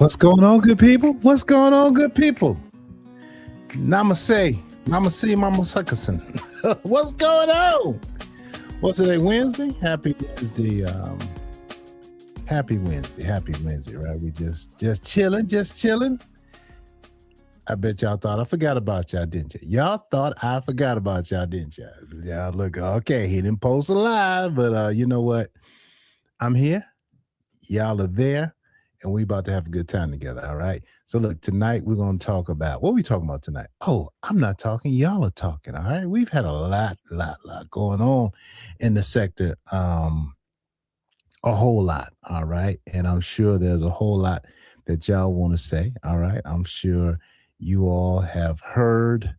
What's going on, good people? What's going on, good people? Namaste. Namaste, Mama Suckerson. What's going on? What's today, Wednesday? Happy Wednesday. Happy Wednesday, right? We just chilling. I bet y'all thought I forgot about y'all, didn't you? Y'all thought I forgot about y'all, didn't you? Y'all look, okay, he didn't post a live, but you know what? I'm here. Y'all are there. And we about to have a good time together, all right? So look, tonight we're going to talk about, what are we talking about tonight? Oh, I'm not talking, y'all are talking, all right? We've had a lot going on in the sector, a whole lot, all right? And I'm sure there's a whole lot that y'all want to say, all right? I'm sure you all have heard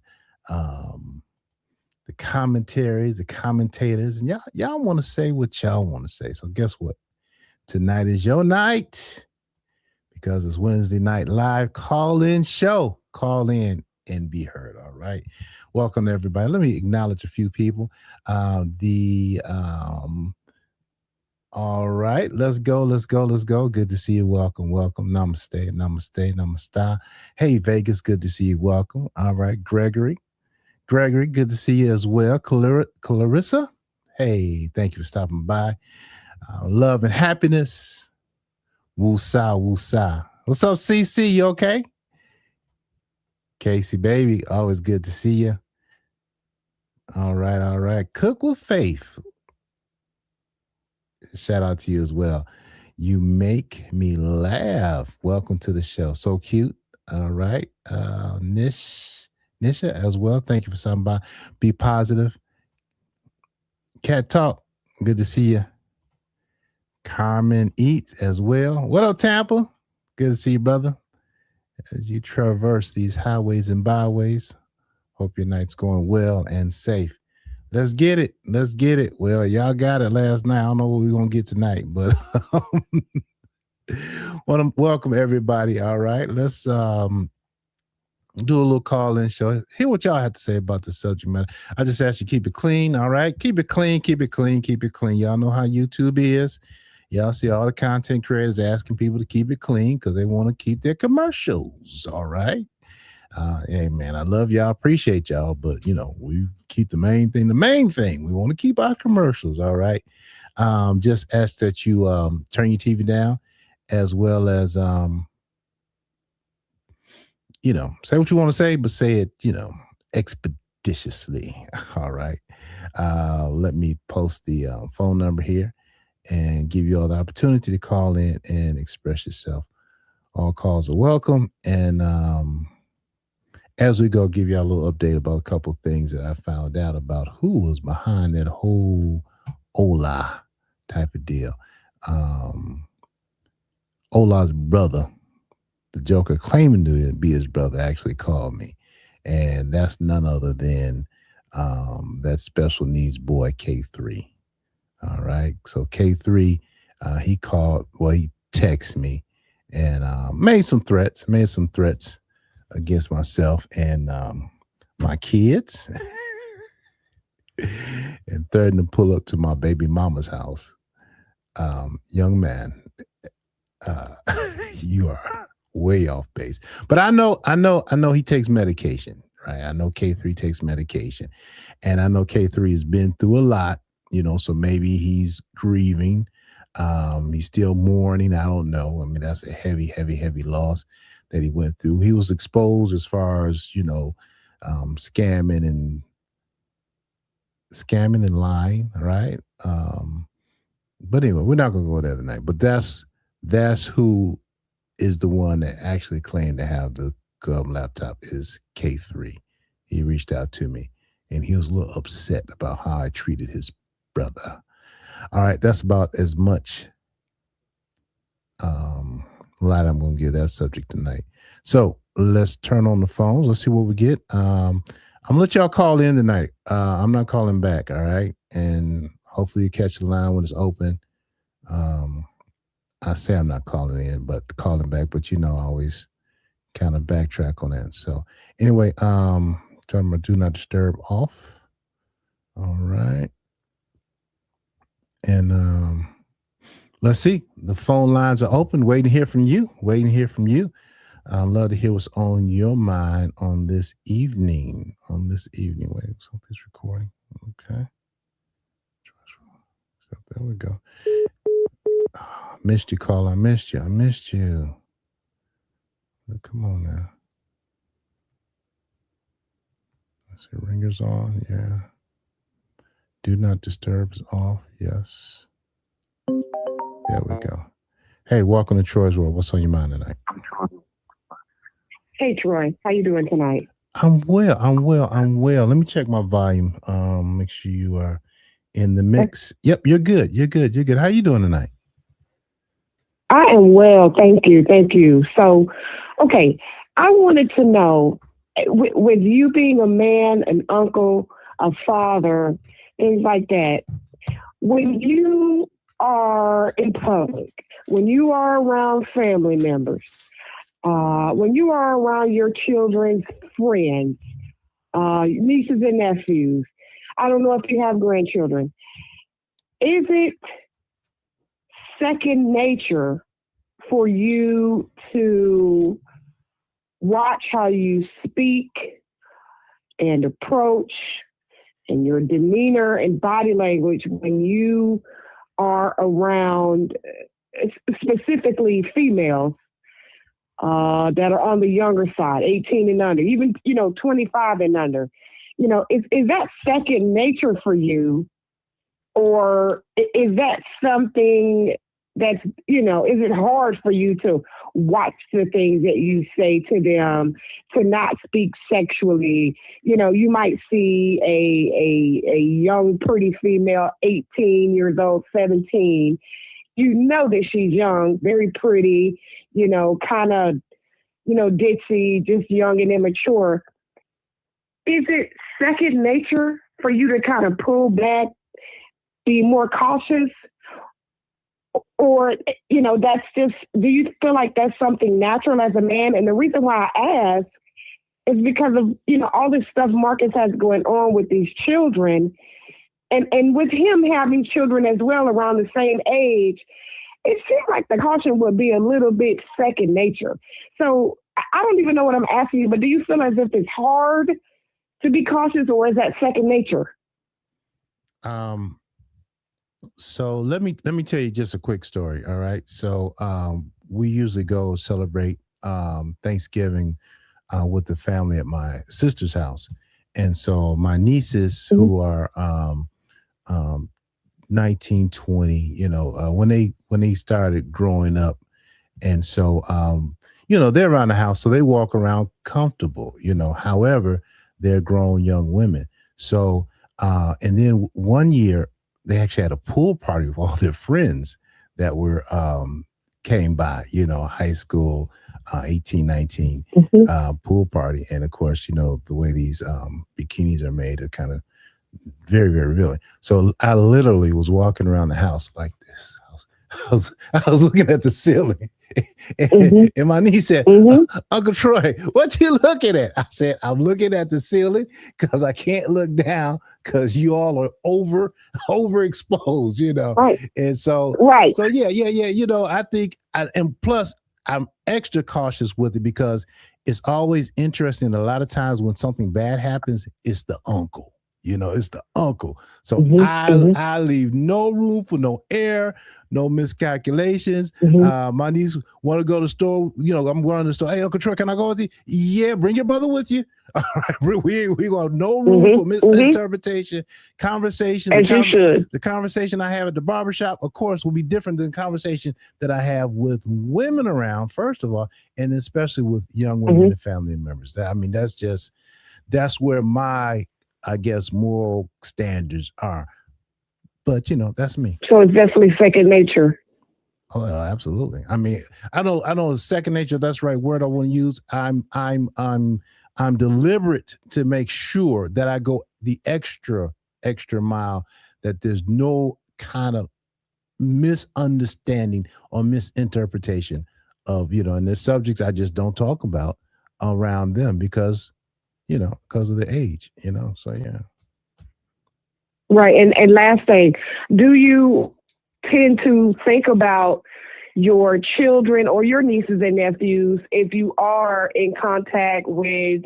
the commentaries, the commentators, and y'all want to say what y'all want to say. So guess what? Tonight is your night. Because it's Wednesday night live call-in show. Call in and be heard. All right. Welcome to everybody. Let me acknowledge a few people. All right. Let's go. Good to see you. Welcome. Namaste. Hey, Vegas. Good to see you. Welcome. All right. Gregory, good to see you as well. Clarissa. Hey, thank you for stopping by. Love and happiness. Woosa. What's up, CC? You okay? Casey, baby, always good to see you. All right. Cook with Faith. Shout out to you as well. You make me laugh. Welcome to the show. So cute. All right. Nisha as well. Thank you for stopping by. Be positive. Cat Talk. Good to see you. Carmen Eats as well. What up, Tampa? Good to see you, brother. As you traverse these highways and byways, hope your night's going well and safe. Let's get it. Well, y'all got it last night. I don't know what we're going to get tonight, but want to welcome everybody. All right. Let's do a little call-in show. Hear what y'all have to say about the subject matter. I just ask you keep it clean. All right. Keep it clean. Y'all know how YouTube is. Y'all see all the content creators asking people to keep it clean because they want to keep their commercials. All right. Hey, man, I love y'all. Appreciate y'all. But, we keep the main thing. We want to keep our commercials. All right. Just ask that you turn your TV down as well as, say what you want to say, but say it, expeditiously. All right. Let me post the phone number here and give you all the opportunity to call in and express yourself. All calls are welcome. And as we go, give you a little update about a couple of things that I found out about who was behind that whole Ola type of deal. Ola's brother, the Joker claiming to be his brother, actually called me. And that's none other than that special needs boy, K3. All right. So K3, he called, he texted me and made some threats against myself and my kids and threatened to pull up to my baby mama's house. Young man, you are way off base. But I know he takes medication, right? I know K3 takes medication. And I know K3 has been through a lot. So maybe he's grieving. He's still mourning. I don't know. I mean, that's a heavy loss that he went through. He was exposed as far as, scamming and lying, right? But anyway, we're not going to go there tonight. But that's who is the one that actually claimed to have the Gov laptop is K3. He reached out to me, and he was a little upset about how I treated his brother. All right, that's about as much light I'm going to give that subject tonight. So let's turn on the phones. Let's see what we get. I'm going to let y'all call in tonight. I'm not calling back, all right? And hopefully you catch the line when it's open. I say I'm not calling in, but calling back. But, I always kind of backtrack on that. So anyway, turn my do not disturb off. All right. And Let's see. The phone lines are open. Waiting to hear from you. Waiting to hear from you. I'd love to hear what's on your mind on this evening. On this evening. Wait, something's recording. Okay. So there we go. Oh, missed you, call. I missed you. I missed you. Come on now. Let's see. Ringer's on. Yeah. Do not disturb is off. Yes. There we go. Hey, welcome to Troy's World. What's on your mind tonight? Hey Troy, how you doing tonight? I'm well. I'm well. I'm well. Let me check my volume. Make sure you are in the mix. Yep, you're good. You're good. You're good. How you doing tonight? I am well, thank you, thank you. So, okay, I wanted to know, with you being a man, an uncle, a father, things like that, when you are in public, when you are around family members, when you are around your children's friends, nieces and nephews, I don't know if you have grandchildren, is it second nature for you to watch how you speak and approach and your demeanor and body language when you are around specifically females that are on the younger side, 18 and under, even 25 and under. Is that second nature for you, or is that something that's, is it hard for you to watch the things that you say to them, to not speak sexually? You might see a young pretty female, 18 years old, 17. You know that she's young, very pretty, kind of, ditzy, just young and immature. Is it second nature for you to kind of pull back, be more cautious? Or, that's just, do you feel like that's something natural as a man? And the reason why I ask is because of, all this stuff Marcus has going on with these children, and with him having children as well around the same age, it seems like the caution would be a little bit second nature. So I don't even know what I'm asking you, but do you feel as if it's hard to be cautious, or is that second nature? Um, so let me tell you just a quick story. All right. So we usually go celebrate Thanksgiving with the family at my sister's house. And so my nieces Mm-hmm. who are um 19, 20, when they started growing up, and so they're around the house, so they walk around comfortable. However, they're grown young women. So and then one year they actually had a pool party with all their friends that were came by, high school, 18, 19, Mm-hmm. pool party. And of course, the way these bikinis are made are kind of very, very revealing. So I literally was walking around the house like this. I was looking at the ceiling, Mm-hmm. and my niece said, Mm-hmm. "Uncle Troy, what you looking at?" I said, "I'm looking at the ceiling because I can't look down because you all are overexposed, Right. And so, Right. yeah. I think, and plus, I'm extra cautious with it because it's always interesting. A lot of times when something bad happens, it's the uncle. It's the uncle. So Mm-hmm. I Mm-hmm. I leave no room for no error, no miscalculations. Mm-hmm. My niece want to go to the store. I'm going to the store. Hey, Uncle Troy, can I go with you? Yeah, bring your brother with you. All right, we got no room for Mm-hmm. Mm-hmm. misinterpretation. Conversation, As you should. the conversation I have at the barbershop, of course, will be different than the conversation that I have with women around, first of all, and especially with young women Mm-hmm. and family members. That's where my, I guess, moral standards are. But that's me. So it's definitely second nature. Oh, absolutely. I mean, I know second nature, that's the right word I want to use. I'm deliberate to make sure that I go the extra mile, that there's no kind of misunderstanding or misinterpretation of, and there's subjects I just don't talk about around them because of the age, So yeah. Right. And last thing, do you tend to think about your children or your nieces and nephews if you are in contact with,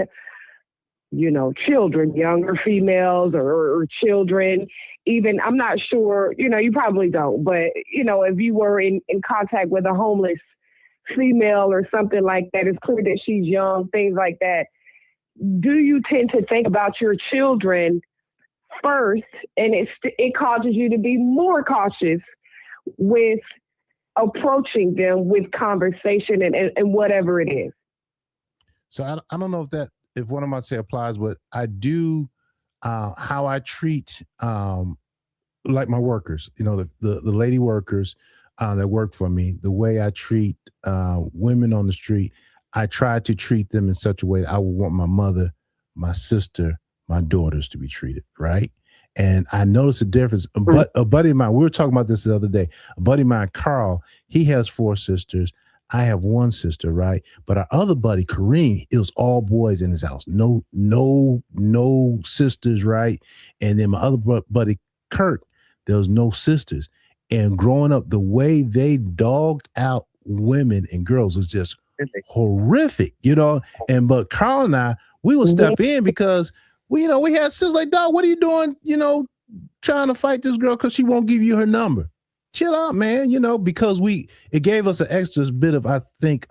children, younger females or children? Even, I'm not sure, you probably don't, but, if you were in contact with a homeless female or something like that, it's clear that she's young, things like that. Do you tend to think about your children first, and it causes you to be more cautious with approaching them with conversation and whatever it is? So I don't know if what I'm about to say applies, but I do how I treat like my workers, the lady workers that work for me, the way I treat women on the street. I try to treat them in such a way that I would want my mother, my sister, my daughters to be treated, right? And I noticed a difference. But a buddy of mine, we were talking about this the other day. A buddy of mine, Carl, he has 4 sisters. I have 1 sister, right? But our other buddy, Kareem, it was all boys in his house. No sisters, right? And then my other buddy, Kurt, there was no sisters. And growing up, the way they dogged out women and girls was just horrific, but Carl and I, we would step in because we had sisters like, dog, what are you doing, trying to fight this girl because she won't give you her number? Chill out, man, because it gave us an extra bit of, I think,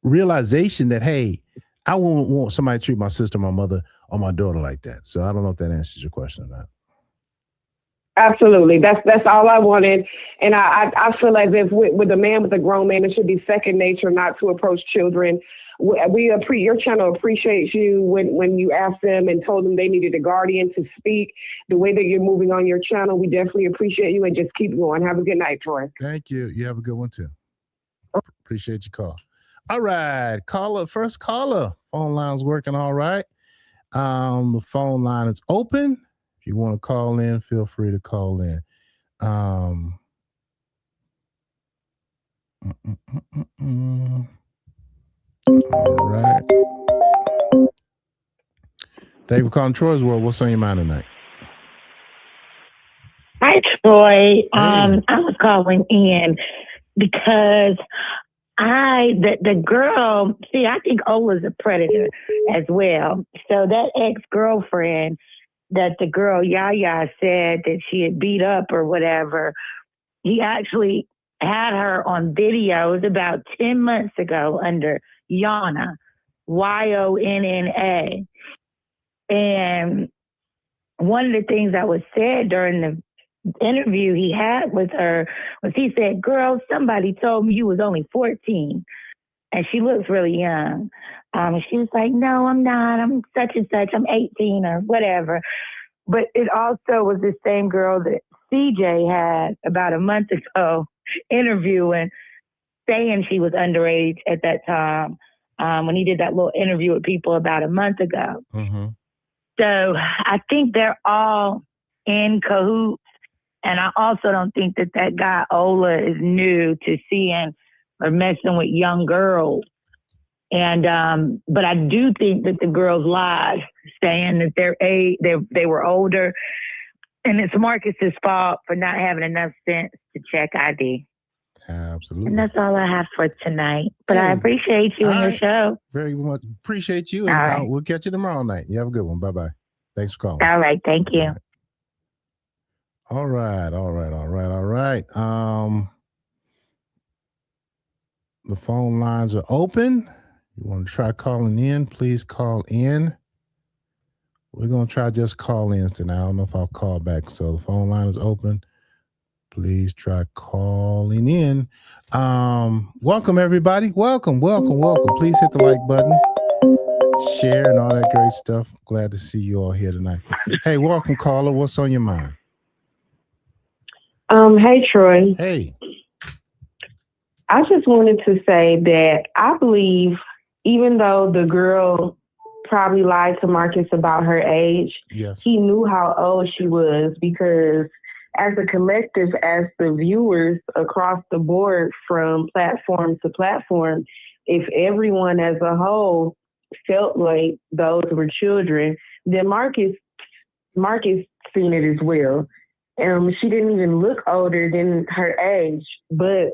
realization that, hey, I won't want somebody to treat my sister, my mother, or my daughter like that. So I don't know if that answers your question or not. Absolutely. That's all I wanted. And I feel as if with a man, with a grown man, it should be second nature not to approach children. Your channel appreciates you when you asked them and told them they needed a guardian to speak. The way that you're moving on your channel, we definitely appreciate you, and just keep going. Have a good night, Troy. Thank you. You have a good one too. Appreciate your call. All right. First caller. Phone line's working all right. The phone line is open. If you want to call in, feel free to call in. All right. Thank you for calling Troy's World. What's on your mind tonight? Hi, Troy. I was calling in because the girl, I think Ola's a predator as well. So that ex-girlfriend that the girl Yaya said that she had beat up or whatever, he actually had her on video. It was about 10 months ago under Yana, Yonna. And one of the things that was said during the interview he had with her was he said, girl, somebody told me you was only 14. And she looks really young. She was like, no, I'm not. I'm such and such. I'm 18 or whatever. But it also was the same girl that CJ had about a month ago interviewing, saying she was underage at that time when he did that little interview with people about a month ago. Mm-hmm. So I think they're all in cahoots. And I also don't think that guy Ola is new to seeing or messing with young girls. And but I do think that the girls lied, saying that they were older, and it's Marcus's fault for not having enough sense to check ID. Absolutely. And that's all I have for tonight. But I appreciate you and your show. Very much appreciate you. And we'll catch you tomorrow night. You have a good one. Bye-bye. Thanks for calling. All right. Thank you. All right. The phone lines are open. You want to try calling in, please call in. We're going to try just call ins tonight. I don't know if I'll call back. So the phone line is open. Please try calling in. Welcome, everybody. Welcome. Please hit the like button, share, and all that great stuff. Glad to see you all here tonight. Hey, welcome, caller. What's on your mind? Hey, Troy. Hey. I just wanted to say that I believe, even though the girl probably lied to Marcus about her age, yes, he knew how old she was, because as a collective, as the viewers across the board from platform to platform, if everyone as a whole felt like those were children, then Marcus seen it as well. She didn't even look older than her age. But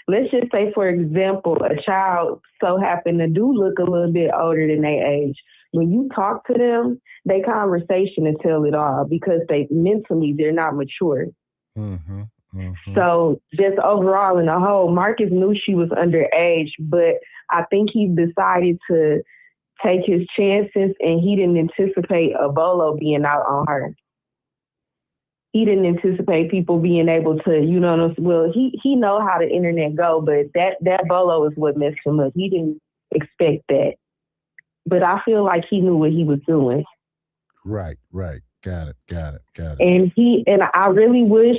let's just say, for example, a child so happened to do look a little bit older than their age. When you talk to them, they conversation and tell it all because they're not mature. Mm-hmm. Mm-hmm. So just overall in the whole, Marcus knew she was underage, but I think he decided to take his chances and he didn't anticipate a bolo being out on her. He didn't anticipate people being able to, well, he know how the internet go, but that bolo is what messed him up. He didn't expect that. But I feel like he knew what he was doing. Right. Got it. And I really wish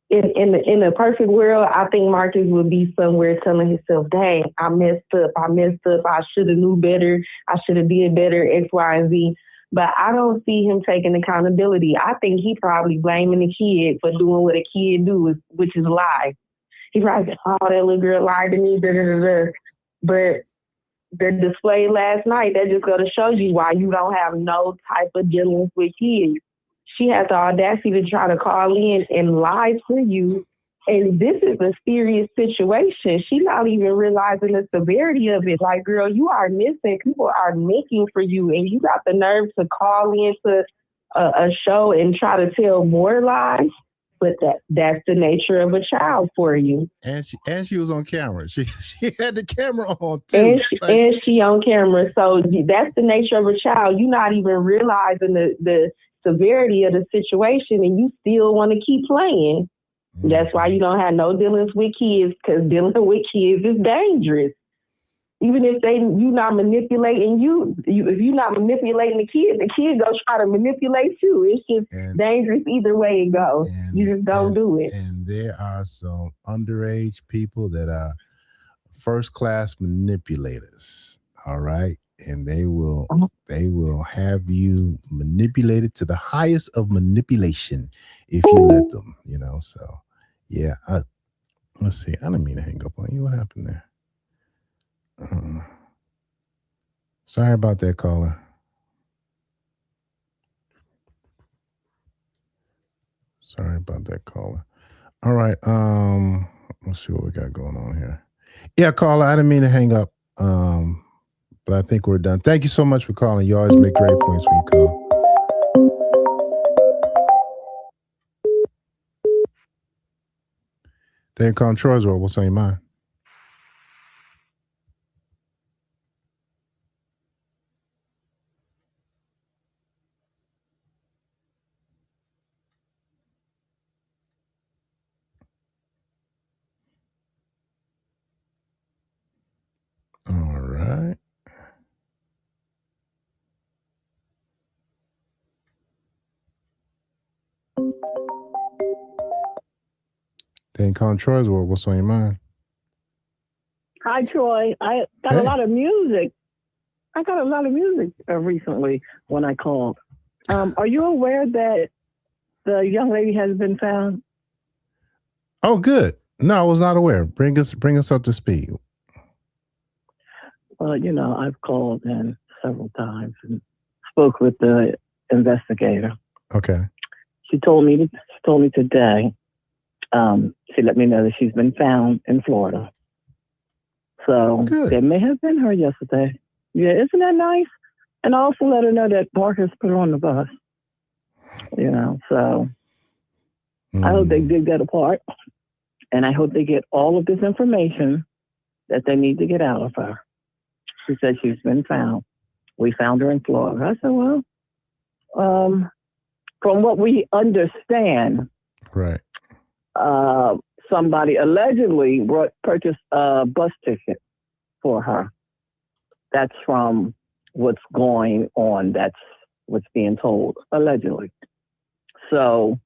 in the perfect world, I think Marcus would be somewhere telling himself, dang, I messed up. I should have knew better. I should have did better, X, Y, and Z. But I don't see him taking accountability. I think he probably blaming the kid for doing what a kid do, which is lie. He probably said, oh, that little girl lied to me, But the display last night, that just go to show you why you don't have no type of dealings with kids. She has the audacity to try to call in and lie to you. And this is a serious situation. She's not even realizing the severity of it. Like, girl, you are missing. People are looking for you. And you got the nerve to call into a show and try to tell more lies. But that's the nature of a child for you. And she was on camera. She had the camera on too. And she on camera. So that's the nature of a child. You're not even realizing the severity of the situation and you still want to keep playing. Mm-hmm. That's why you don't have no dealings with kids, because dealing with kids is dangerous. Even if you not manipulating if you're not manipulating the kid goes try to manipulate you. It's just dangerous either way it goes. You just don't do it. And there are some underage people that are first-class manipulators. All right. And they will have you manipulated to the highest of manipulation if you let them, So yeah, let's see. I didn't mean to hang up on you. What happened there? Sorry about that, caller. All right. Let's see what we got going on here. Yeah, caller, I didn't mean to hang up. But I think we're done. Thank you so much for calling. You always make great points when you call. Thank you for calling Troy's World. What's on your mind? All right. Thank you for calling Troy's World. What's on your mind? Hi, Troy. I got a lot of music. I got a lot of music recently when I called. Are you aware that the young lady has been found? Oh, good. No, I was not aware. Bring us up to speed. Well, I've called in several times and spoke with the investigator. Okay. She told me today. She let me know that she's been found in Florida. So It may have been her yesterday. Yeah, isn't that nice? And also let her know that Marcus put her on the bus. So I hope they dig that apart. And I hope they get all of this information that they need to get out of her. She said she's been found. We found her in Florida. I said, well, from what we understand, right. Somebody allegedly purchased a bus ticket for her. That's from what's going on. That's what's being told, allegedly. So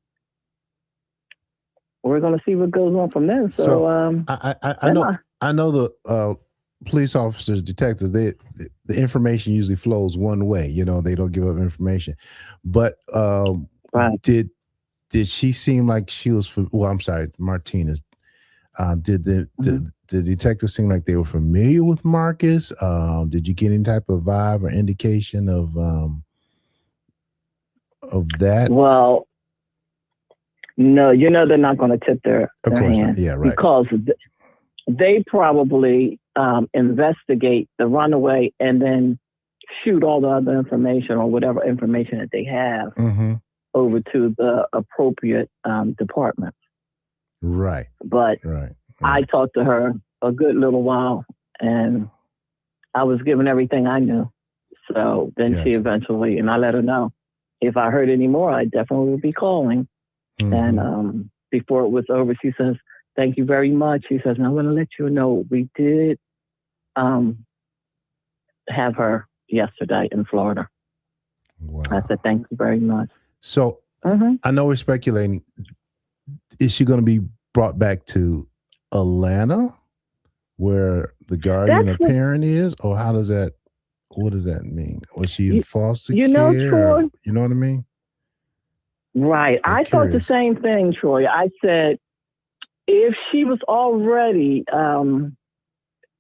we're going to see what goes on from there. So I know the police officers, detectives, the information usually flows one way. They don't give up information. But right. Did she seem like she was? I'm sorry, Martinez. Did the detectives seem like they were familiar with Marcus? Did you get any type of vibe or indication of that? Well, No, they're not going to tip their hand. Yeah, right. Because they probably investigate the runaway and then shoot all the other information or whatever information that they have over to the appropriate department. Right. But I talked to her a good little while, and I was given everything I knew. So then she eventually, and I let her know if I heard any more, I definitely would be calling. And before it was over, she says, "Thank you very much." She says, "And I'm going to let you know we did have her yesterday in Florida." Wow. I said, "Thank you very much." So I know we're speculating. Is she going to be brought back to Atlanta, where the guardian or parent is, or how does that? What does that mean? Was she in foster care? Troy, you know what I mean? Right. I thought the same thing, Troy. I said, if she was already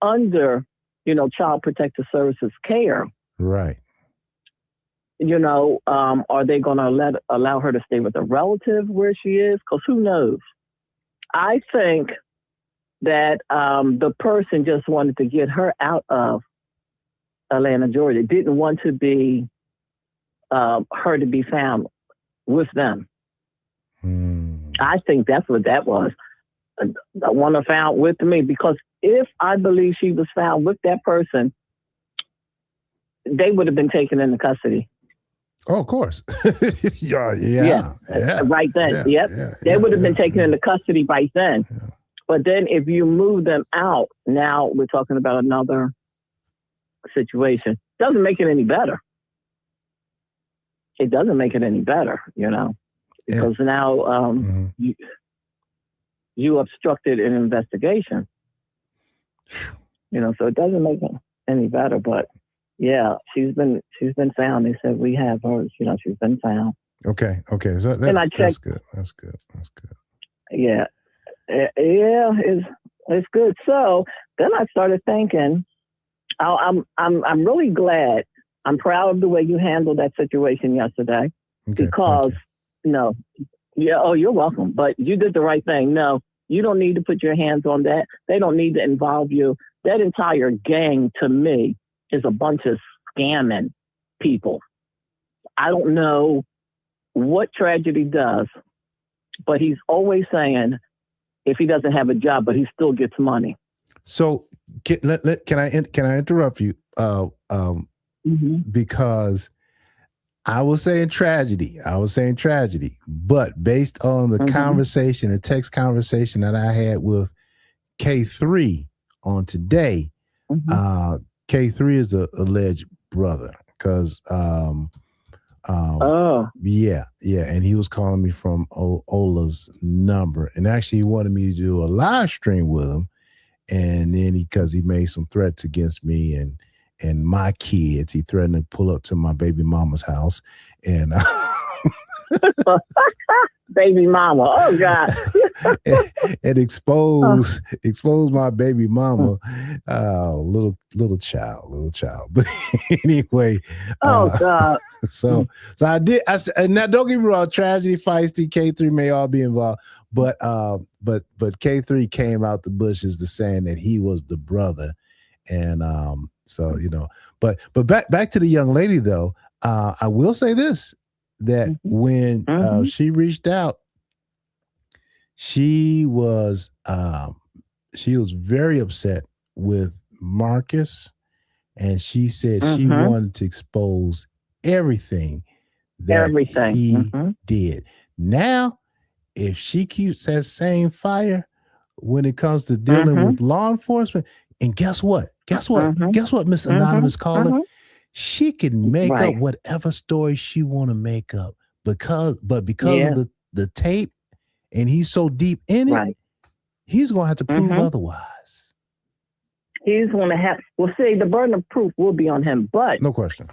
under, Child Protective Services care, right? Are they going to allow her to stay with a relative where she is? Because who knows? I think that the person just wanted to get her out of Atlanta, Georgia. Didn't want to be her to be found with them. I think that's what that was. I want her found with me, because if I believe she was found with that person, they would have been taken into custody. Oh, of course. yeah. Right then. They would have been taken into custody right then. Yeah. But then if you move them out, now we're talking about another situation. Doesn't make it any better. It doesn't make it any better, because now you obstructed an investigation. So it doesn't make it any better. But yeah, she's been found. They said we have her. She's been found. Okay. So and I checked. That's good. Yeah, it's good. So then I started thinking, I'm really glad. I'm proud of the way you handled that situation yesterday, because you're welcome. But you did the right thing. No, you don't need to put your hands on that. They don't need to involve you. That entire gang, to me, is a bunch of scamming people. I don't know what Tragedy does, but he's always saying if he doesn't have a job, but he still gets money. So can I interrupt you? Because I was saying tragedy, but based on the conversation, the text conversation that I had with K3 on today, K3 is the alleged brother, because and he was calling me from Ola's number, and actually he wanted me to do a live stream with him, and then because he made some threats against me and my kids, he threatened to pull up to my baby mama's house and baby mama, oh God, and expose my baby mama, little child. But anyway, God. So I did. I said, now don't get me wrong, Tragedy, Feisty, K3 may all be involved, but K3 came out the bushes to saying that he was the brother, and so but back to the young lady though. I will say this, that when she reached out, she was very upset with Marcus, and she said she wanted to expose everything that he did. Now, if she keeps that same fire when it comes to dealing with law enforcement, and guess what, Miss Anonymous Caller, she can make up whatever story she want to make up, because of the tape, and he's so deep in it, he's going to have to prove otherwise. He's going to have, the burden of proof will be on him, but no question.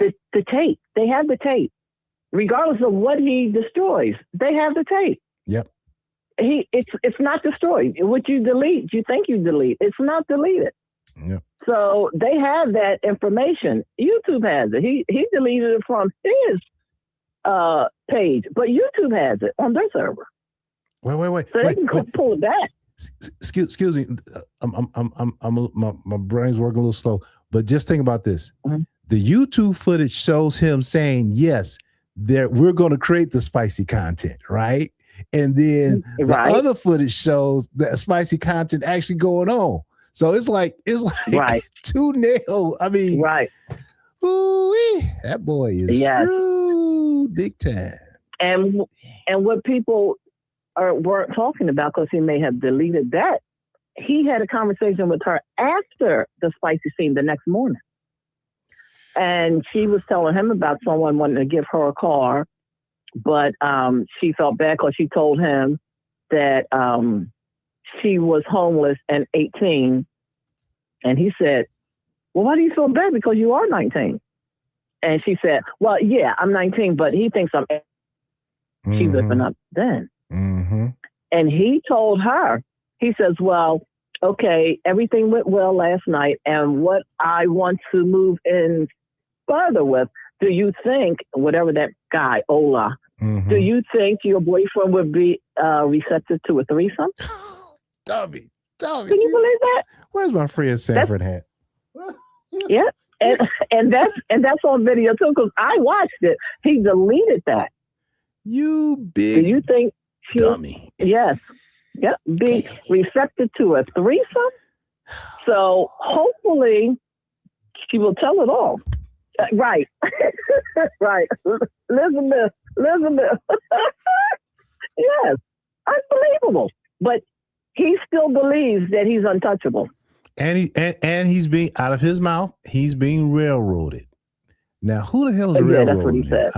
The tape, they have the tape. Regardless of what he destroys, they have the tape. Yep. It's not destroyed. What you delete, you think you delete. It's not deleted. Yep. So they have that information. YouTube has it. He deleted it from his page, but YouTube has it on their server. Wait. So they can pull it back. Excuse me. My brain's working a little slow, but just think about this. Mm-hmm. The YouTube footage shows him saying, yes, we're going to create the spicy content, right? And then the other footage shows that spicy content actually going on. So it's like two nails. I mean, ooh-wee, that boy is screwed big time. And what people weren't talking about, because he may have deleted that, he had a conversation with her after the spicy scene the next morning. And she was telling him about someone wanting to give her a car, but she felt bad because she told him that she was homeless and 18. And he said, well, why do you feel bad? Because you are 19. And she said, well, yeah, I'm 19, but he thinks I'm 18. She living up then. Mm-hmm. And he told her, he says, well, okay, everything went well last night. And what I want to move in further with, do you think, whatever that guy, Ola, do you think your boyfriend would be receptive to a threesome? Dummy. Can you believe that? Where's my friend Sanford hat? Yeah. And that's on video too, because I watched it. He deleted that. You big do you think dummy. Yes. Yep. Be receptive to a threesome. So hopefully she will tell it all. Right. Right. Listen to this. Yes. Unbelievable. But he still believes that he's untouchable. And he's being out of his mouth, he's being railroaded. Now, who the hell is railroading? That's what he said.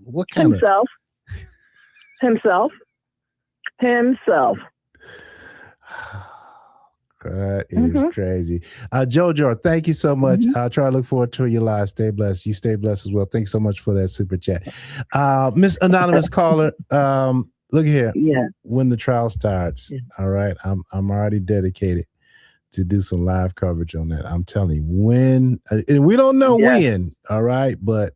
What kind Himself. That is crazy. Jojo, thank you so much. I'll try to look forward to your live. Stay blessed. You stay blessed as well. Thanks so much for that super chat. Miss Anonymous Caller, look here. Yeah. When the trial starts, all right, I'm already dedicated to do some live coverage on that. I'm telling you, when, and we don't know when, all right, but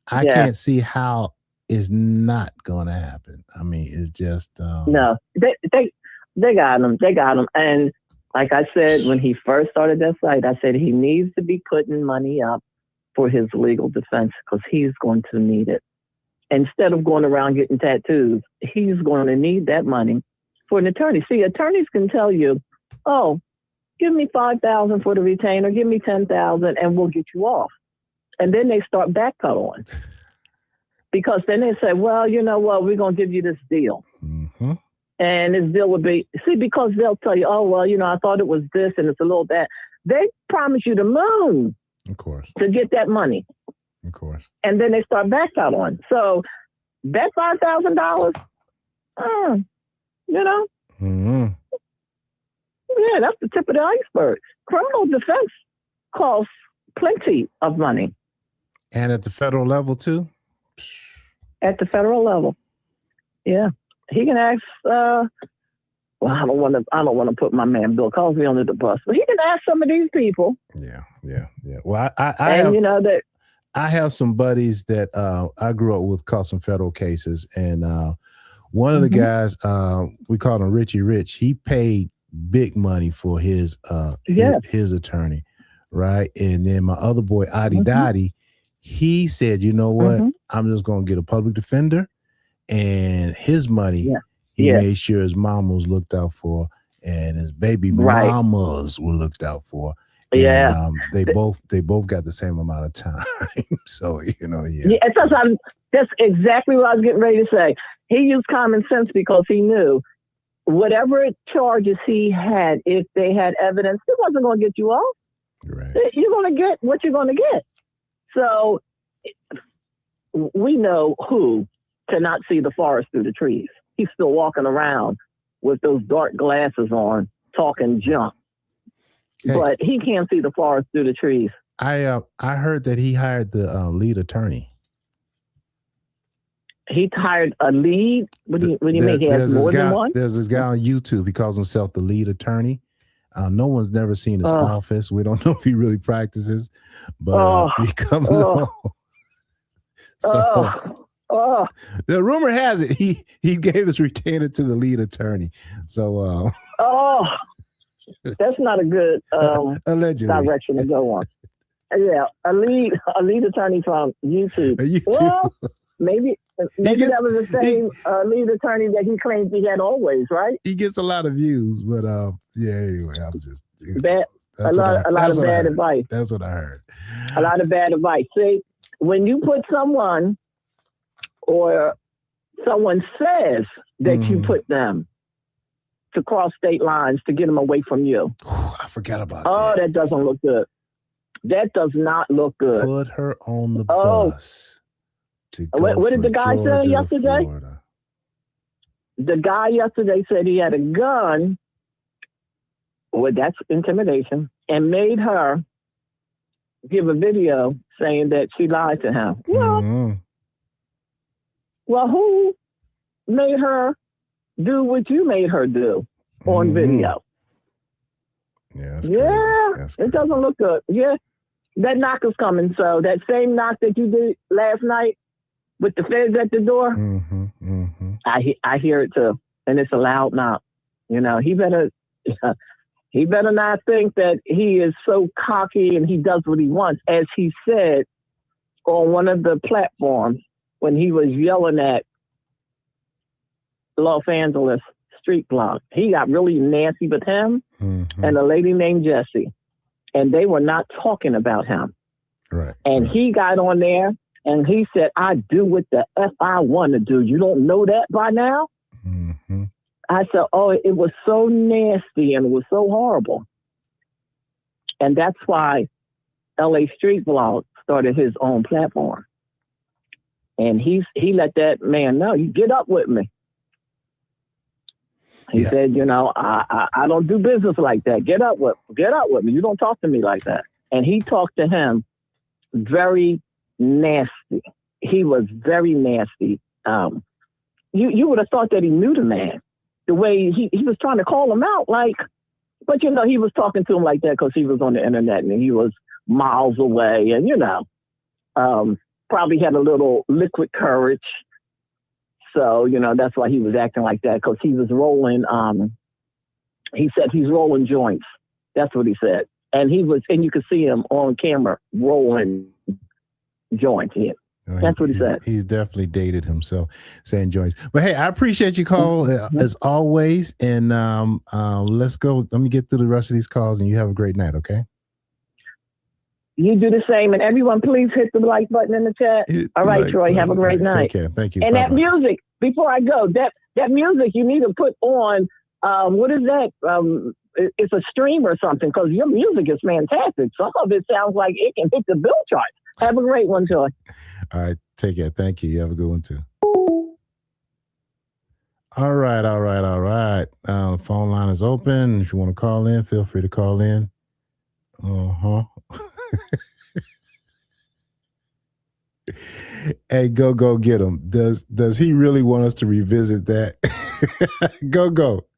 I can't see how it's not going to happen. I mean, it's just no, they got him. They got him. And like I said, when he first started that site, I said he needs to be putting money up for his legal defense because he's going to need it. Instead of going around getting tattoos, he's going to need that money for an attorney. See, attorneys can tell you, oh, give me $5,000 for the retainer, give me $10,000, and we'll get you off. And then they start backpedaling. Because then they say, well, you know what, we're going to give you this deal. Mm-hmm. And this deal would be, because they'll tell you, oh, well, you know, I thought it was this and it's a little that. They promise you the moon. Of course. To get that money. Of course. And then they start backpedaling. So that $5,000, you know? Mm-hmm. Yeah, that's the tip of the iceberg. Criminal defense costs plenty of money. And at the federal level too? At the federal level. Yeah. He can ask well, I don't want to put my man Bill Cosby under the bus, but he can ask some of these people. Yeah. Well, I have some buddies that I grew up with caught some federal cases, and one of the guys, we called him Richie Rich. He paid big money for his attorney, right? And then my other boy, Adi Dottie, he said, you know what? I'm just going to get a public defender, and his money, he made sure his mom was looked out for, and his baby mamas were looked out for. And, they both got the same amount of time. So, you know, that's exactly what I was getting ready to say. He used common sense because he knew whatever charges he had, if they had evidence, it wasn't going to get you off. Right. You're going to get what you're going to get. So we know who cannot see the forest through the trees. He's still walking around with those dark glasses on, talking junk. Hey, but he can't see the forest through the trees. I heard that he hired the lead attorney. He hired a lead? What do you mean? He has more than one? There's this guy on YouTube. He calls himself the lead attorney. No one's never seen his office. We don't know if he really practices, but he comes on. Oh, The rumor has it he gave his retainer to the lead attorney. So oh, that's not a good allegedly direction to go on. Yeah, a lead attorney from YouTube. Well, maybe that was the same lead attorney that he claims he had always, right? He gets a lot of views, but yeah. Anyway, I'm just bad. A lot of bad advice. That's what I heard. A lot of bad advice. See, when you put someone or someone says that you put them to cross state lines to get them away from you. I forgot about that. Oh, that doesn't look good. That does not look good. Put her on the bus. To go what did the guy say yesterday? Florida. The guy yesterday said he had a gun. Well, that's intimidation. And made her give a video saying that she lied to him. Well, who made her do what you made her do on video? Yeah, it doesn't look good. Yeah, that knock is coming. So that same knock that you did last night with the feds at the door, I hear it too, and it's a loud knock. You know, he better not think that he is so cocky and he does what he wants, as he said on one of the platforms when he was yelling at Los Angeles Street Blog. He got really nasty with him and a lady named Jessie, and they were not talking about him. Right. And he got on there and he said, "I do what the F I want to do. You don't know that by now?" I said, "Oh, it was so nasty and it was so horrible." And that's why LA Street Blog started his own platform. And he let that man know, "You get up with me." He said, "You know, I don't do business like that. Get up with me. You don't talk to me like that." And he talked to him very nasty. He was very nasty. You would have thought that he knew the man. The way he was trying to call him out, but you know, he was talking to him like that because he was on the internet and he was miles away, and you know, probably had a little liquid courage. So, you know, that's why he was acting like that, because he was rolling, he said he's rolling joints. That's what he said. And you could see him on camera rolling joints. Yeah. That's what he said. He's definitely dated himself saying joints. But hey, I appreciate your call as always. And let's go. Let me get through the rest of these calls and you have a great night, okay? You do the same. And everyone, please hit the like button in the chat. All right, Troy, have a great night. Take care. Thank you. And Bye-bye. That music, before I go, that music you need to put on, what is that? It's a stream or something, because your music is fantastic. Some of it sounds like it can hit the bill chart. Have a great one, Troy. All right. Take care. Thank you. You have a good one too. All right. Phone line is open. If you want to call in, feel free to call in. Hey, go get him. Does he really want us to revisit that? Go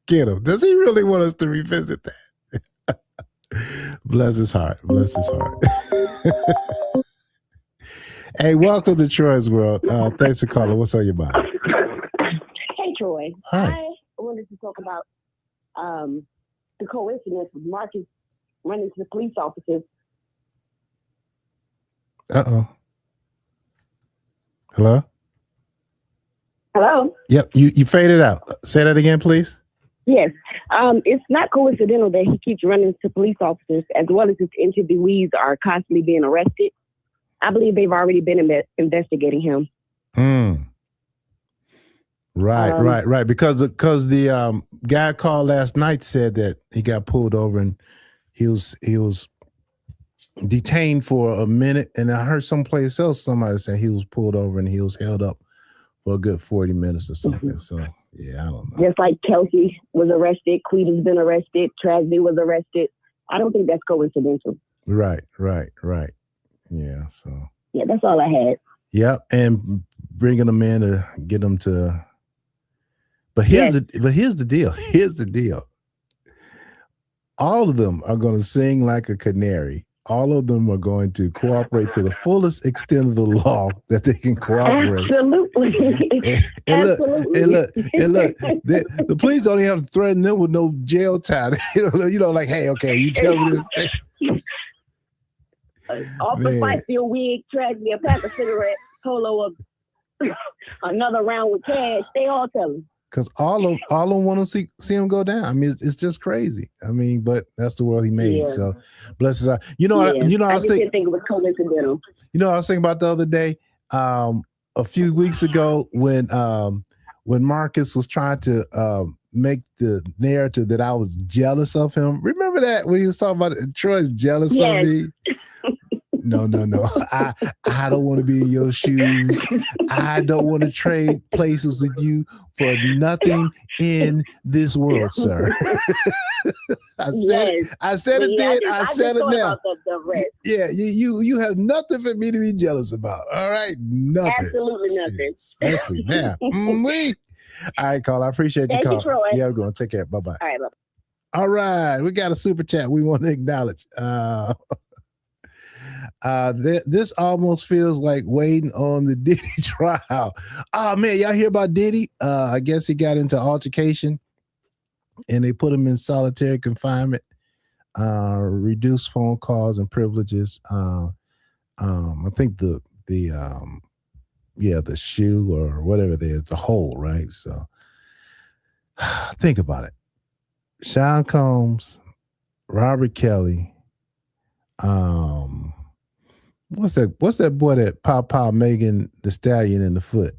get him. Does he really want us to revisit that? Bless his heart. Hey, welcome to Troy's World. Thanks for calling. What's on your mind? Hey, Troy. Hi. I wanted to talk about the coincidence of Marcus running to the police officers. Uh-oh. Hello? Hello? Yep, you faded out. Say that again, please. Yes. It's not coincidental that he keeps running to police officers, as well as his interviewees are constantly being arrested. I believe they've already been investigating him. Right. Because the guy called last night said that he got pulled over and he was detained for a minute, and I heard someplace else somebody say he was pulled over and he was held up for a good 40 minutes or something. So yeah, I don't know. Just like Kelsey was arrested, Quita's been arrested, Trasby was arrested. I don't think that's coincidental. Right. Yeah. So yeah, that's all I had. Yep, and bringing them in to get them to. But here's the deal. All of them are going to sing like a canary. all of them are going to cooperate to the fullest extent of the law that they can cooperate. Absolutely. Look, the police don't even have to threaten them with no jail time. you know, like, hey, okay, you tell me this. Off the fight, your wig, track me a pack of cigarettes, polo up another round with cash. They all tell him. Because all of them want to see him go down. I mean, it's just crazy. I mean, but that's the world he made. Yeah. So bless his heart. I was thinking it was coincidental. You know, I was thinking about the other day, a few weeks ago when Marcus was trying to make the narrative that I was jealous of him. Remember that when he was talking about Troy's jealous of me? No. I don't want to be in your shoes. I don't want to trade places with you for nothing in this world, sir. I said it then. I said it now. Yeah, you have nothing for me to be jealous about. All right, nothing. Absolutely nothing. Especially now. All right, Carl. I appreciate you, Carl. Yeah, we're going to take care. Bye-bye. All right, bye. All right, we got a super chat we want to acknowledge. This almost feels like waiting on the Diddy trial. Oh man, y'all hear about Diddy? I guess he got into altercation and they put him in solitary confinement, reduced phone calls and privileges. I think the shoe or whatever it is, the hole, right? So think about it. Sean Combs, Robert Kelly, what's that boy that pow Megan Thee Stallion in the foot?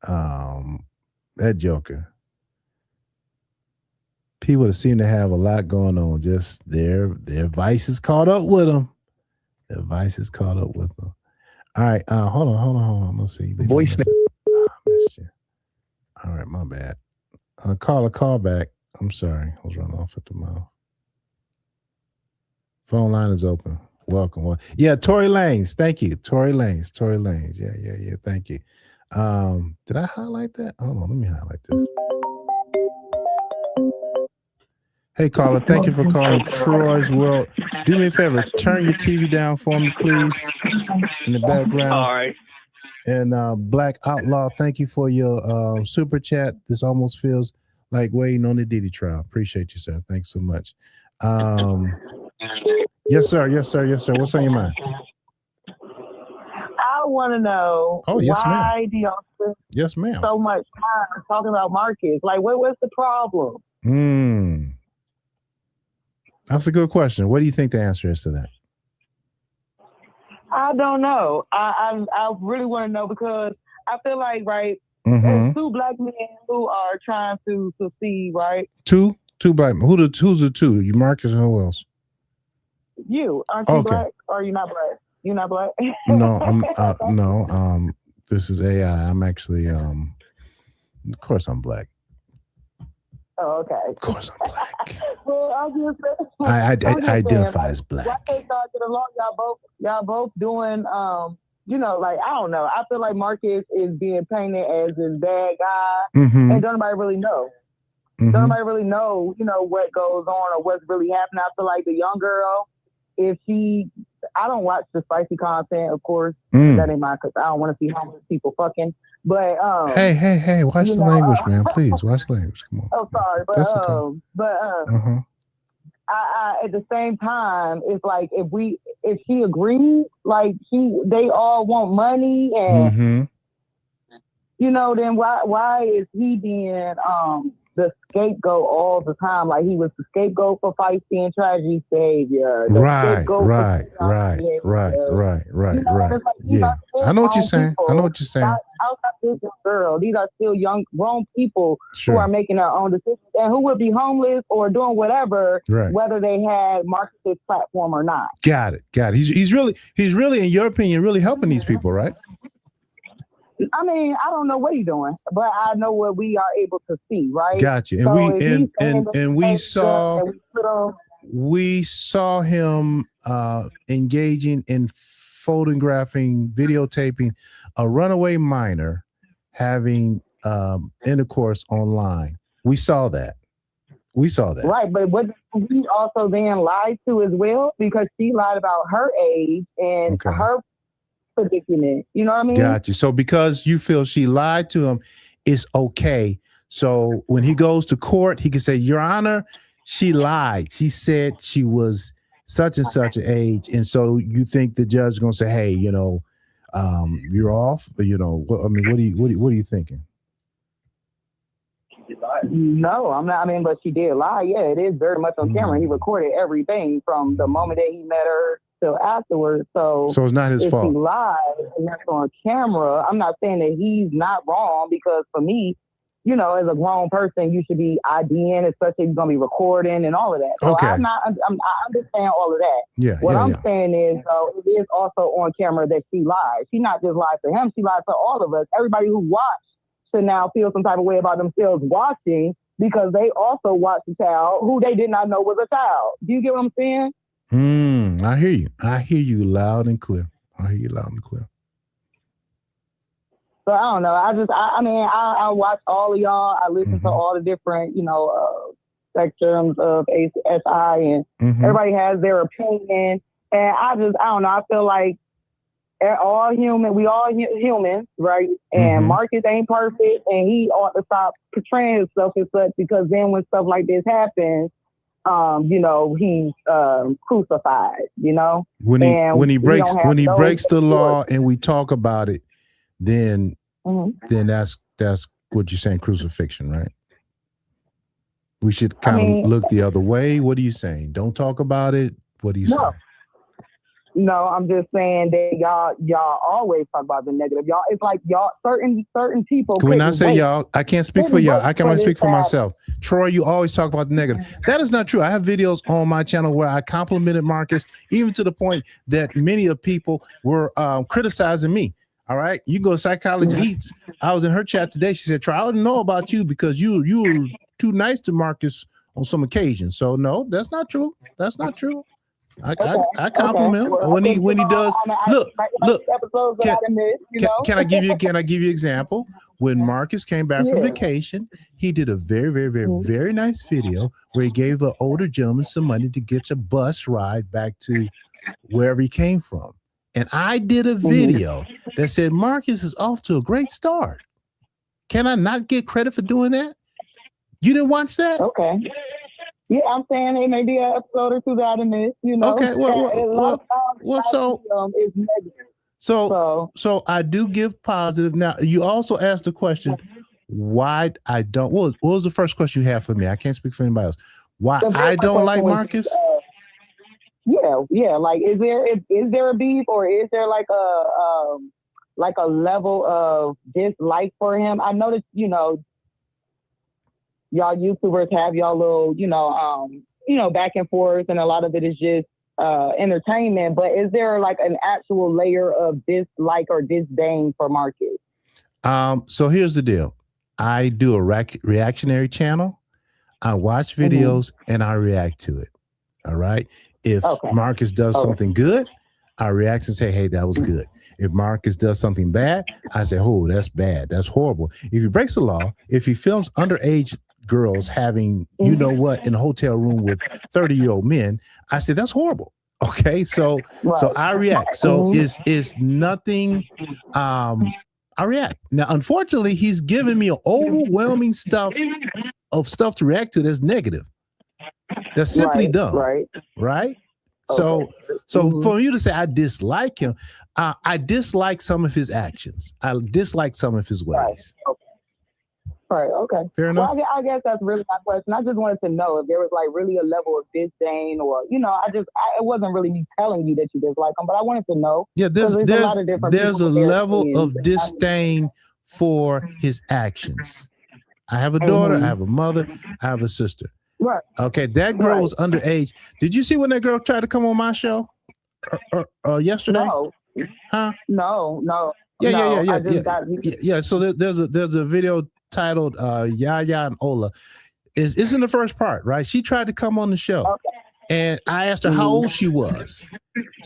That joker. People that seem to have a lot going on, just their vices caught up with them. Their vices caught up with them. All right, hold on. Let's see. Voice. Missed you. All right, my bad. Call back. I'm sorry. I was running off at the mouth. Phone line is open. Welcome. Yeah, Tory Lanez. Thank you. Tory Lanez. Yeah. Thank you. Did I highlight that? Hold on. Let me highlight this. Hey, caller. Thank you for calling Troy's World. Do me a favor. Turn your TV down for me, please. In the background. All right. And Black Outlaw, thank you for your super chat. This almost feels like waiting on the Diddy trial. Appreciate you, sir. Thanks so much. Yes, sir. What's on your mind? I want to know why do y'all spend so much time talking about Marcus? Like, what's the problem? That's a good question. What do you think the answer is to that? I don't know. I really want to know because I feel like, right, Mm-hmm. Two black men who are trying to succeed, right? Two black men. Who's the two? You, Marcus, and who else? You aren't you black? Or are you not black? You not black? No, I'm no. This is AI. I'm actually of course I'm black. Oh, okay. Of course I'm black. Well, I identify as black. Why can't y'all get along? Y'all both doing like, I don't know. I feel like Marcus is being painted as this bad guy, mm-hmm. and don't nobody really know. Mm-hmm. Don't nobody really know, what goes on or what's really happening. I feel like the young girl, I don't watch the spicy content, of course. That ain't mine because I don't want to see homeless people fucking. But hey, watch the language, man. Please watch the language. Come on. Oh, sorry, I at the same time, it's like if she agrees, like they all want money, and then why is he being the scapegoat all the time? Like he was the scapegoat for Feisty and Tragedy Savior. Right. Yeah, I know what you're saying. These are still young, grown people who are making their own decisions and who would be homeless or doing whatever, whether they had Marcus's platform or not. Got it. He's really, in your opinion, really helping these people, right? I mean, I don't know what he's doing, but I know what we are able to see, right? Gotcha. And we saw him engaging in photographing, videotaping a runaway minor having intercourse online. We saw that. We saw that. Right, but what we also then lied to as well, because she lied about her age and her predicament. You know what I mean? Gotcha. So because you feel she lied to him, it's okay. So when he goes to court, he can say, Your Honor, she lied. She said she was such and such an age. And so you think the judge is going to say, hey, you know, you're off, you know, I mean, what are you thinking? No, I'm not. I mean, but she did lie. Yeah, it is very much on camera. He recorded everything from the moment that he met her till afterwards. So it's not his fault. If he lied and that's on camera, I'm not saying that he's not wrong, because for me, you know, as a grown person, you should be IDing, especially if you're gonna be recording and all of that. So I understand all of that. Yeah. What I'm saying is, it is also on camera that she lied. She not just lied to him; she lied to all of us. Everybody who watched should now feel some type of way about themselves watching, because they also watched a child who they did not know was a child. Do you get what I'm saying? I hear you. I hear you loud and clear. So I don't know. I watch all of y'all. I listen to all the different, you know, spectrums of ASI, and everybody has their opinion. And I don't know. I feel like all human. We all humans, right? And Marcus ain't perfect, and he ought to stop portraying himself as such, because then when stuff like this happens, you know, he's crucified. You know, when he breaks the law, and we talk about it, then that's what you're saying, crucifixion, right? We should kind of look the other way. What are you saying? Don't talk about it. What are you saying? No, I'm just saying that y'all always talk about the negative. Y'all, it's like y'all certain people. When I say y'all, I can't speak for y'all. I can only speak for myself. Troy, you always talk about the negative. That is not true. I have videos on my channel where I complimented Marcus, even to the point that many of people were criticizing me. All right, you go to Psychology Eats. I was in her chat today. She said, "Troy, I didn't know about you because you were too nice to Marcus on some occasions." So no, that's not true. That's not true. I compliment him when he does. Look. Can I give you an example? When Marcus came back from vacation, he did a very, very, very, very nice video where he gave an older gentleman some money to get a bus ride back to wherever he came from. And I did a video that said Marcus is off to a great start. Can I not get credit for doing that? You didn't watch that? Okay. Yeah, I'm saying it may be an episode or two that I missed, you know. Okay, so I do give positive. Now, you also asked the question, why I don't. What was the first question you had for me? I can't speak for anybody else. Why I don't like Marcus? Yeah. Like, is there a beef, or is there like a level of dislike for him? I know that, you know, y'all YouTubers have y'all little, you know, back and forth, and a lot of it is just entertainment. But is there like an actual layer of dislike or disdain for Marcus? So here's the deal. I do a reactionary channel. I watch videos and I react to it. All right. If Marcus does something good, I react and say, hey, that was good. If Marcus does something bad, I say, oh, that's bad. That's horrible. If he breaks the law, if he films underage girls having, you know what, in a hotel room with 30-year-old men, I say, that's horrible. Okay. So I react. So it's nothing. I react. Now, unfortunately, he's giving me an overwhelming stuff to react to that's negative. That's simply dumb. Right. So for you to say I dislike him, I dislike some of his actions. I dislike some of his ways. Right. Okay. Fair enough. Well, I guess that's really my question. I just wanted to know if there was like really a level of disdain, or, you know, it wasn't really me telling you that you dislike him, but I wanted to know. Yeah, there's a level of disdain for his actions. I have a daughter, I have a mother, I have a sister. Right. Okay, that girl was underage. Did you see when that girl tried to come on my show yesterday? No. Huh? No. Yeah. So there's a video titled Yaya and Ola. It's in the first part, right? She tried to come on the show, and I asked her how old she was.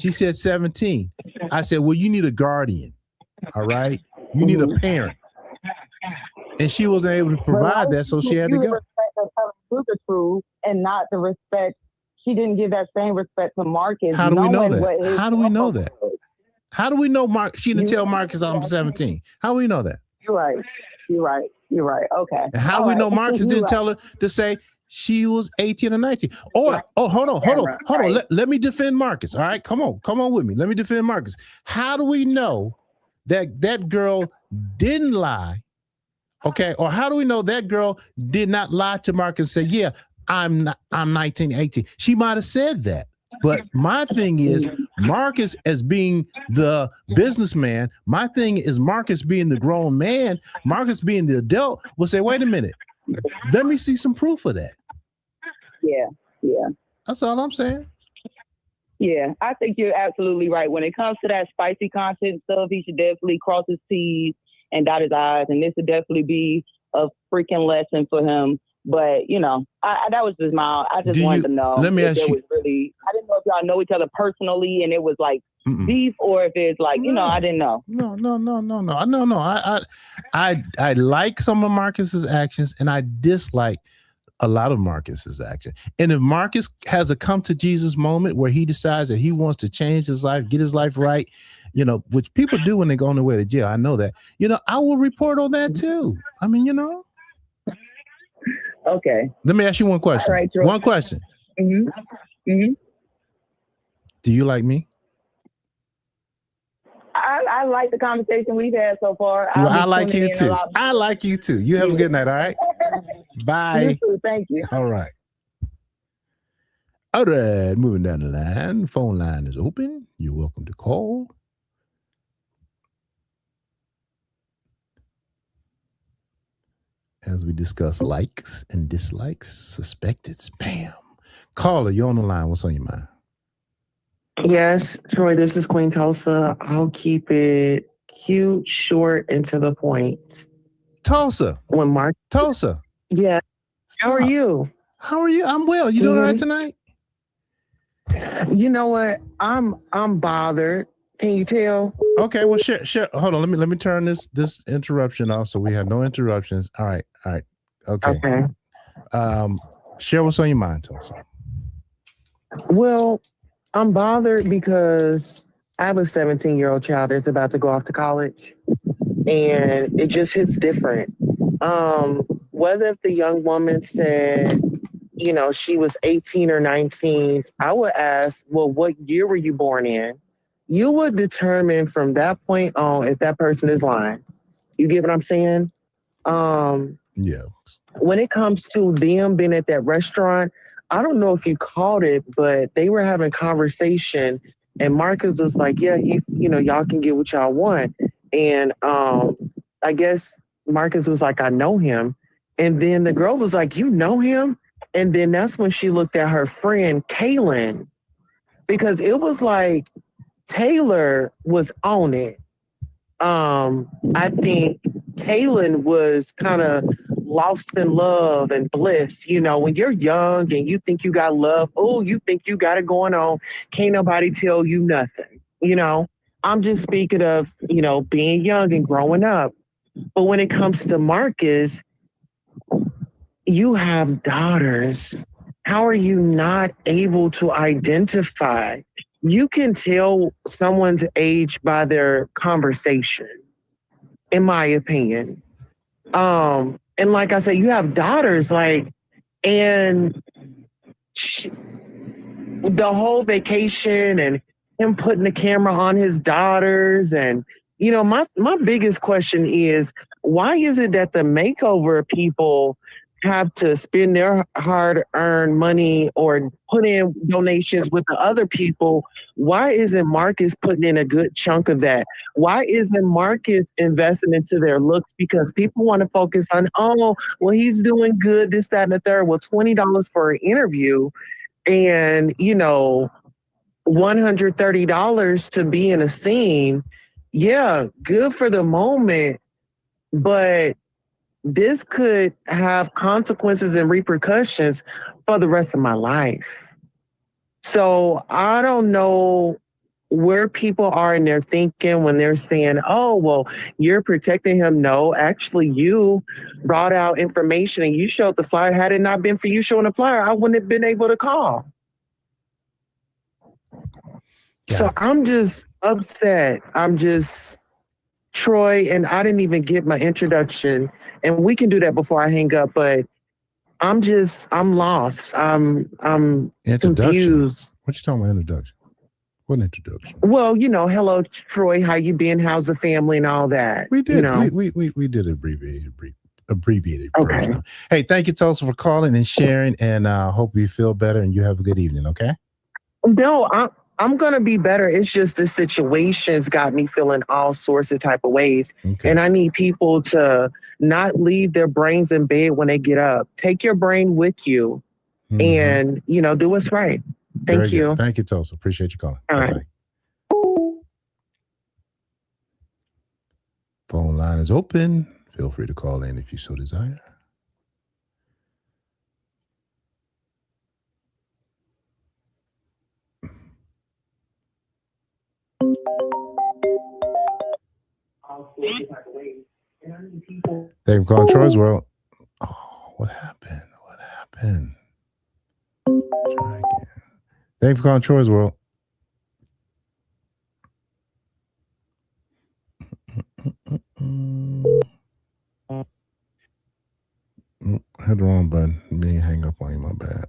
She said 17. I said, well, you need a guardian. All right, you need a parent. And she wasn't able to provide that, so she had to go. The truth and not the respect. She didn't give that same respect to Marcus. How do we know that? How do we know that? How do we know she didn't tell Marcus I'm 17? How do we know that? You're right. Okay. And how do we know Marcus didn't tell her to say she was 18 or 19? Or, hold on. Let me defend Marcus. All right, come on with me. Let me defend Marcus. How do we know that girl didn't lie? Okay, or how do we know that girl did not lie to Marcus and say, yeah, I'm 19, 18? She might have said that. But my thing is Marcus as being the businessman, my thing is Marcus being the grown man, Marcus being the adult will say, wait a minute, let me see some proof of that. Yeah. That's all I'm saying. Yeah, I think you're absolutely right. When it comes to that spicy content stuff, he should definitely cross his T's and dot his I's, and this would definitely be a freaking lesson for him. But, you know, that was just I just wanted to know. Let me ask you. I didn't know if y'all know each other personally and it was like beef or if it's like, you know, I didn't know. No. I like some of Marcus's actions and I dislike a lot of Marcus's actions. And if Marcus has a come to Jesus moment where he decides that he wants to change his life, get his life right, you know, which people do when they go on their way to jail. I know that. You know, I will report on that too. I mean, you know. Okay. Let me ask you one question. All right, one question. Mm-hmm. Do you like me? I like the conversation we've had so far. Well, I like you too. I like you too. You have a good night, all right? Bye. You too. Thank you. All right. All right, moving down the line. Phone line is open. You're welcome to call. As we discuss likes and dislikes, suspected spam. Caller, you're on the line. What's on your mind? Yes, Troy, this is Queen Tulsa. I'll keep it cute, short, and to the point. Tulsa. Tulsa. Yeah. How are you? How are you? I'm well. You doing all right tonight? You know what? I'm bothered. Can you tell? Okay, well, share. Hold on. Let me turn this interruption off so we have no interruptions. All right. Okay. Share what's on your mind, Tulsa. Well, I'm bothered because I have a 17-year-old child that's about to go off to college, and it just hits different. Whether if the young woman said, you know, she was 18 or 19, I would ask, well, what year were you born in? You would determine from that point on if that person is lying. You get what I'm saying? Yeah. When it comes to them being at that restaurant, I don't know if you caught it, but they were having conversation and Marcus was like, yeah, y'all can get what y'all want. And I guess Marcus was like, I know him. And then the girl was like, you know him? And then that's when she looked at her friend, Kaylin, because it was like Taylor was on it. I think Kaylin was kind of lost in love and bliss. You know, when you're young and you think you got love, you think you got it going on. Can't nobody tell you nothing. You know, I'm just speaking of, you know, being young and growing up. But when it comes to Marcus, you have daughters. How are you not able to identify? You can tell someone's age by their conversation, in my opinion. And like I said, you have daughters, and the whole vacation and him putting the camera on his daughters. And, you know, my biggest question is, why is it that the makeover people have to spend their hard-earned money or put in donations with the other people? Why isn't Marcus putting in a good chunk of that? Why isn't Marcus investing into their looks? Because people want to focus on, he's doing good, this, that, and the third. Well, $20 for an interview and, you know, $130 to be in a scene. Yeah, good for the moment, but this could have consequences and repercussions for the rest of my life. So I don't know where people are in their thinking when they're saying, oh, well, you're protecting him. No, actually, you brought out information and you showed the flyer. Had it not been for you showing the flyer, I wouldn't have been able to call. Yeah. So I'm just upset. I'm just Troy, and I didn't even get my introduction. And we can do that before I hang up, but I'm lost. I'm confused. What you talking about introduction? What introduction? Well, hello, Troy. How you been? How's the family and all that? We did. We did abbreviated okay. version. Hey, thank you, Tulsa, for calling and sharing, and hope you feel better and you have a good evening. Okay. No, I'm gonna be better. It's just the situation's got me feeling all sorts of type of ways, and I need people to not leave their brains in bed when they get up. Take your brain with you, and do what's right. Thank you. Good. Thank you, Tulsa. Appreciate you calling. All right. Phone line is open. Feel free to call in if you so desire. Thank you for calling Troy's World. Oh, what happened? Try again. Thank you for calling Troy's World. Hit the wrong button. Me hang up on you, my bad.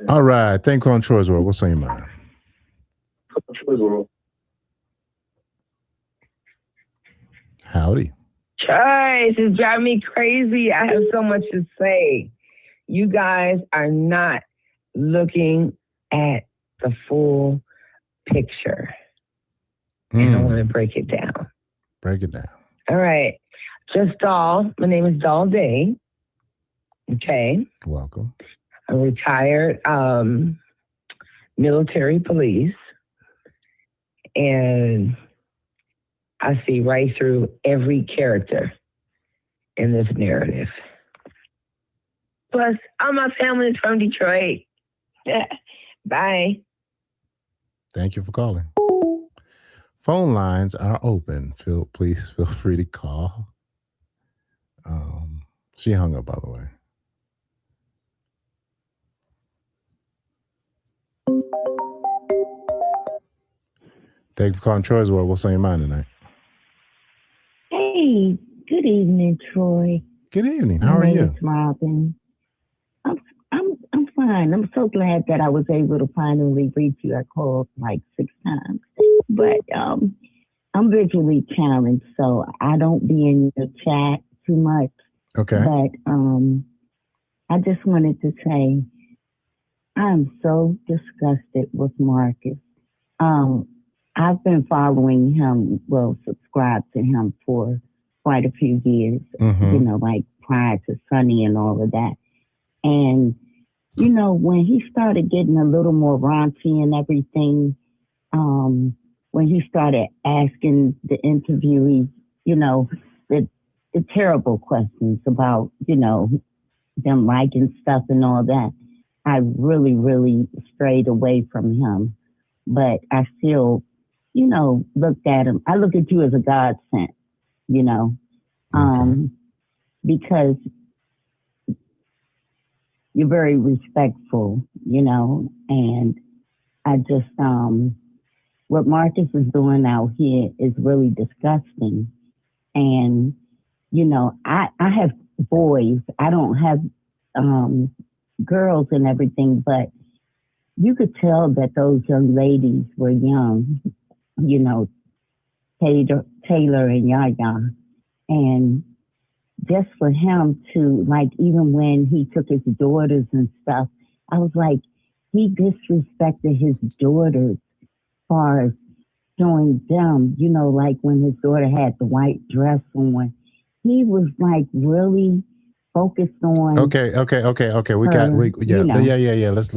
All right. Thank you for calling Troy's World. What's on your mind? Troy's World. Howdy. Troy, this is driving me crazy. I have so much to say. You guys are not looking at the full picture. And I want to break it down. Break it down. All right. Just Doll. My name is Doll Day. Okay. Welcome. I'm retired military police. And I see right through every character in this narrative. Plus, all my family is from Detroit. Bye. Thank you for calling. Phone lines are open. Please feel free to call. She hung up, by the way. Thank you for calling Troy's World. What's on your mind tonight? Hey, good evening, Troy. Good evening. How are you? It's Robin. I'm fine. I'm so glad that I was able to finally reach you. I called like 6 times, but I'm visually challenged, so I don't be in your chat too much. Okay. But I just wanted to say I'm so disgusted with Marcus. I've been following him, subscribed to him for quite a few years, like prior to Sunny and all of that. And, when he started getting a little more raunchy and everything, when he started asking the interviewees, the terrible questions about, them liking stuff and all that, I really, really strayed away from him. But I still, looked at him. I look at you as a godsend, because you're very respectful, and I just, what Marcus is doing out here is really disgusting. And, I have boys. I don't have girls and everything, but you could tell that those young ladies were young, Taylor and Yaya. And just for him to, like, even when he took his daughters and stuff, I was like, he disrespected his daughters as far as showing them, like when his daughter had the white dress on. He was like really focused on. Okay. We her, yeah. Let's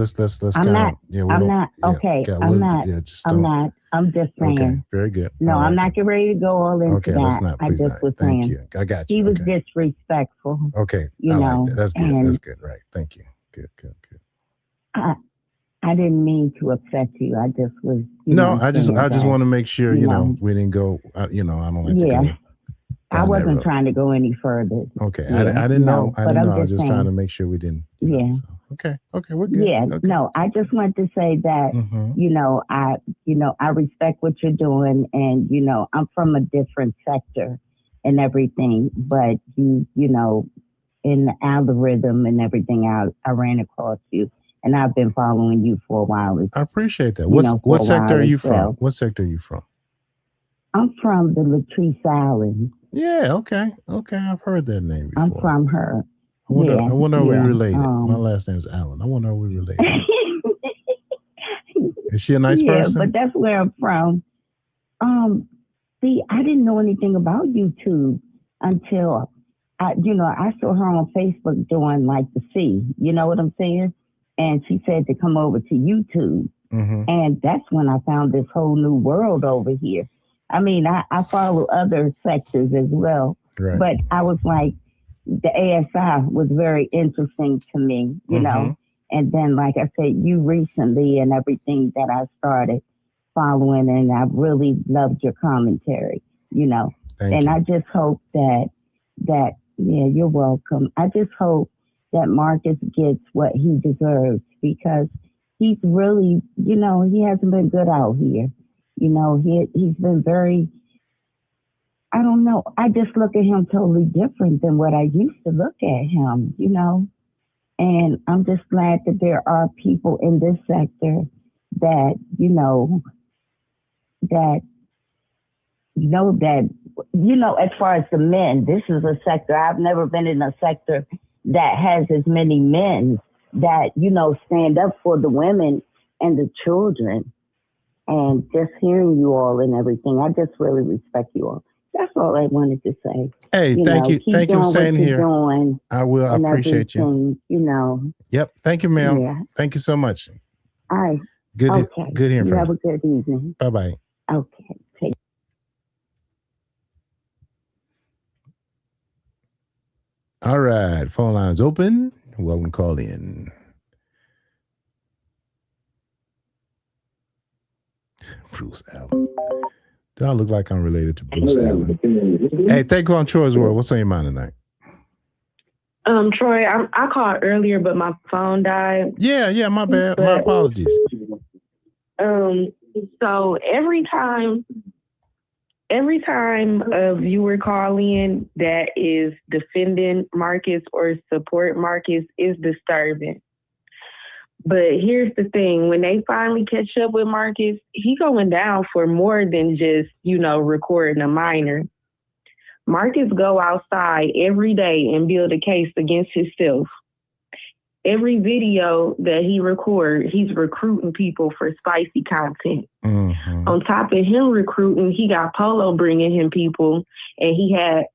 I'm not. Yeah, I'm not. Okay. I'm not. I'm not. I'm just saying. Okay, very good. No, I'm not getting ready to go all into Okay, that. let's not. I just was Thank saying. you. I got you. He was disrespectful. Okay, You know, like that. That's good. and That's good. Right. Thank you. Good. I didn't mean to upset you. I just was. I just want to make sure we didn't go. I don't like to go. I wasn't trying to go any further. Okay, I didn't know. I didn't know. I was just saying, trying to make sure we didn't. Okay, we're good. Yeah, okay. no, I just want to say that I respect what you're doing, and I'm from a different sector and everything, but in the algorithm and everything, I ran across you, and I've been following you for a while. I appreciate that. What sector are you from? What sector are you from? I'm from the Latrice Allen. Yeah, okay. I've heard that name before. I'm from her. I wonder are we related. My last name's Allen. I wonder are we related. Is she a nice person? Yeah, but that's where I'm from. See, I didn't know anything about YouTube until I saw her on Facebook doing like the C. You know what I'm saying? And she said to come over to YouTube. Mm-hmm. And that's when I found this whole new world over here. I mean, I follow other sectors as well, but I was like, the ASI was very interesting to me, you know. And then, like I said, you recently and everything that I started following, and I really loved your commentary, Thank you. I just hope that you're welcome. I just hope that Marcus gets what he deserves, because he's really, he hasn't been good out here. He's been very, I don't know. I just look at him totally different than what I used to look at him, And I'm just glad that there are people in this sector that, as far as the men, this is a sector. I've never been in a sector that has as many men that, stand up for the women and the children. And just hearing you all and everything, I just really respect you all. That's all I wanted to say. Hey, thank you. Thank you for saying here. I will. I appreciate you. Yep. Thank you, ma'am. Yeah. Thank you so much. All right. Good hearing you from you. Have a good evening. Bye-bye. Okay. Take All right. Phone line is open. Welcome, call in. Bruce Allen. Do I look like I'm related to Bruce Allen? Hey, thank you on Troy's World. What's on your mind tonight? Troy, I called earlier, but my phone died. Yeah, my bad. My apologies. So every time a viewer call in that is defending Marcus or support Marcus is disturbing. But here's the thing, when they finally catch up with Marcus, he going down for more than just, recording a minor. Marcus go outside every day and build a case against himself. Every video that he records, he's recruiting people for spicy content. Mm-hmm. On top of him recruiting, he got Polo bringing him people, and he had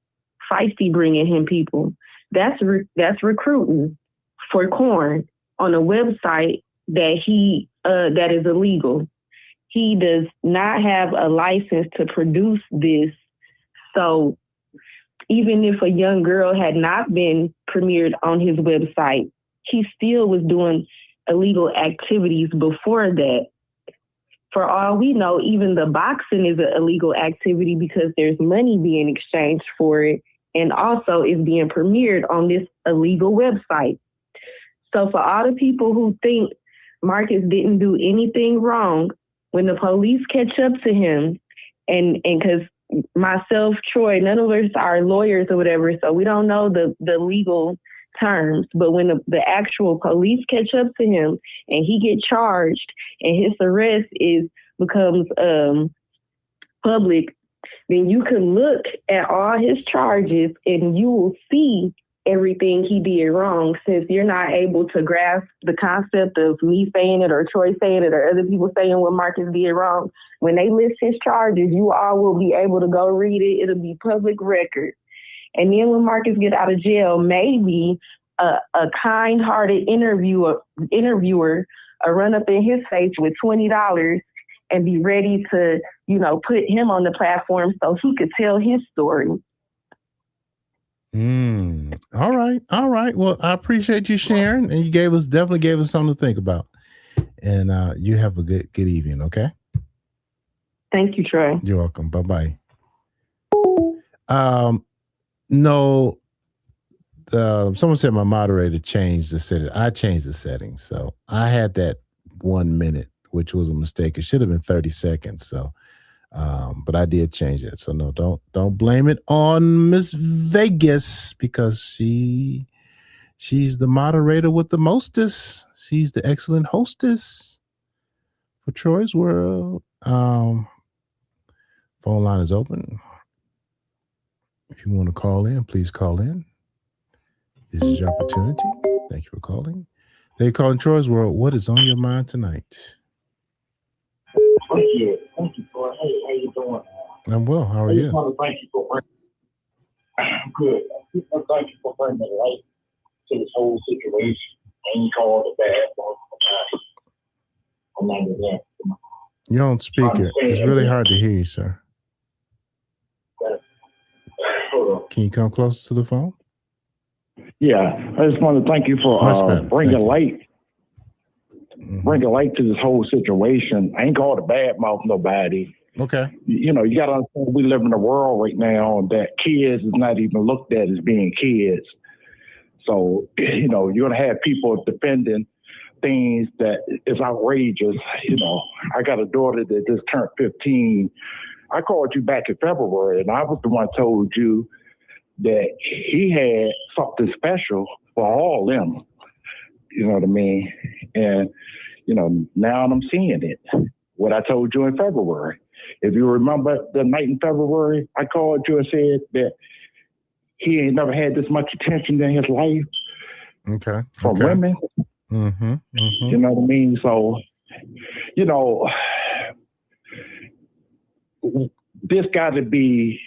Feisty bringing him people. That's recruiting for corn on a website that that is illegal. He does not have a license to produce this. So even if a young girl had not been premiered on his website, he still was doing illegal activities before that. For all we know, even the boxing is an illegal activity because there's money being exchanged for it, and also is being premiered on this illegal website. So for all the people who think Marcus didn't do anything wrong, when the police catch up to him, and because myself, Troy, none of us are lawyers or whatever, so we don't know the legal terms, but when the actual police catch up to him and he get charged and his arrest becomes public, then you can look at all his charges and you will see everything he did wrong, since you're not able to grasp the concept of me saying it or Troy saying it or other people saying what Marcus did wrong. When they list his charges, you all will be able to go read it. It'll be public record. And then when Marcus gets out of jail, maybe a kind-hearted interviewer run up in his face with $20 and be ready to, put him on the platform so he could tell his story. All right. Well, I appreciate you sharing, and you definitely gave us something to think about. And you have a good evening, okay? Thank you, Troy. You're welcome. Bye-bye. No, someone said my moderator changed the setting. I changed the settings. So I had that 1 minute, which was a mistake. It should have been 30 seconds. So, but I did change that. So no, don't blame it on Miss Vegas, because she's the moderator with the mostest. She's the excellent hostess for Troy's World. Phone line is open. If you want to call in, please call in. This is your opportunity. Thank you for calling. They're calling Troy's World. What is on your mind tonight? Thank you, Troy. Hey, how you doing? I'm well. How are you? I just want to thank you for good. Thank you for bringing light to this whole situation. Ain't called a bad one. You're on speaker. It's really hard to hear you, sir. Can you come closer to the phone? Yeah, I just want to thank you for bringing light. Bringing light to this whole situation. I ain't called a bad mouth nobody. Okay. You got to understand we live in a world right now that kids is not even looked at as being kids. So, you're going to have people defending things that is outrageous. I got a daughter that just turned 15. I called you back in February, and I was the one told you that he had something special for all them. You know what I mean? And, now I'm seeing it. What I told you in February. If you remember the night in February, I called you and said that he ain't never had this much attention in his life. Okay. From women. Mm-hmm. You know what I mean? So, this got to be,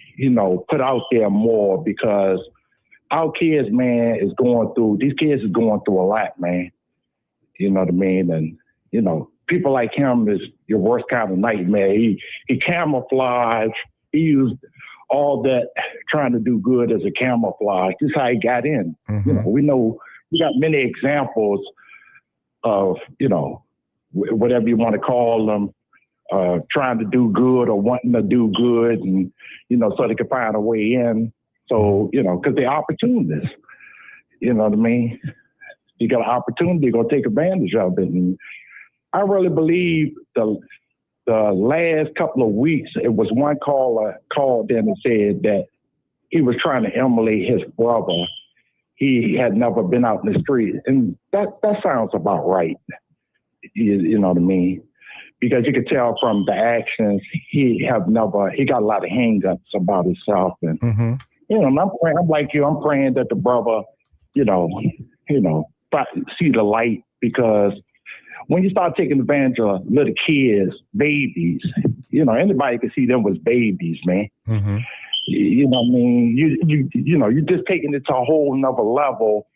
put out there more, because our kids, man, these kids is going through a lot, man. You know what I mean? And, people like him is your worst kind of nightmare. He camouflaged. He used all that trying to do good as a camouflage. This is how he got in. Mm-hmm. We know we got many examples of, whatever you want to call them, trying to do good or wanting to do good, and, so they can find a way in. So, because they're opportunists. You know what I mean? You got an opportunity, you're going to take advantage of it. And I really believe the last couple of weeks, it was one caller called in and said that he was trying to emulate his brother. He had never been out in the street. And that sounds about right. You know what I mean? Because you could tell from the actions, he got a lot of hang-ups about himself. And, I'm like you, I'm praying that the brother, see the light, because when you start taking advantage of little kids, babies, anybody can see them as babies, man. Mm-hmm. You know what I mean? You're just taking it to a whole nother level.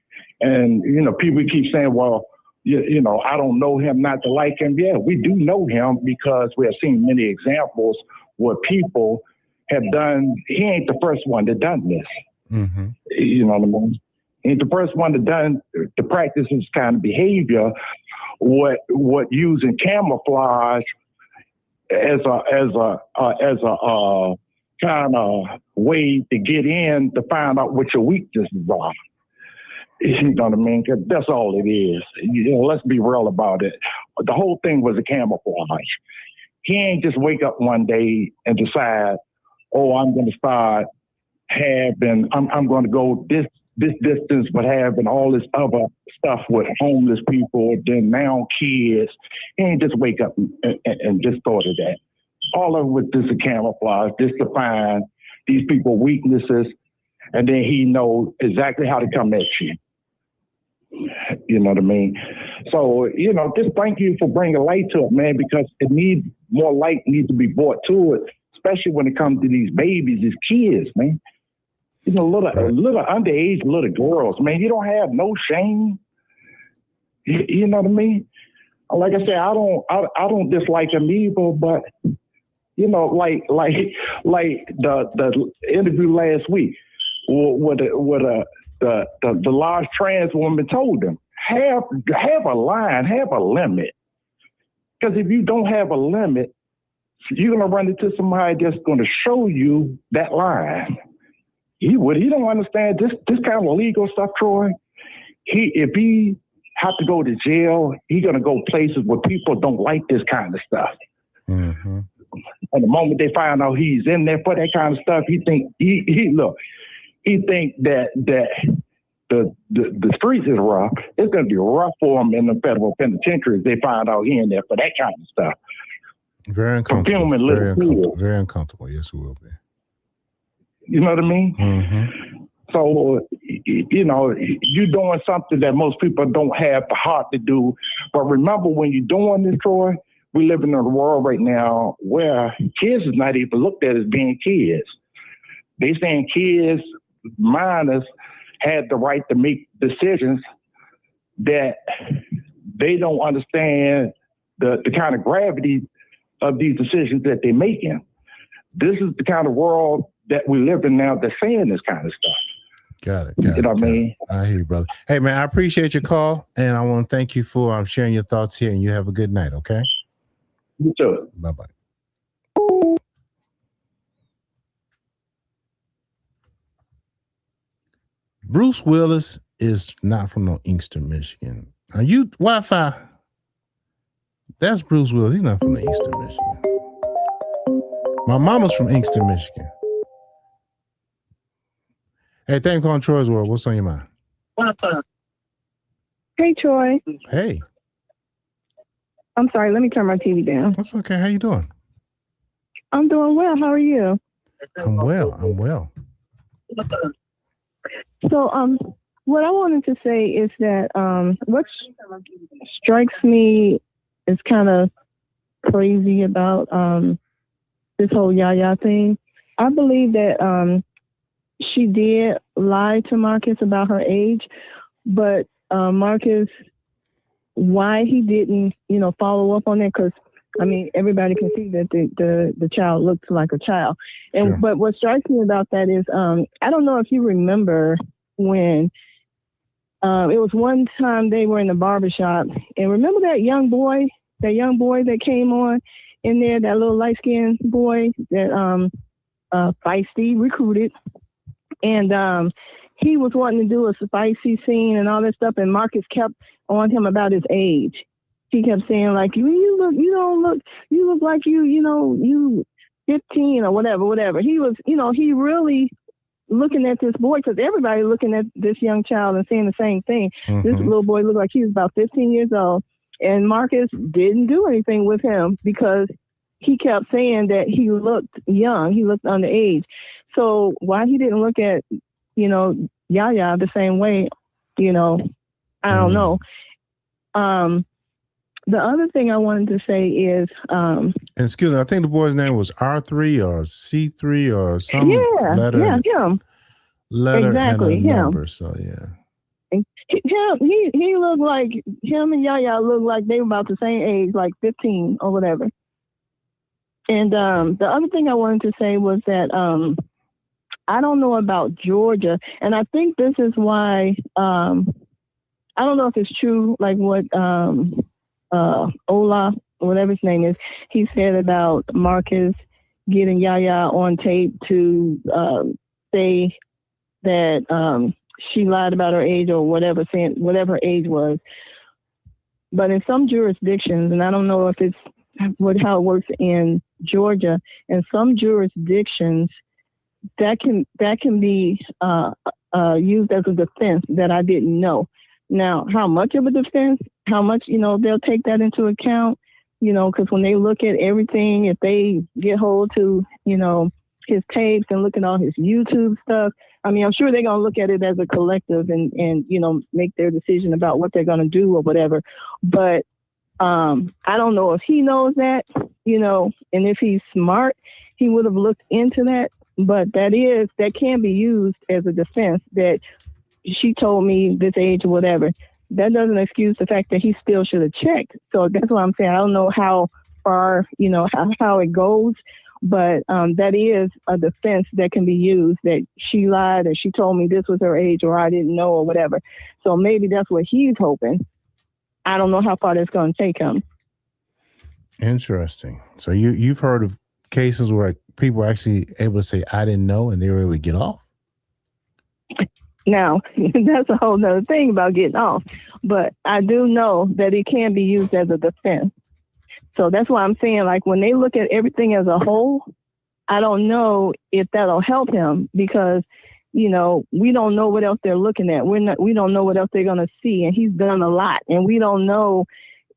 And, people keep saying, well, I don't know him not to like him. Yeah, we do know him, because we have seen many examples where people have done, he ain't the first one that done this. Mm-hmm. You know what I mean? He ain't the first one to practice this kind of behavior, what using camouflage as a kind of way to get in to find out what your weaknesses are. You know what I mean? 'Cause that's all it is. Let's be real about it. The whole thing was a camouflage. He ain't just wake up one day and decide, oh, I'm going to start I'm going to go this distance, but having all this other stuff with homeless people, then now kids. He ain't just wake up and just thought of that. All of it was just a camouflage, just to find these people weaknesses, and then he knows exactly how to come at you. You know what I mean? So, just thank you for bringing light to it, man, because more light needs to be brought to it, especially when it comes to these babies, these kids, man. little underage little girls, man, you don't have no shame. You know what I mean? Like I said, I don't dislike them either, but like the interview last week, with the large trans woman told them, have a line, have a limit, because if you don't have a limit, you're gonna run into somebody that's gonna show you that line. He don't understand this kind of legal stuff, Troy. If he have to go to jail, he's gonna go places where people don't like this kind of stuff. Mm-hmm. And the moment they find out he's in there for that kind of stuff, he think that the streets is rough. It's gonna be rough for him in the federal penitentiary if they find out he in there for that kind of stuff. Very uncomfortable. Very uncomfortable. Yes, it will be. You know what I mean? Mm-hmm. So, you're doing something that most people don't have the heart to do. But remember, when you're doing this, Troy, we live in a world right now where kids is not even looked at as being kids. They saying kids, minors, had the right to make decisions that they don't understand the kind of gravity of these decisions that they're making. This is the kind of world that we live in now that's saying this kind of stuff. Got it. You know what I mean? I hear you, brother. Hey, man, I appreciate your call, and I want to thank you for sharing your thoughts here, and you have a good night, okay? You too. Bye-bye. Bruce Willis is not from no Inkster, Michigan. Are you Wi-Fi? That's Bruce Willis. He's not from the Inkster, Michigan. My mama's from Inkster, Michigan. Hey, thank you for calling Troy's World. What's on your mind? Hey, Troy. Hey. I'm sorry. Let me turn my TV down. That's okay. How you doing? I'm doing well. How are you? I'm well. So, what I wanted to say is that what strikes me as kind of crazy about this whole Yaya thing, I believe that she did lie to Marcus about her age, but Marcus, why he didn't, follow up on that? Because everybody can see that the child looks like a child. And sure. But what strikes me about that is, I don't know if you remember when it was one time they were in the barbershop, and remember that young boy that came on in there, that little light-skinned boy that Feisty recruited, and he was wanting to do a spicy scene and all that stuff, and Marcus kept on him about his age. He kept saying, like, you look like you 15 or whatever. He was, he really looking at this boy, because everybody looking at this young child and saying the same thing. Mm-hmm. This little boy looked like he was about 15 years old, and Marcus didn't do anything with him because he kept saying that he looked young, he looked underage. So why he didn't look at, Yaya the same way, I don't know. The other thing I wanted to say is, and excuse me, I think the boy's name was R3 or C3 or some letter. Yeah, him. Letter exactly, and a him. number, so yeah. He looked like, him and Yaya looked like they were about the same age, like 15 or whatever. And the other thing I wanted to say was that I don't know about Georgia, and I think this is why, I don't know if it's true, like what Ola, whatever his name is, he said about Marcus getting Yaya on tape to say that she lied about her age or whatever, saying whatever her age was. But in some jurisdictions, and I don't know if it's how it works in Georgia, in some jurisdictions that can be used as a defense that I didn't know. Now, how much of a defense, how much, they'll take that into account, because when they look at everything, if they get hold to, his tapes and look at all his YouTube stuff, I'm sure they're going to look at it as a collective and make their decision about what they're going to do or whatever. But I don't know if he knows that, and if he's smart, he would have looked into that but that can be used as a defense that she told me this age or whatever. That doesn't excuse the fact that he still should have checked. So that's what I'm saying. I don't know how far, how it goes, but that is a defense that can be used, that she lied and she told me this was her age or I didn't know or whatever. So maybe that's what he's hoping. I don't know how far that's going to take him. Interesting. So you've heard of cases where people are actually able to say, I didn't know, and they were able to get off? Now, that's a whole nother thing about getting off. But I do know that it can be used as a defense. So that's why I'm saying, like, when they look at everything as a whole, I don't know if that'll help him because, we don't know what else they're looking at. We don't know what else they're going to see. And he's done a lot. And we don't know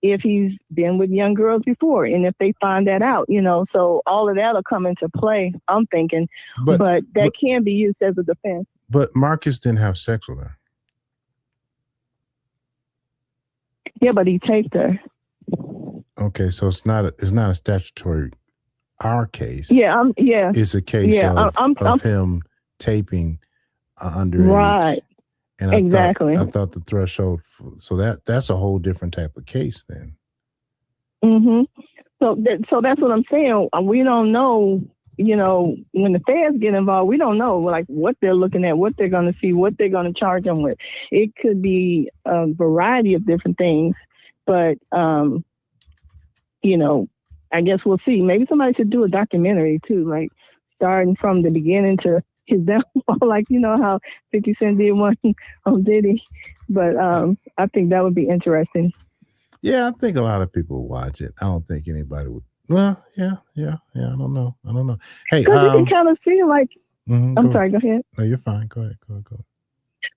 if he's been with young girls before and if they find that out, So all of that'll come into play, I'm thinking. But that can be used as a defense. But Marcus didn't have sex with her. Yeah, but he taped her. Okay, so it's not a statutory. Our case, it's a case of him taping underage, right? And exactly. I thought the threshold. So that's a whole different type of case then. Mm-hmm. So that's what I'm saying. We don't know. When the feds get involved, we don't know like what they're looking at, what they're going to see, what they're going to charge them with. It could be a variety of different things, but I guess we'll see. Maybe somebody should do a documentary too, like starting from the beginning to his downfall, like how 50 Cent did one on Diddy. But I think that would be interesting. Yeah, I think a lot of people would watch it. I don't think anybody would. Well, yeah. I don't know. Hey, you can kind of see like. I'm sorry. Go ahead. No, you're fine. Go ahead.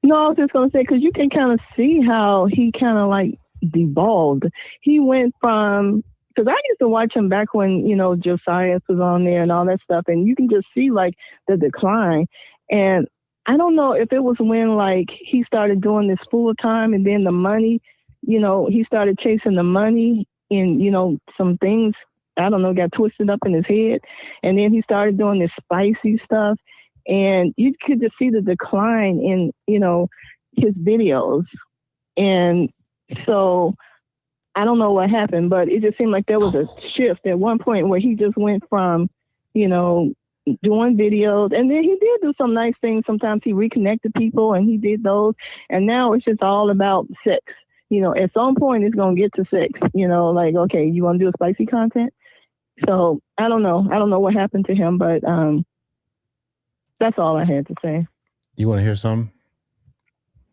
No, I was just gonna say because you can kind of see how he kind of like devolved. He went from. Because I used to watch him back when, Josiah was on there and all that stuff. And you can just see, like, the decline. And I don't know if it was when, like, he started doing this full time and then the money, he started chasing the money and, some things, I don't know, got twisted up in his head. And then he started doing this spicy stuff. And you could just see the decline in, his videos. And so... I don't know what happened, but it just seemed like there was a shift at one point where he just went from, doing videos, and then he did do some nice things. Sometimes he reconnected people and he did those. And now it's just all about sex. At some point it's going to get to sex, like, okay, you want to do a spicy content? So I don't know. I don't know what happened to him, but that's all I had to say. You want to hear something?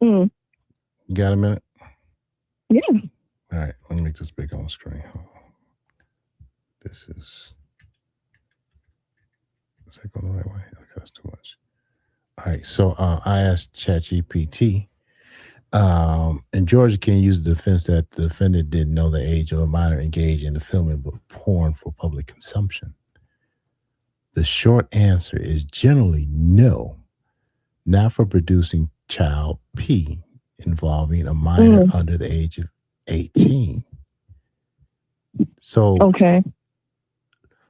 You got a minute? Yeah. All right, let me make this big on the screen. Is that going the right way? Okay, that's too much. All right, so I asked ChatGPT, in Georgia, can you use the defense that the defendant didn't know the age of a minor engaged in the filming of porn for public consumption? The short answer is generally no, not for producing child P involving a minor under the age of 18. So okay.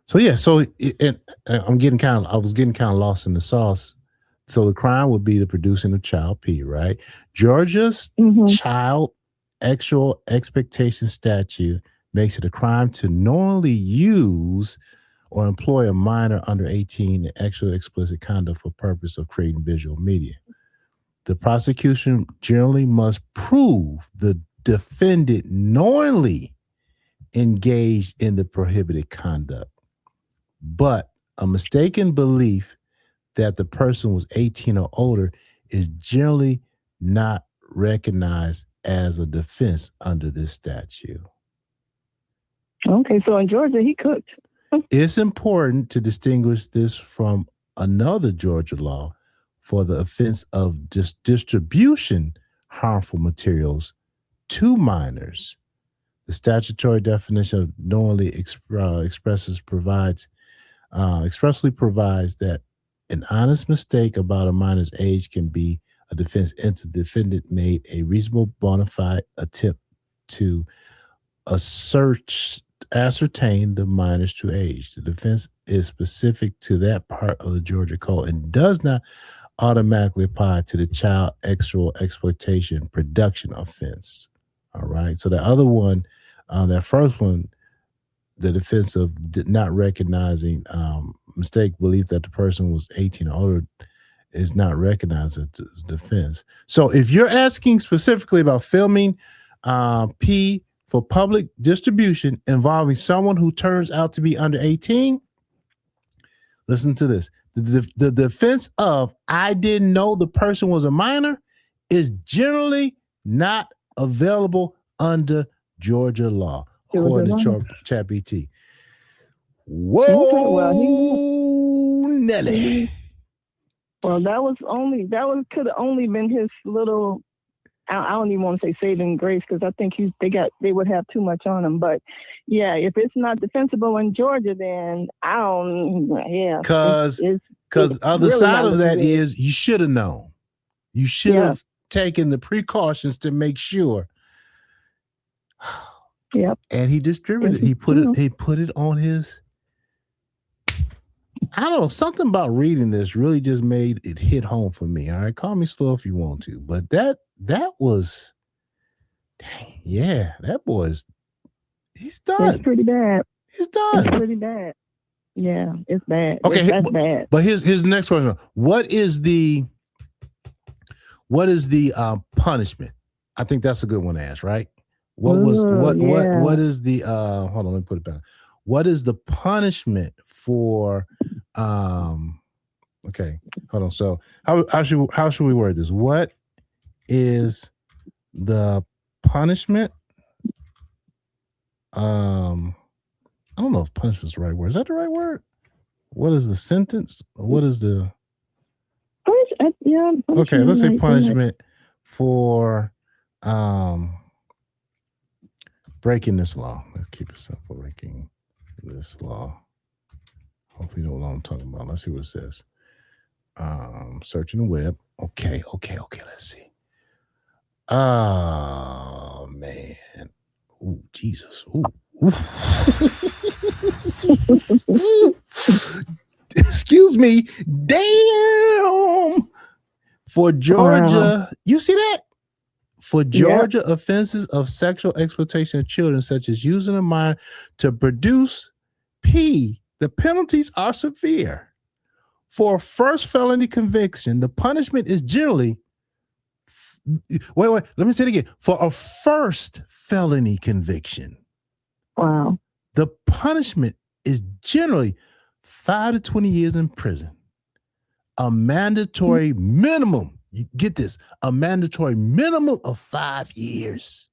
So yeah, so I was getting kind of lost in the sauce. So the crime would be the producing of child P, right? Georgia's child sexual expectation statute makes it a crime to knowingly use or employ a minor under 18 in actual explicit conduct for purpose of creating visual media. The prosecution generally must prove the defendant knowingly engaged in the prohibited conduct, but a mistaken belief that the person was 18 or older is generally not recognized as a defense under this statute. Okay, so in Georgia, he cooked. It's important to distinguish this from another Georgia law for the offense of distribution harmful materials to minors. The statutory definition of knowingly expressly provides that an honest mistake about a minor's age can be a defense if the defendant made a reasonable bona fide attempt to assert ascertain the minor's true age. The defense is specific to that part of the Georgia Code and does not automatically apply to the child sexual exploitation production offense. All right. So the other one, that first one, the defense of not recognizing mistake belief that the person was 18 or older is not recognized as defense. So if you're asking specifically about filming P for public distribution involving someone who turns out to be under 18, listen to this. The defense of I didn't know the person was a minor is generally not available under Georgia law, according to ChatGPT. Whoa, Nelly. Well, that could have only been his little. I don't even want to say saving grace because I think they would have too much on him. But yeah, if it's not defensible in Georgia, then because the other really side of that is you should have known. You should have taken the precautions to make sure. Yep. And he distributed. He put it on his. I don't know, something about reading this really just made it hit home for me. All right, call me slow if you want to, but that was, dang, yeah, that boy's, he's done. That's pretty bad. He's done. It's pretty bad. Yeah, it's bad. Okay, that's bad. But here's the next question: What is the punishment? I think that's a good one to ask, right? What is the hold on, let me put it back. What is the punishment for okay, hold on. So how should we word this? What is the punishment? I don't know if punishment is the right word. Is that the right word? What is the sentence? What is the okay, let's say punishment for breaking this law. Let's keep it simple. Breaking this law. Hopefully you know what I'm talking about. Let's see what it says. Searching the web. Okay. Let's see. Oh man. Ooh, Jesus. Ooh. Excuse me. Damn. For Georgia, you see that? For Georgia offenses of sexual exploitation of children, such as using a minor to produce P, the penalties are severe. For a first felony conviction, the punishment is generally, wait, let me say it again. For a first felony conviction, wow, the punishment is generally 5 to 20 years in prison. A mandatory minimum, you get this, a mandatory minimum of 5 years.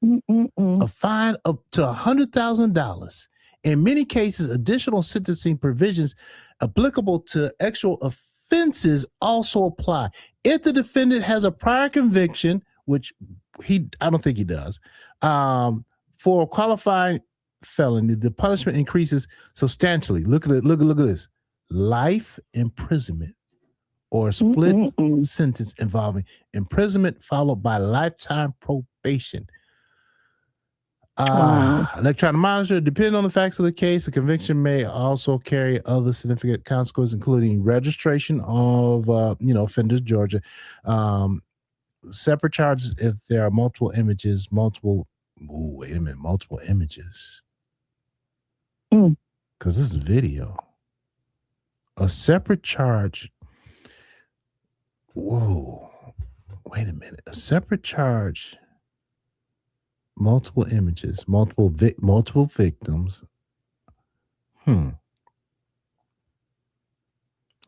A fine up to $100,000. In many cases, additional sentencing provisions applicable to actual offenses also apply. If the defendant has a prior conviction, which I don't think he does, for a qualifying felony, the punishment increases substantially. Look at this. Life imprisonment or a split sentence involving imprisonment followed by lifetime probation. Electronic monitor, depending on the facts of the case, a conviction may also carry other significant consequences, including registration of, offenders, Georgia. Separate charges if there are multiple images, multiple images. Because this is video. A separate charge. Whoa, wait a minute. A separate charge. Multiple images, multiple victims.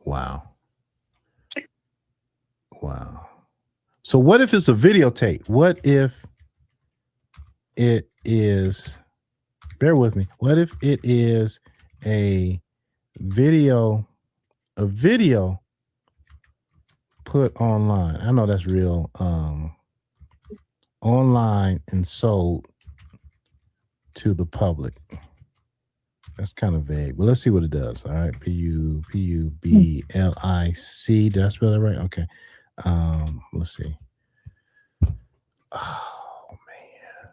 Wow. So what if it's a videotape? What if it is, bear with me, what if it is a video put online? I know that's real, online and sold to the public. That's kind of vague, but let's see what it does. All right, Public. Did I spell that right? Okay. Let's see. Oh man,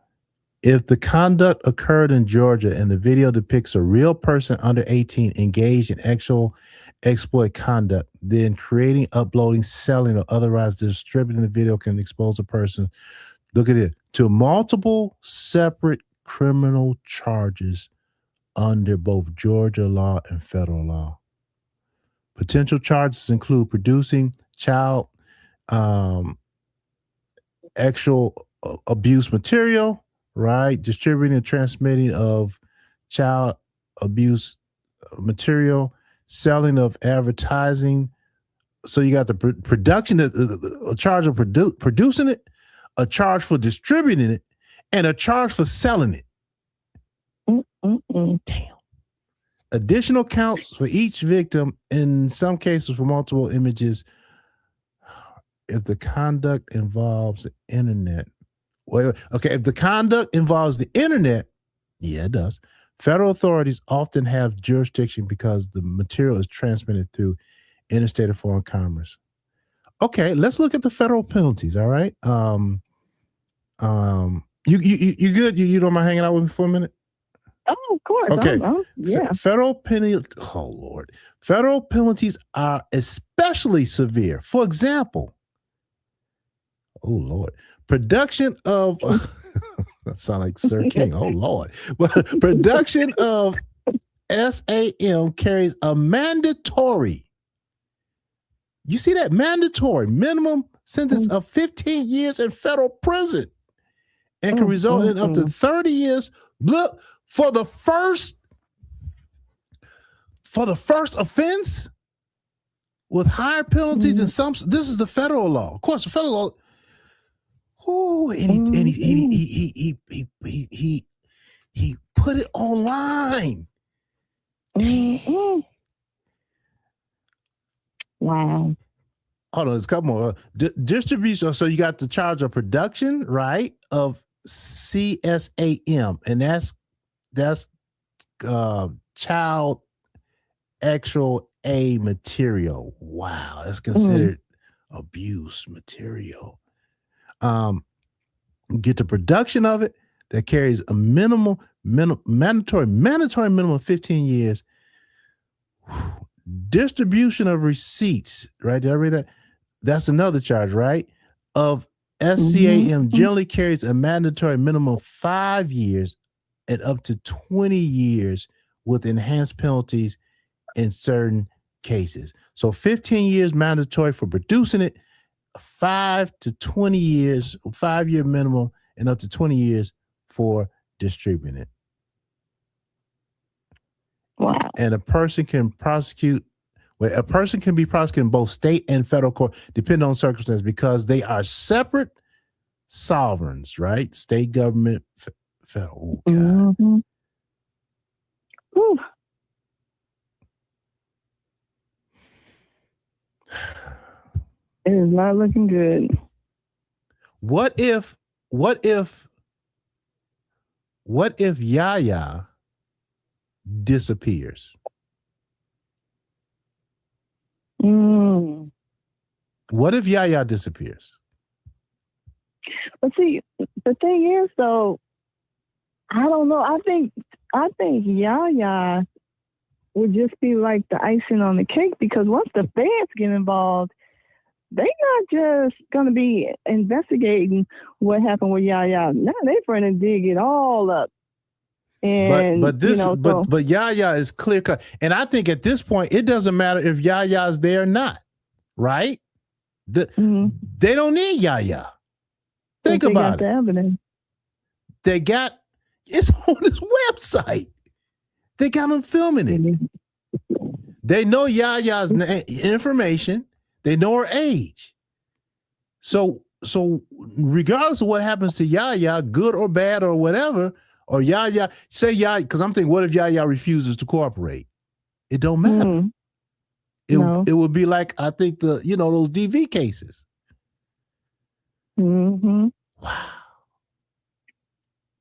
If the conduct occurred in Georgia and the video depicts a real person under 18 engaged in actual exploit conduct, then creating, uploading, selling, or otherwise distributing the video can expose a person, look at it, to multiple separate criminal charges under both Georgia law and federal law. Potential charges include producing child actual abuse material, right? Distributing and transmitting of child abuse material, selling of advertising. So you got the production, a charge of producing it, a charge for distributing it, and a charge for selling it. Damn. Additional counts for each victim, in some cases for multiple images, if the conduct involves the internet. Well, okay, if the conduct involves the internet, yeah, it does. Federal authorities often have jurisdiction because the material is transmitted through interstate or foreign commerce. Okay, let's look at the federal penalties. All right. You good? You don't mind hanging out with me for a minute? Oh, of course. Okay. Yeah. Federal penalties. Oh Lord. Federal penalties are especially severe. For example, oh Lord, production of that sound like Sir King. Oh Lord. But production of SAM carries a mandatory. You see that mandatory minimum sentence of 15 years in federal prison and can result in up to 30 years. Look, for the first offense with higher penalties and some. This is the federal law. Of course, the federal law. Oh, and he put it online. Wow. Hold on, there's a couple more. Distribution. So you got the charge of production, right, of CSAM, and that's child actual A material. Wow, that's considered abuse material. Get the production of it that carries a mandatory minimum of 15 years. Distribution of receipts, right? Did I read that? That's another charge, right? Of SCAM generally carries a mandatory minimum of 5 years and up to 20 years with enhanced penalties in certain cases. So 15 years mandatory for producing it, 5 to 20 years, 5-year minimum, and up to 20 years for distributing it. Wow. And a person can be prosecuted in both state and federal court, depending on circumstances, because they are separate sovereigns, right? State government, federal. Oh, God. It is not looking good. What if Yaya disappears? What if Yaya disappears? But see, the thing is, though, I don't know. I think Yaya would just be like the icing on the cake, because once the feds get involved, they're not just going to be investigating what happened with Yaya. Now they're going to dig it all up. And but Yaya is clear cut, and I think at this point it doesn't matter if Yaya is there or not, right? They don't need Yaya. Think about it. The evidence. They got it's on his website. They got him filming it. They know Yaya's information. They know her age. So regardless of what happens to Yaya, good or bad or whatever, or Yaya, say Yaya, because I'm thinking, what if Yaya refuses to cooperate? It don't matter. It would be like, I think those DV cases. Wow.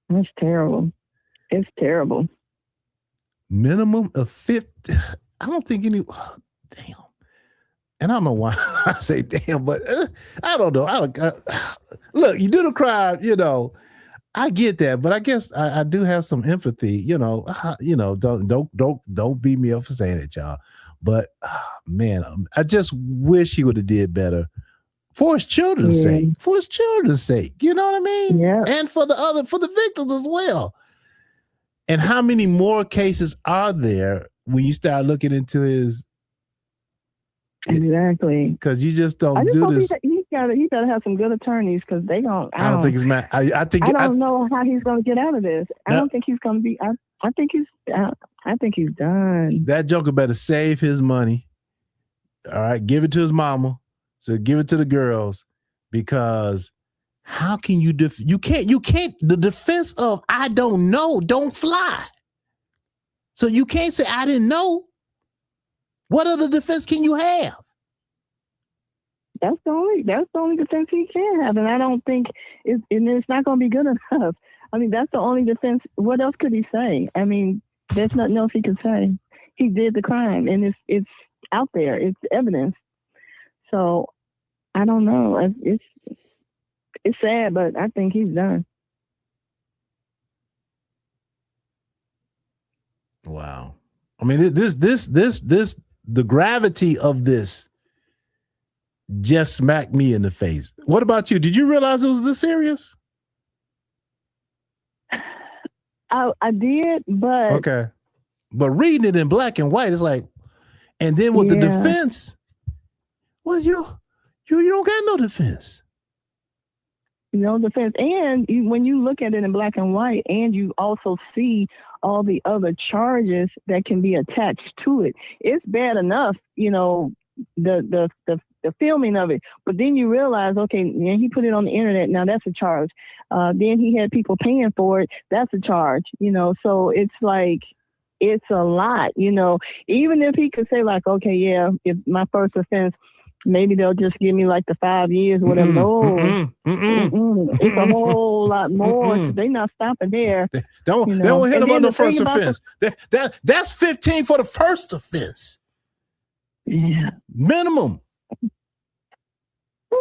That's terrible. It's terrible. Minimum of 50. I don't think any. Damn. And I don't know why I say damn, but I don't know. Look, you do the crime, I get that, but I guess I do have some empathy. Don't beat me up for saying it, y'all. But man, I just wish he would have did better for his children's sake. For his children's sake, you know what I mean? Yeah. And for the victims as well. And how many more cases are there when you start looking into his? Exactly. Because you just don't do this. He gotta have some good attorneys because they don't. I don't think it's mad. I don't know how he's gonna get out of this. I don't think he's gonna be. I think he's done. That joker better save his money. All right, give it to his mama. So give it to the girls, because how can you you can't the defense of I don't know don't fly. So you can't say I didn't know. What other defense can you have? That's the only defense he can have, and I don't think it's not going to be good enough. I mean, that's the only defense. What else could he say? I mean, there's nothing else he could say. He did the crime, and it's out there. It's evidence. So I don't know. It's sad, but I think he's done. Wow. I mean, this the gravity of this just smacked me in the face. What about you? Did you realize it was this serious? I did, but okay. But reading it in black and white, it's like, and then with the defense, well, you don't got no defense. No defense. And when you look at it in black and white, and you also see all the other charges that can be attached to it, it's bad enough, the filming of it. But then you realize, okay, and he put it on the internet. Now that's a charge. Then he had people paying for it. That's a charge. So it's like, it's a lot. Even if he could say like, okay, yeah, if my first offense, maybe they'll just give me like the 5 years or whatever. It's a whole lot more. So they're not stopping there. They don't hit them on the first offense. That's 15 for the first offense. Yeah. Minimum.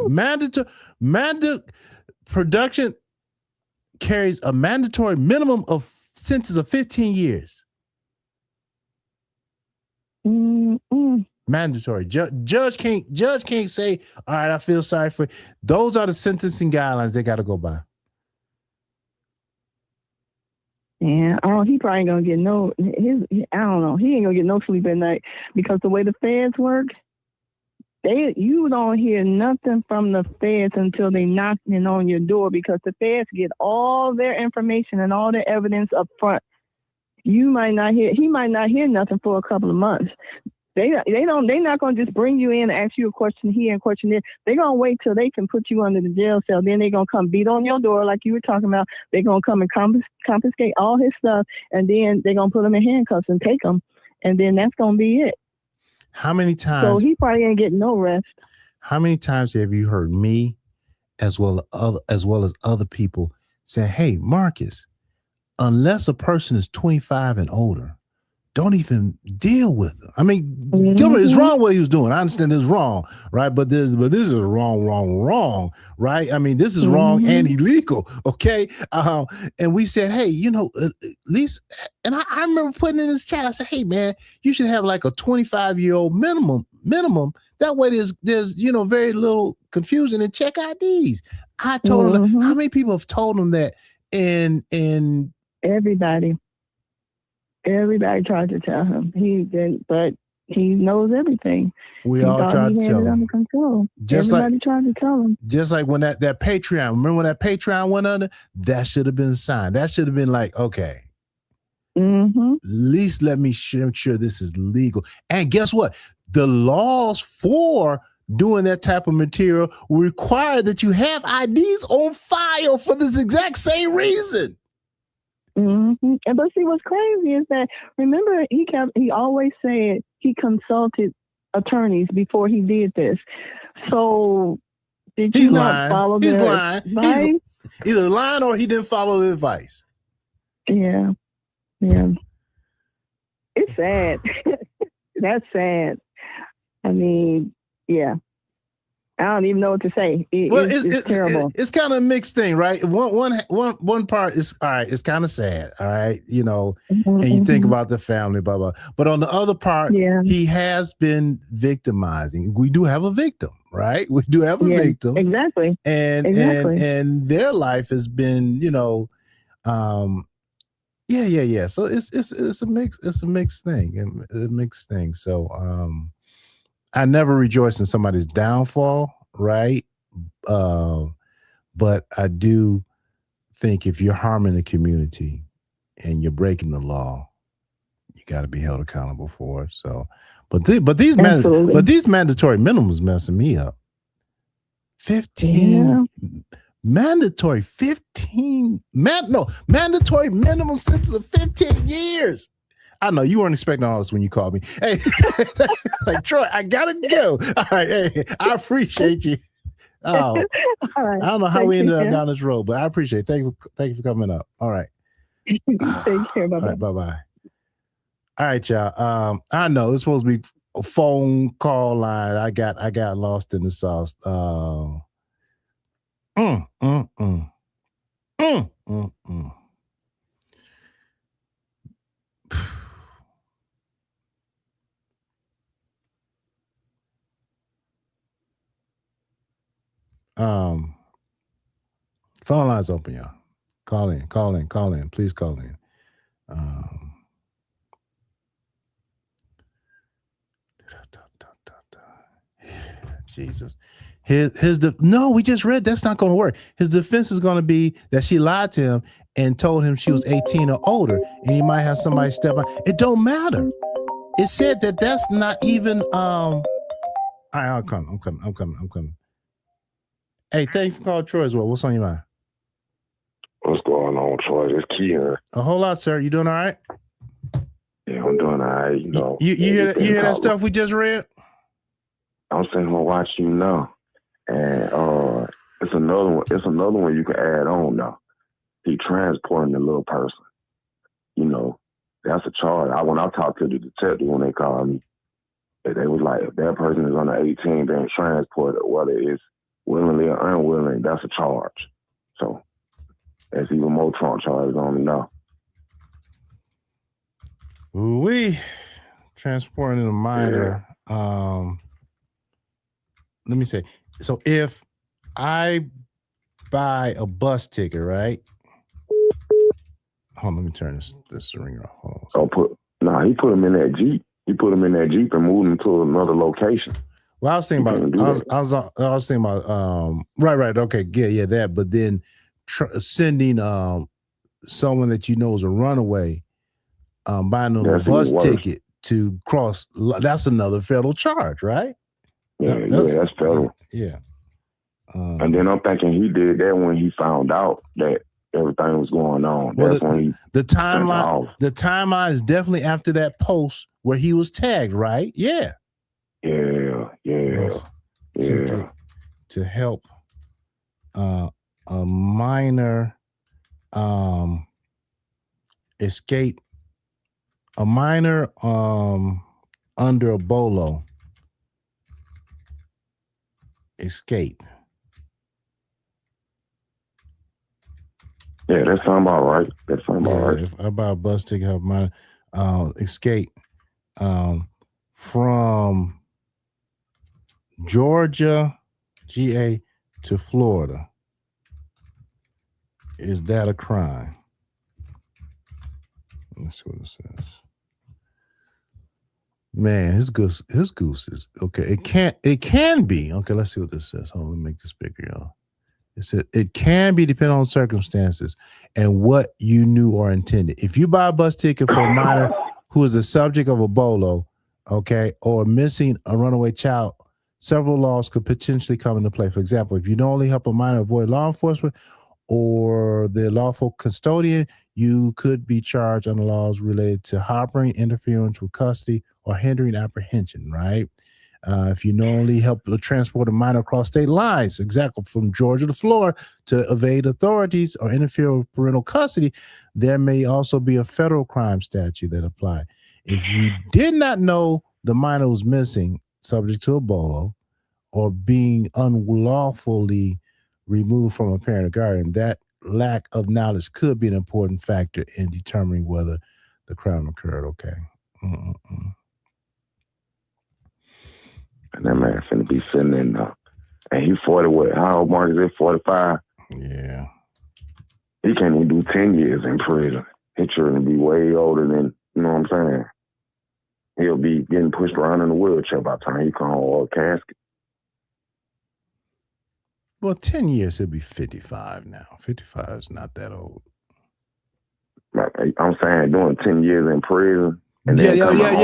Mandatory production carries a mandatory minimum of sentence of 15 years. Mandatory. Judge can't say, all right, I feel sorry for you. Those are the sentencing guidelines they got to go by. Yeah. Oh, he probably ain't gonna get I don't know. He ain't gonna get no sleep at night, because the way the feds work, you don't hear nothing from the feds until they knocking on your door, because the feds get all their information and all their evidence up front. He might not hear nothing for a couple of months. They're not going to just bring you in and ask you a question here and question there. They're going to wait till they can put you under the jail cell. Then they're going to come beat on your door like you were talking about. They're going to come and confiscate all his stuff. And then they're going to put him in handcuffs and take him. And then that's going to be it. How many times? So he probably ain't getting no rest. How many times have you heard me as well as other people say, hey, Marcus, unless a person is 25 and older, don't even deal with them. I mean, it's wrong what he was doing. I understand this is wrong, right? But this is wrong, right? I mean, this is wrong and illegal, okay? And we said, hey, at least, and I remember putting in this chat, I said, hey, man, you should have like a 25-year-old minimum. That way there's very little confusion and check IDs. I told him, how many people have told him that in Everybody tried to tell him. He didn't, but he knows everything. We all tried to tell him. Under control. Everybody tried to tell him. Just like when that Patreon, remember when that Patreon went under? That should have been signed. That should have been like, okay, at least let me make sure this is legal. And guess what? The laws for doing that type of material require that you have IDs on file for this exact same reason. And but see, what's crazy is that, remember, he always said he consulted attorneys before he did this. So did you not follow the advice? He's either lying or he didn't follow the advice. Yeah. It's sad. That's sad. I mean, yeah. I don't even know what to say. It's terrible. It's kind of a mixed thing, right? One part is all right. It's kind of sad, all right, and you think about the family, blah blah. But on the other part, he has been victimizing. We do have a victim, right? We do have a victim, exactly, and their life has been, yeah. So it's a mixed thing. So I never rejoice in somebody's downfall, right? But I do think if you're harming the community and you're breaking the law, you got to be held accountable for it. So, but these mandatory minimums messing me up. 15 mandatory 15 mandatory minimum sentence of 15 years. I know you weren't expecting all this when you called me. Hey, like Troy, I gotta go. All right, hey, I appreciate you. Oh, right. I don't know how we ended up down this road, but I appreciate it. Thank you for coming up. All right. Take care. Bye-bye. All right, bye-bye. All right, y'all. I know it's supposed to be a phone call line. I got lost in the sauce. Phone lines open, y'all. Call in. Please call in. Jesus. No, we just read that's not going to work. His defense is going to be that she lied to him and told him she was 18 or older, and he might have somebody step out. It don't matter. It said that that's not even all right, I'm coming. Hey, thanks for calling Troy as well. What's on your mind? What's going on, Troy? It's Key here. A whole lot, sir. You doing all right? Yeah, I'm doing all right. You hear that stuff we just read? I'm sitting here watching you now. And it's another one. It's another one you can add on now. He transporting the little person. That's a charge. When I talked to the detective when they called me, they was like, if that person is under 18 being transported, whether it's willingly or unwilling, that's a charge. So that's even more trump charges on me now. We transporting a minor. Yeah. Let me say. So if I buy a bus ticket, right? Hold on, let me turn this ringer off. He put him in that Jeep. He put him in that Jeep and moved him to another location. Well, I was thinking about. I was thinking about. Right. Okay, yeah, that. But then sending someone that you know is a runaway, buying a bus ticket to cross. That's another federal charge, right? Yeah, that's federal. Yeah. And then I'm thinking he did that when he found out that everything was going on. That's when the timeline is definitely after that post where he was tagged, right? Yeah. To help a minor escape, a minor under a BOLO escape. Yeah, that sounds about right. If I buy a bus ticket, help my escape from Georgia, GA to Florida. Is that a crime? Let's see what it says. Man, his goose is okay. It can be. Okay, let's see what this says. Hold on, let me make this bigger, y'all. It said it can be depending on circumstances and what you knew or intended. If you buy a bus ticket for a minor who is the subject of a BOLO, okay, or missing a runaway child, several laws could potentially come into play. For example, if you knowingly help a minor avoid law enforcement or the lawful custodian, you could be charged under laws related to harboring, interference with custody, or hindering apprehension, right? If you knowingly help transport a minor across state lines, exactly from Georgia to Florida, to evade authorities or interfere with parental custody, there may also be a federal crime statute that apply. If you did not know the minor was missing, subject to a BOLO, or being unlawfully removed from a parent or guardian, that lack of knowledge could be an important factor in determining whether the crime occurred. Okay. Mm-mm-mm. And that man finna be sitting in and he 40, what, how old Mark is it, 45? Yeah. He can't even do 10 years in prison. He trying to be way older than, you know what I'm saying? He'll be getting pushed around in a wheelchair by the time he come home or a casket. Well, 10 years, he'll be 55 now. 55 is not that old. I'm saying doing 10 years in prison. And Yeah, then right.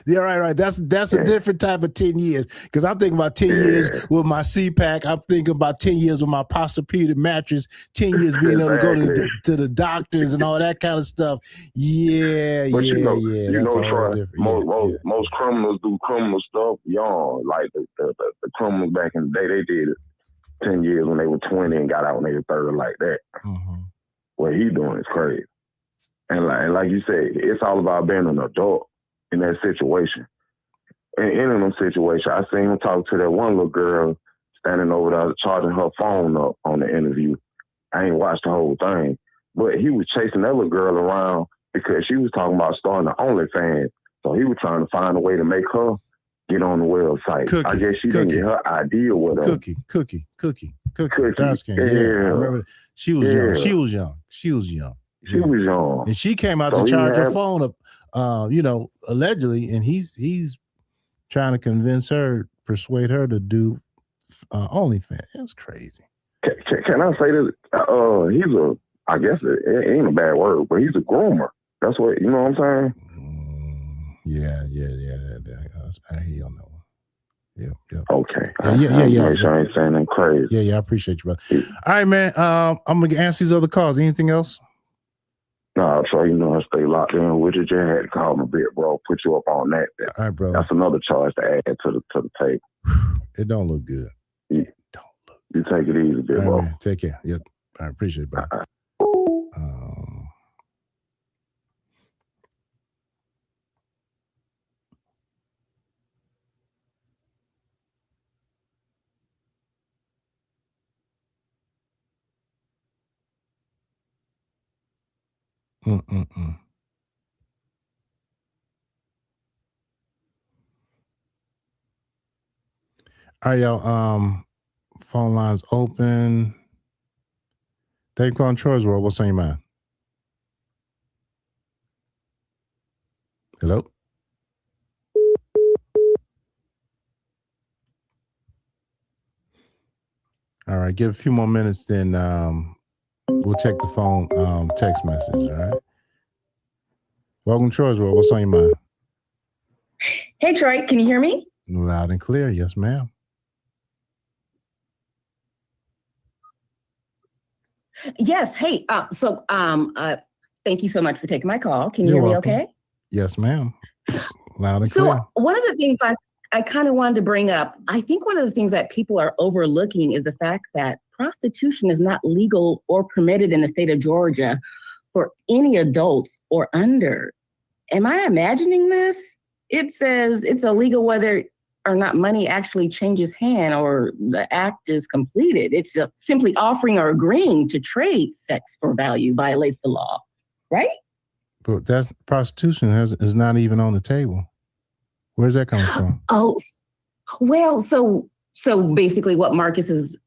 Yeah, right. That's a different type of 10 years. Because I'm thinking about 10 years with my CPAC. I'm thinking about 10 years with my Posturepedic mattress. 10 years being able to go to the doctors and all that kind of stuff. Yeah. But you know, Troy, most criminals do criminal stuff young. Like the criminals back in the day, they did it 10 years when they were 20 and got out when they were 30 like that. Mm-hmm. What he doing is crazy. And like you said, it's all about being an adult in that situation. And in them situation, I seen him talk to that one little girl standing over there charging her phone up on the interview. I ain't watched the whole thing. But he was chasing that little girl around because she was talking about starting the OnlyFans. So he was trying to find a way to make her get on the website. I guess she didn't get her idea with her. Cookie. Dark skin. Yeah. I remember she was young. She was young. She was young. And she came out to charge her phone up, allegedly, and he's trying to persuade her to do OnlyFans. That's crazy. Can I say this? I guess it ain't a bad word, but he's a groomer. That's what, you know what I'm saying? Yeah. I hear you on that one. Yep. Okay. Yeah. Make sure I ain't saying that crazy. Yeah, I appreciate you, brother. All right, man. I'm going to answer these other calls. Anything else? No, so I stay locked in with you. Just had to call my bit, bro. Put you up on that. All right, bro. That's another charge to add to the table. It don't look good. You take it easy, bit, bro. Man, take care. Yep. I appreciate it, bro. All right, y'all. Phone lines open. Dave calling Troy's World. What's on your mind? Hello? All right, give a few more minutes, then we'll check the phone text message, all right? Welcome to Troy's World. What's on your mind? Hey, Troy, can you hear me? Loud and clear. Yes, ma'am. Yes. Hey, thank you so much for taking my call. Can you You're hear welcome. me okay? Yes, ma'am. Loud and clear. So one of the things I kind of wanted to bring up, I think one of the things that people are overlooking is the fact that prostitution is not legal or permitted in the state of Georgia for any adults or under. Am I imagining this? It says it's illegal whether or not money actually changes hand or the act is completed. It's just simply offering or agreeing to trade sex for value violates the law, right? But that's prostitution is not even on the table. Where's that coming from? Oh, well, so basically what Marcus is,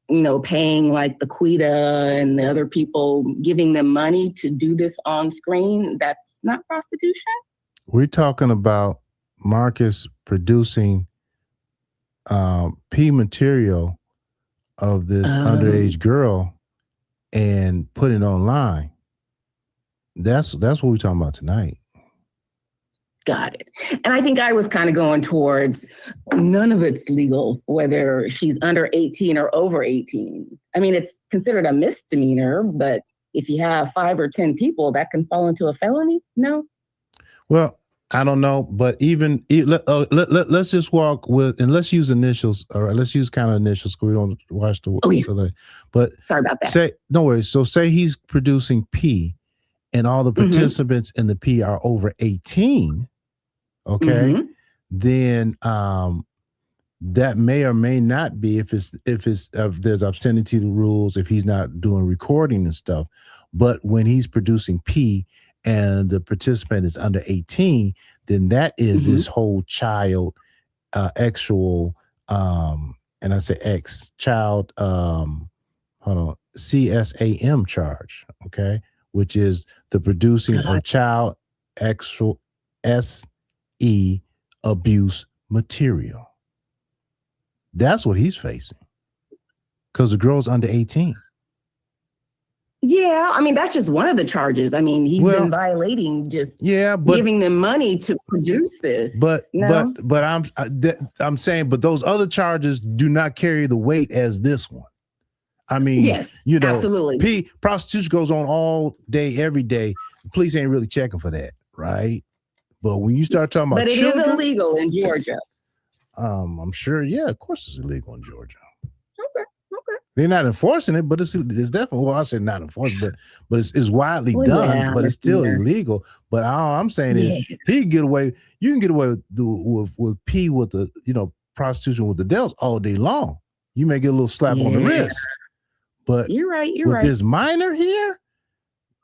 paying like the Quita and the other people, giving them money to do this on screen, that's not prostitution? We're talking about Marcus producing P material of this underage girl and putting it online. That's what we're talking about tonight. Got it. And I think I was kind of going towards none of it's legal, whether she's under 18 or over 18. I mean, it's considered a misdemeanor, but if you have 5 or 10 people, that can fall into a felony? No? Well, I don't know, but even let's just walk with, and let's use initials, all right? Let's use kind of initials because we don't watch the. Oh, yeah. But sorry about that. No worries. So say he's producing P, and all the participants in the P are over 18. Okay, then that may or may not be if there's obscenity rules, if he's not doing recording and stuff. But when he's producing P and the participant is under 18, then that is this whole child actual and I say X child CSAM charge, okay, which is the producing of child actual SE abuse material. That's what he's facing because the girl's under 18. Yeah, I mean, that's just one of the charges. I mean, he's been violating giving them money to produce this. But I'm saying, but those other charges do not carry the weight as this one. I mean, yes, you know, absolutely. Prostitution goes on all day, every day. The police ain't really checking for that, right? But when you start talking about children, but it is illegal in Georgia. I'm sure. Yeah, of course, it's illegal in Georgia. Okay. They're not enforcing it, but it's definitely. Well, I said not enforced, but it's widely done, yeah, but it's still illegal. But all I'm saying is he can get away. You can get away with P with the prostitution with the Dells all day long. You may get a little slap on the wrist. But you're right. With this minor here,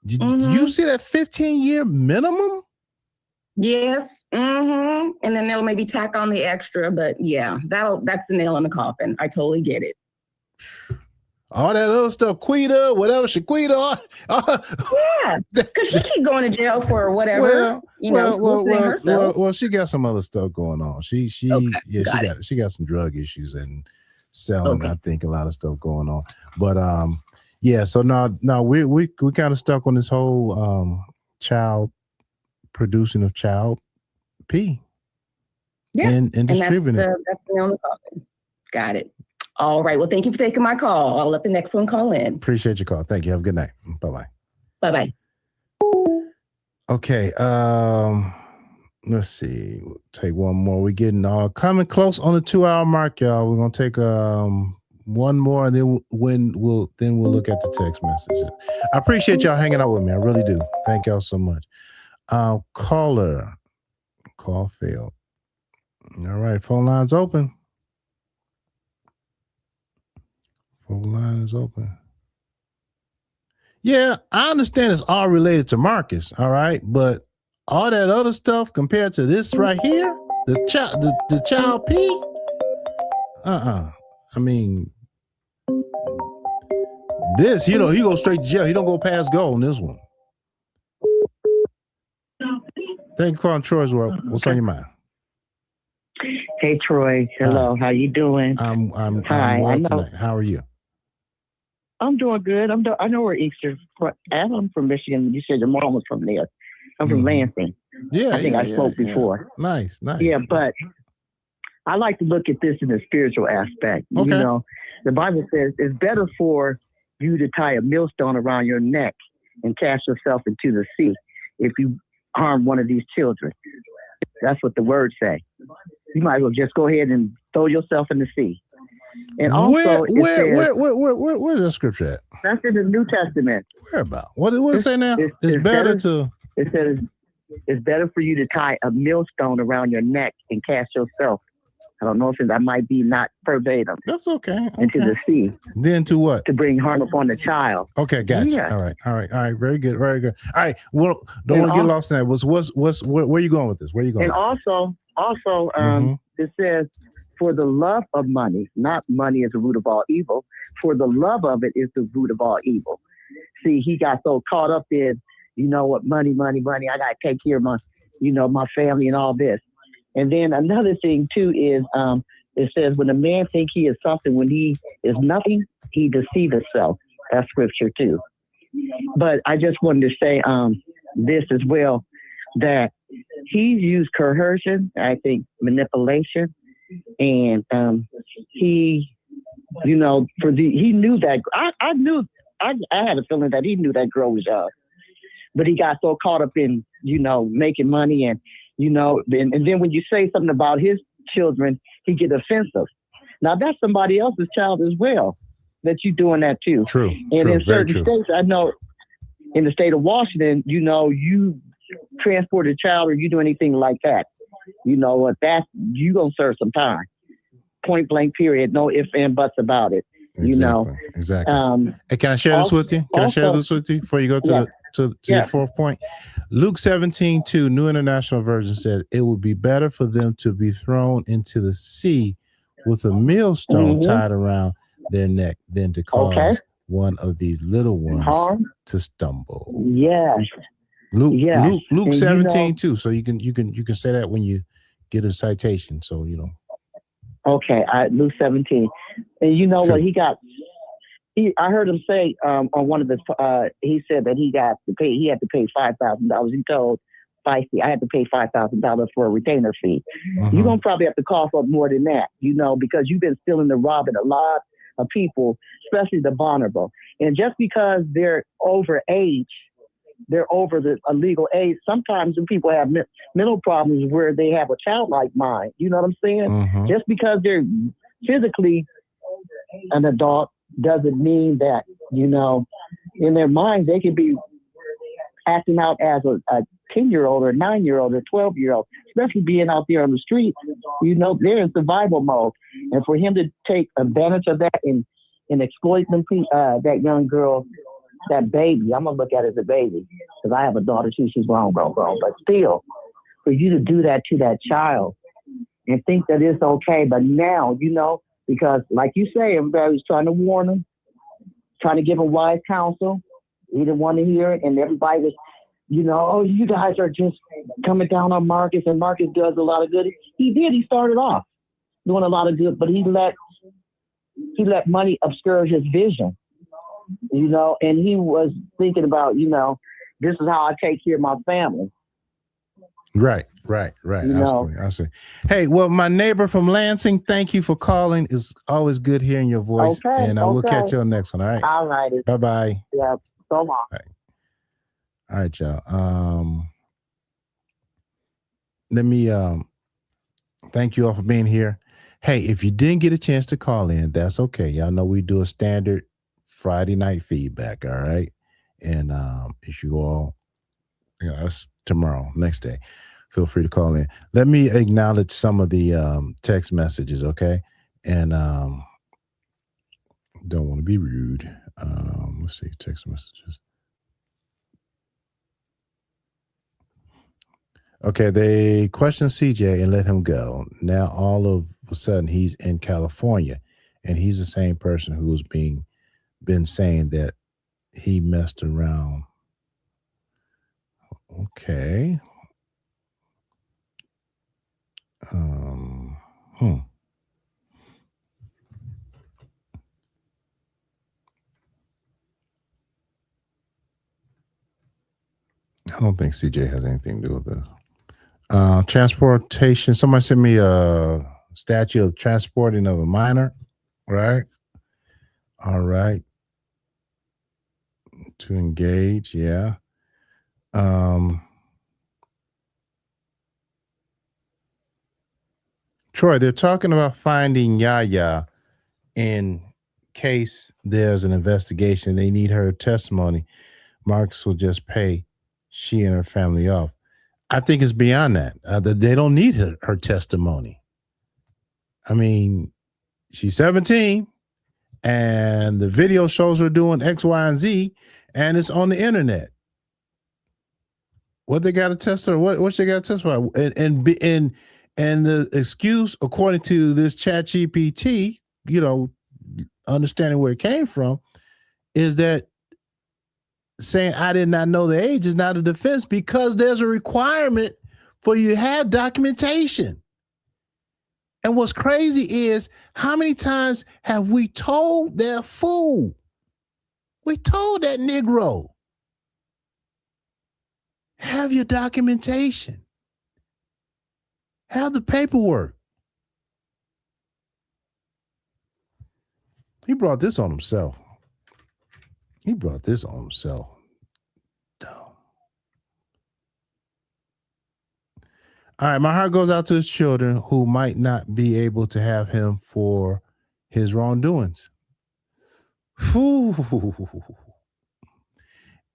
did you see that 15-year minimum? Yes. And then they'll maybe tack on the extra, but yeah, that's the nail in the coffin. I totally get it. All that other stuff, Quita, whatever, Shaquita. Yeah, because she keep going to jail for whatever. Well, she got some other stuff going on. She got some drug issues and selling. I think a lot of stuff going on. But so now we kind of stuck on this whole child producing of child P. Yeah, and distributing it. That's the nail in the coffin. Got it. All right. Well, thank you for taking my call. I'll let the next one call in. Appreciate your call. Thank you. Have a good night. Bye-bye. Bye-bye. Okay. Let's see. We'll take one more. We're getting coming close on the 2-hour mark, y'all. We're gonna take one more, and then we'll look at the text messages. I appreciate y'all hanging out with me. I really do. Thank y'all so much. Caller. Call failed. All right. Phone line's open. Phone line is open. Yeah, I understand it's all related to Marcus, all right, but all that other stuff compared to this right here, the child P, I mean, this, he goes straight to jail. He don't go past go on this one. Thank you for calling Troy's World. What's on your mind? Hey Troy, hello. How you doing? I'm Hi. well tonight. How are you? I'm doing good. I know where Easter's from. I'm from Michigan. You said your mom was from there. I'm from Lansing. Yeah, I think I spoke before. Nice. Yeah, but I like to look at this in the spiritual aspect. Okay. You know, the Bible says it's better for you to tie a millstone around your neck and cast yourself into the sea if you harm one of these children. That's what the words say. You might as well just go ahead and throw yourself in the sea. And also, where's that scripture at? That's in the New Testament. Where about? What does it say now? It's better to. It says it's better for you to tie a millstone around your neck and cast yourself. I don't know if that might be not verbatim. That's okay. Into the sea. Then to what? To bring harm upon the child. Okay, gotcha. Yeah. All right. Very good. All right. Well, don't want to get lost in that. Where are you going with this? Where are you going? And also, it says, for the love of money, not money is the root of all evil. For the love of it is the root of all evil. See, he got so caught up in, what money. I got to take care of my, my family and all this. And then another thing too is, it says when a man think he is something, when he is nothing, he deceives himself. That's scripture too. But I just wanted to say this as well, that he's used coercion, I think manipulation, and he knew that I had a feeling that he knew that girl was young, but he got so caught up in making money and and then when you say something about his children, he get offensive. Now that's somebody else's child as well that you're doing that too. True. And in certain states, I know in the state of Washington, you transport a child or you do anything like that, You know what? You gonna serve some time. Point blank. Period. No ifs and buts about it. Exactly, you know. Exactly. Hey, can I share this with you? Can I share this with you before you go to your fourth point? Luke 17:2, New International Version says, it would be better for them to be thrown into the sea with a millstone tied around their neck than to cause one of these little ones to stumble. Yes. Luke 17:2. So you can say that when you get a citation. So you know. Okay, Luke 17, and you know what I heard him say on one of his. He said that he had to pay $5,000. He told Feisty, I had to pay $5,000 for a retainer fee. You're gonna probably have to cough up more than that, you know, because you've been stealing and robbing a lot of people, especially the vulnerable. And just because they're over age, they're over the legal age. Sometimes when people have mental problems where they have a childlike mind, you know what I'm saying? Just because they're physically an adult doesn't mean that, you know, in their mind they can be acting out as a 10-year-old or 9-year-old or 12-year-old, especially being out there on the street. You know, they're in survival mode. And for him to take advantage of that and exploit them, that young girl, that baby, I'm going to look at it as a baby because I have a daughter too. She's grown. But still, for you to do that to that child and think that it's okay. But now, you know, because like you say, everybody was trying to warn him, trying to give him wise counsel. He didn't want to hear it. And everybody was, you know, oh, you guys are just coming down on Marcus, and Marcus does a lot of good. He did. He started off doing a lot of good, but he let money obscure his vision. You know, and he was thinking about, you know, this is how I take care of my family. Right. Absolutely. Hey, well, my neighbor from Lansing, thank you for calling. It's always good hearing your voice. And I will catch you on the next one. All right. All righty. Bye-bye. Yeah. So long. All right, y'all. Let me thank you all for being here. Hey, if you didn't get a chance to call in, that's okay. Y'all know we do a standard Friday night feedback, all right? And if you all, you know, that's tomorrow, next day, feel free to call in. Let me acknowledge some of the text messages, okay? And don't want to be rude. Let's see, text messages. Okay, they questioned CJ and let him go. Now all of a sudden he's in California, and he's the same person who's been saying that he messed around. Okay. I don't think CJ has anything to do with this. Transportation. Somebody sent me a statute of transporting of a minor. Right. All right. To engage. Yeah. Troy, they're talking about finding Yaya in case there's an investigation. They need her testimony. Marcus will just pay she and her family off. I think it's beyond that. They don't need her testimony. I mean, she's 17 and the video shows her doing X, Y, and Z, and it's on the internet. What they got to test her? What they got to testify? And the excuse, according to this ChatGPT, you know, understanding where it came from, is that saying I did not know the age is not a defense because there's a requirement for you to have documentation. And what's crazy is how many times have we told that fool? We told that Negro, have your documentation. Have the paperwork. He brought this on himself. Dumb. All right, my heart goes out to his children who might not be able to have him for his wrongdoings. Whew.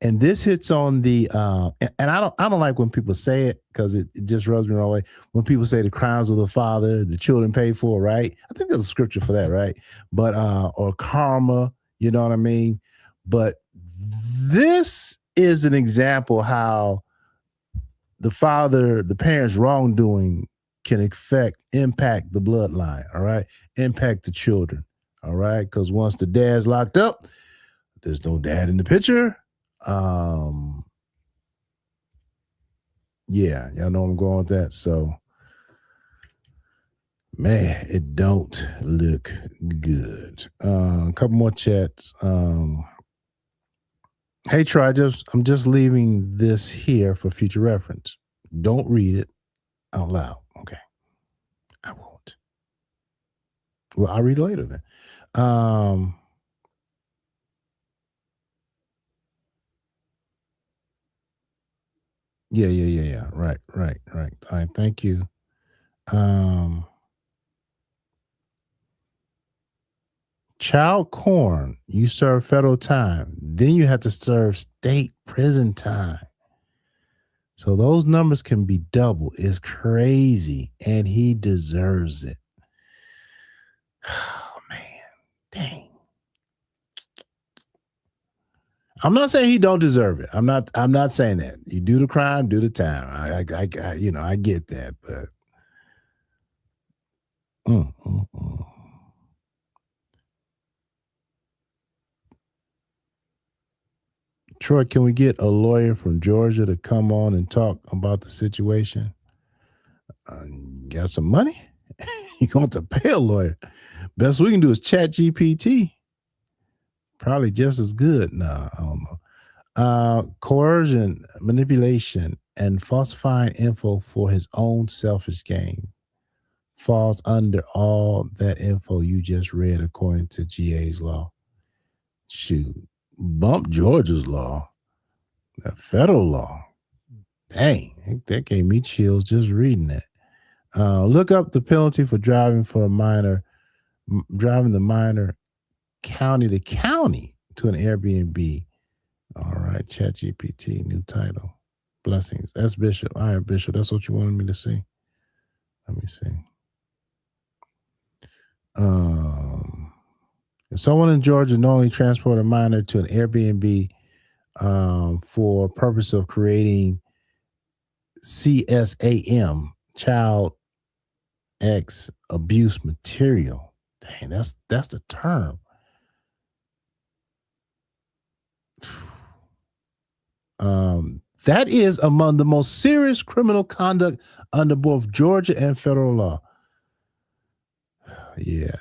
And this hits on the and I don't like when people say it because it just rubs me the wrong way. When people say the crimes of the father, the children pay for, right? I think there's a scripture for that, right? But or karma, you know what I mean? But this is an example how the parents' wrongdoing can impact the bloodline, all right? Impact the children, all right? Because once the dad's locked up, there's no dad in the picture. Yeah, y'all know I'm going with that. So, man, it don't look good. A couple more chats. Hey, Troy, I'm just leaving this here for future reference. Don't read it out loud. Okay. I won't. Well, I'll read it later then. Yeah. Right. All right, thank you. Child corn, you serve federal time. Then you have to serve state prison time. So those numbers can be double. It's crazy. And he deserves it. Oh, man. Dang. I'm not saying he don't deserve it. I'm not saying that. You do the crime, do the time. I get that, but Troy, can we get a lawyer from Georgia to come on and talk about the situation? Got some money? You're going to pay a lawyer. Best we can do is chat GPT. Probably just as good. No, I don't know. Coercion, manipulation, and falsifying info for his own selfish gain falls under all that info you just read according to GA's law. Shoot. Bump Georgia's law. That federal law. Dang, that gave me chills just reading that. Look up the penalty for driving the minor county to county to an Airbnb. All right, ChatGPT, new title. Blessings. That's Bishop. All right, Bishop, that's what you wanted me to see. Let me see. If someone in Georgia knowingly transport a minor to an Airbnb for purpose of creating CSAM, child X abuse material. Dang, that's the term. That is among the most serious criminal conduct under both Georgia and federal law. Yeah,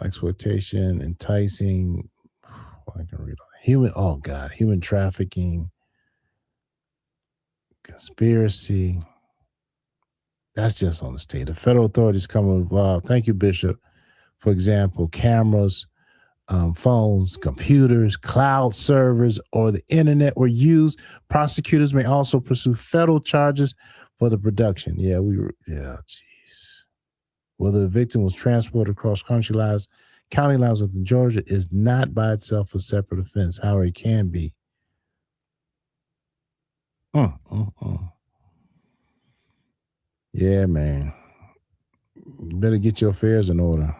exploitation, enticing. I can read human trafficking, conspiracy. That's just on the state. The federal authorities come involved. Thank you, Bishop. For example, cameras, phones, computers, cloud servers, or the internet were used. Prosecutors may also pursue federal charges for the production. Jeez. Whether the victim was transported across county lines within Georgia is not by itself a separate offense. However, it can be. Yeah, man. You better get your affairs in order.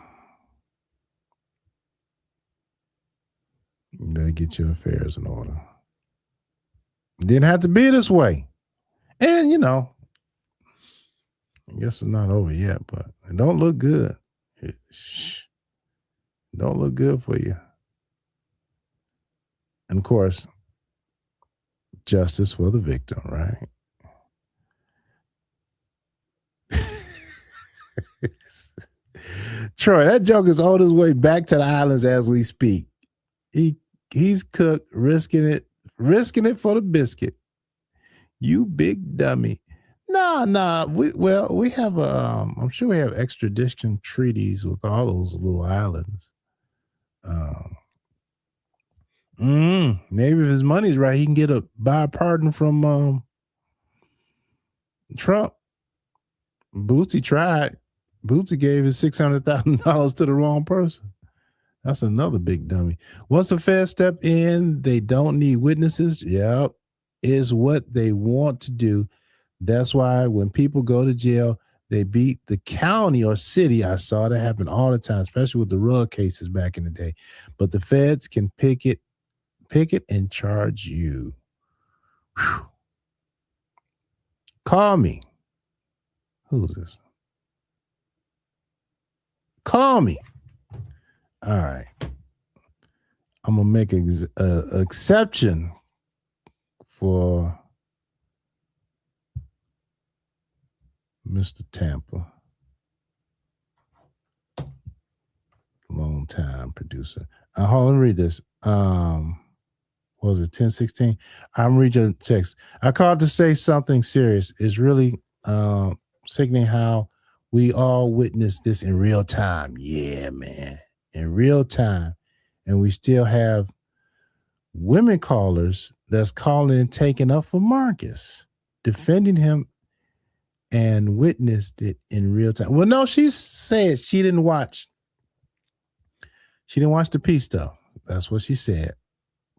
Didn't have to be this way. And, I guess it's not over yet, but it don't look good. Don't look good for you. And, of course, justice for the victim, right? Troy, that joke is on his way back to the islands as we speak. He's cooked, risking it for the biscuit. You big dummy. Nah. We have I'm sure we have extradition treaties with all those little islands. Maybe if his money's right, he can buy a pardon from Trump. Bootsy tried. Bootsy gave his $600,000 to the wrong person. That's another big dummy. Once the feds step in, they don't need witnesses. Yep. Is what they want to do. That's why when people go to jail, they beat the county or city. I saw that happen all the time, especially with the rug cases back in the day. But the feds can pick it and charge you. Whew. Call me. Who's this? Call me. All right. I'm going to make an exception for Mr. Tampa. Long time producer. Hold on, read this. What was it, 10:16? I'm reading your text. I called to say something serious. It's really sickening how we all witness this in real time. Yeah, man. In real time. And we still have women callers that's calling, taking up for Marcus, defending him, and witnessed it in real time. Well, no, she said she didn't watch. She didn't watch the piece, though. That's what she said.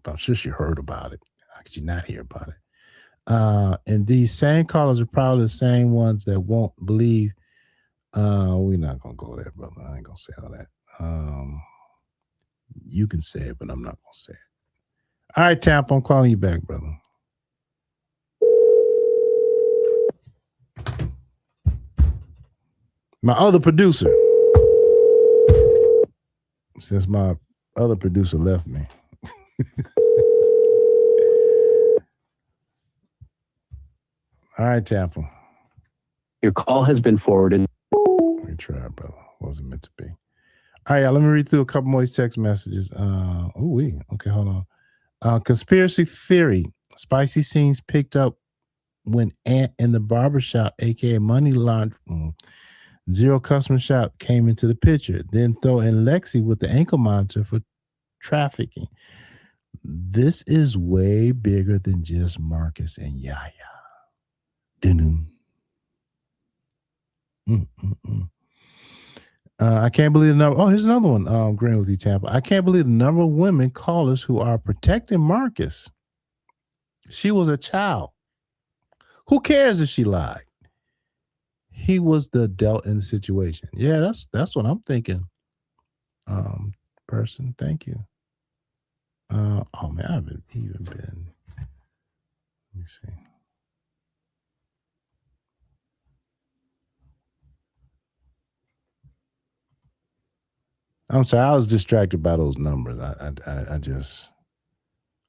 But I'm sure she heard about it. How could you not hear about it? And these same callers are probably the same ones that won't believe. We're not going to go there, brother. I ain't going to say all that. You can say it, but I'm not going to say it. All right, Tampa, I'm calling you back, brother. My other producer. Since my other producer left me. All right, Tampa. Your call has been forwarded. Let me try, brother. Wasn't meant to be. All right, y'all, let me read through a couple more of these text messages. Okay, hold on. Conspiracy theory. Spicy scenes picked up when Ant in the barbershop, aka money laundering, Zero Customer Shop came into the picture. Then throw in Lexi with the ankle monitor for trafficking. This is way bigger than just Marcus and Yaya. Dun-dun. I can't believe the number. Oh, here's another one. Agreeing with you, Tampa. I can't believe the number of women callers who are protecting Marcus. She was a child. Who cares if she lied? He was the adult in the situation. Yeah, that's what I'm thinking. Person, thank you. Oh man, I haven't even been. Let me see. I'm sorry, I was distracted by those numbers. I just.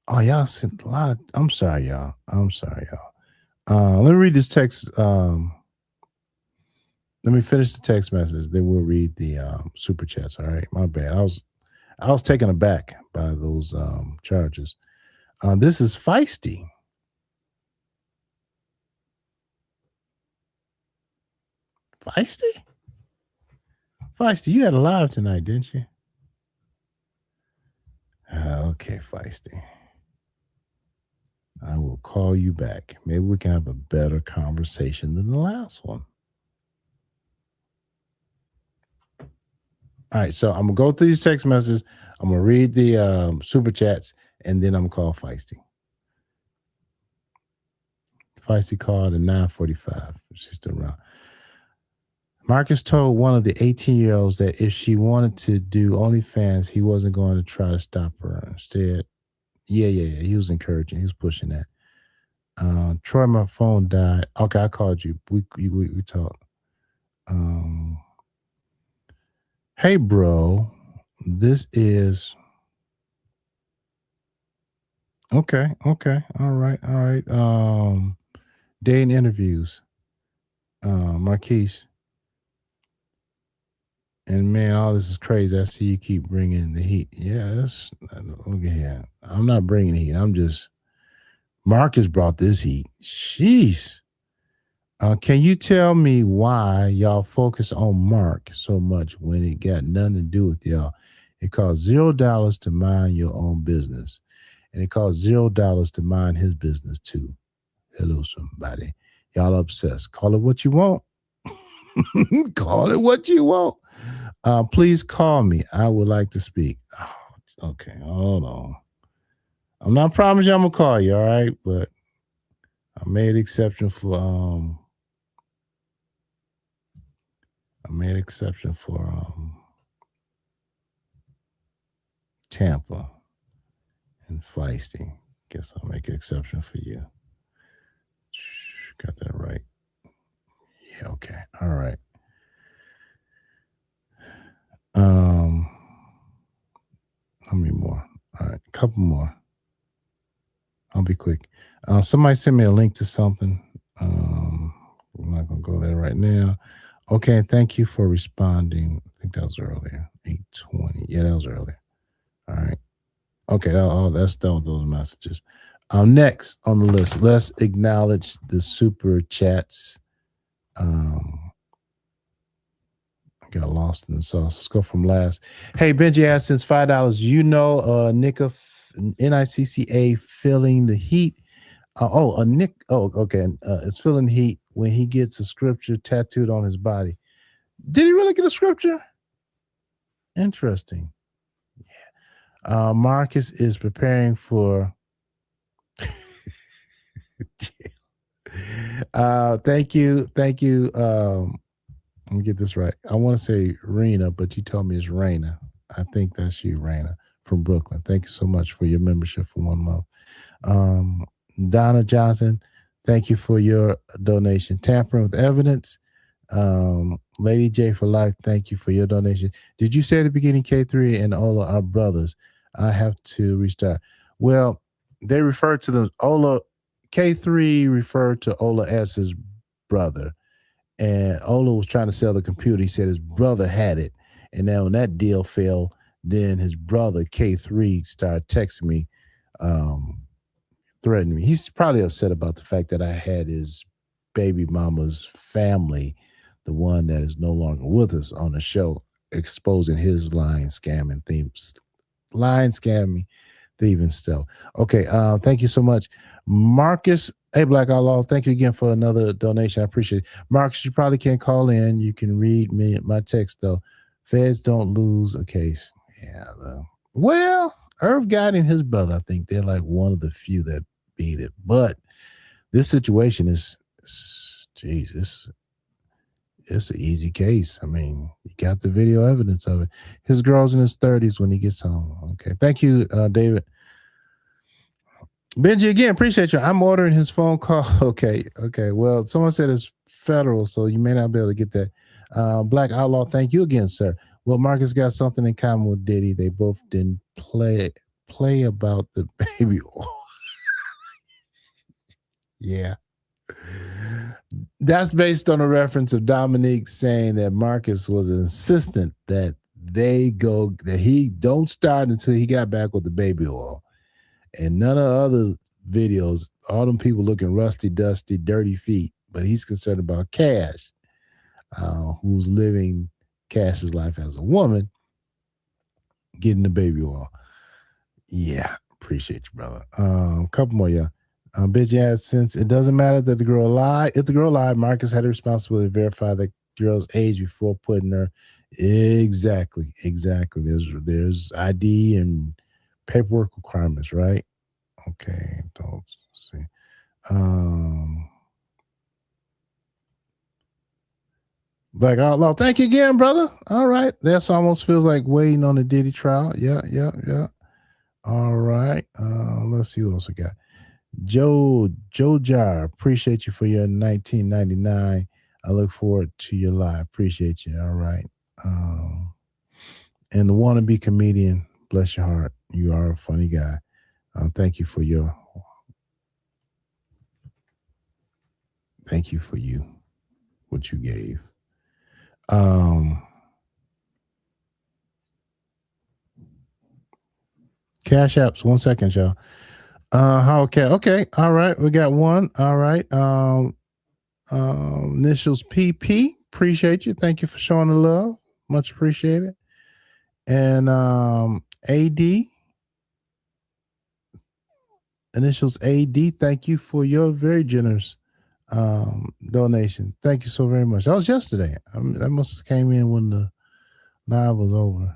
Oh, y'all sent a lot. I'm sorry, y'all. Let me read this text. Let me finish the text message. Then we'll read the super chats. All right, my bad. I was taken aback by those charges. This is Feisty. Feisty, you had a live tonight, didn't you? Okay, Feisty. I will call you back. Maybe we can have a better conversation than the last one. All right, so I'm going to go through these text messages. I'm going to read the super chats, and then I'm going to call Feisty. Feisty called at 9:45. She's still around. Marcus told one of the 18-year-olds that if she wanted to do OnlyFans, he wasn't going to try to stop her. Instead, yeah. He was encouraging. He was pushing that. Troy, my phone died. Okay, I called you. We talked. Hey, bro. This is... Okay. All right. Dating interviews. Marquise. And man, all this is crazy. I see you keep bringing the heat. Yeah, look at here. I'm not bringing heat. I'm just, Marcus brought this heat. Jeez. Can you tell me why y'all focus on Mark so much when it got nothing to do with y'all? It costs $0 to mind your own business. And it costs $0 to mind his business too. Hello, somebody. Y'all obsessed. Call it what you want. Call it what you want. Please call me. I would like to speak. Oh, okay, hold on. I'm not promising I'm gonna call you, all right? But I made exception for Tampa and Feisty. Guess I'll make an exception for you. Got that right. Yeah, okay. All right. How many more? All right, a couple more. I'll be quick. Somebody sent me a link to something. I'm not gonna go there right now. Okay, thank you for responding. I think that was earlier. 8:20. Yeah, that was earlier. All right. Okay, that's done with those messages. Next on the list, let's acknowledge the super chats. I got lost in the sauce. Let's go from last. Hey, Benji asked, since $5, NICCA feeling the heat. It's feeling heat when he gets a scripture tattooed on his body. Did he really get a scripture? Interesting. Yeah. Marcus is preparing for. Thank you. Let me get this right. I want to say Rena, but you told me it's Raina. I think that's you, Raina, from Brooklyn. Thank you so much for your membership for 1 month. Donna Johnson, thank you for your donation. Tampering with evidence. Lady J for life, thank you for your donation. Did you say at the beginning K3 and Ola are brothers? I have to restart. Well, they refer to the Ola. K3 referred to Ola as his brother. And Ola was trying to sell the computer. He said his brother had it. And now when that deal fell, then his brother K3 started texting me, threatening me. He's probably upset about the fact that I had his baby mama's family, the one that is no longer with us, on the show, exposing his lying, scamming, thieving stuff. Okay, thank you so much. Marcus, hey, Black Outlaw, thank you again for another donation. I appreciate it. Marcus, you probably can't call in. You can read me my text, though. Feds don't lose a case. Yeah, well, Irv got in his brother. I think they're like one of the few that beat it. But this situation is, Jesus, it's an easy case. I mean, you got the video evidence of it. His girl's in his 30s when he gets home. Okay, thank you, David. Benji, again, appreciate you. I'm ordering his phone call. Okay. Well, someone said it's federal, so you may not be able to get that. Black Outlaw, thank you again, sir. Well, Marcus got something in common with Diddy. They both didn't play about the baby. Yeah. That's based on a reference of Dominique saying that Marcus was insistent that he don't start until he got back with the baby oil. And none of the other videos, all them people looking rusty, dusty, dirty feet, but he's concerned about Cash, who's living Cash's life as a woman, getting the baby oil. Yeah, appreciate you, brother. A couple more, yeah. Bitch asked, since it doesn't matter that the girl lied, if the girl lied, Marcus had a responsibility to verify the girl's age before putting her. Exactly. There's ID and paperwork requirements, right? Okay, don't see. Black Outlaw, thank you again, brother. All right, that's almost feels like waiting on the Diddy trial. Yeah. All right, let's see what else we got. Joe Jar, appreciate you for your 1999. I look forward to your live. Appreciate you. All right. And the wannabe comedian, bless your heart. You are a funny guy. Thank you for what you gave. Cash apps, 1 second, y'all. Okay. All right. We got one. All right. Initials PP. Appreciate you. Thank you for showing the love. Much appreciated. And AD. Initials AD. Thank you for your very generous donation. Thank you so very much. That was yesterday. That must have came in when Live was over.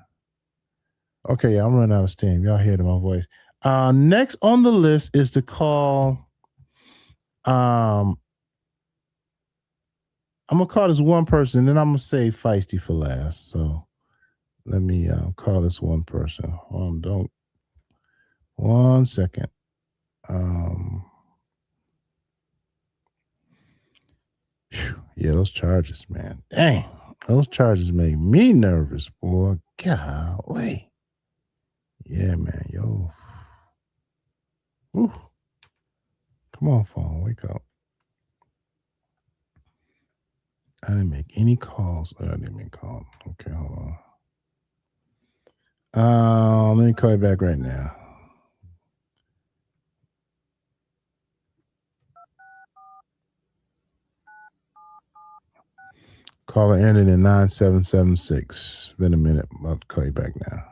Okay, I'm running out of steam. Y'all hear my voice. Next on the list is to call. I'm gonna call this one person, then I'm gonna say feisty for last. So let me call this one person. Don't 1 second. Yeah, those charges, man. Dang, those charges make me nervous, boy. Golly. Yeah, man. Yo. Whew. Come on, phone. Wake up. I didn't make any calls. I didn't make calls. Okay, hold on. Let me call you back right now. Caller ended in 9776. Been a minute. I'll call you back now.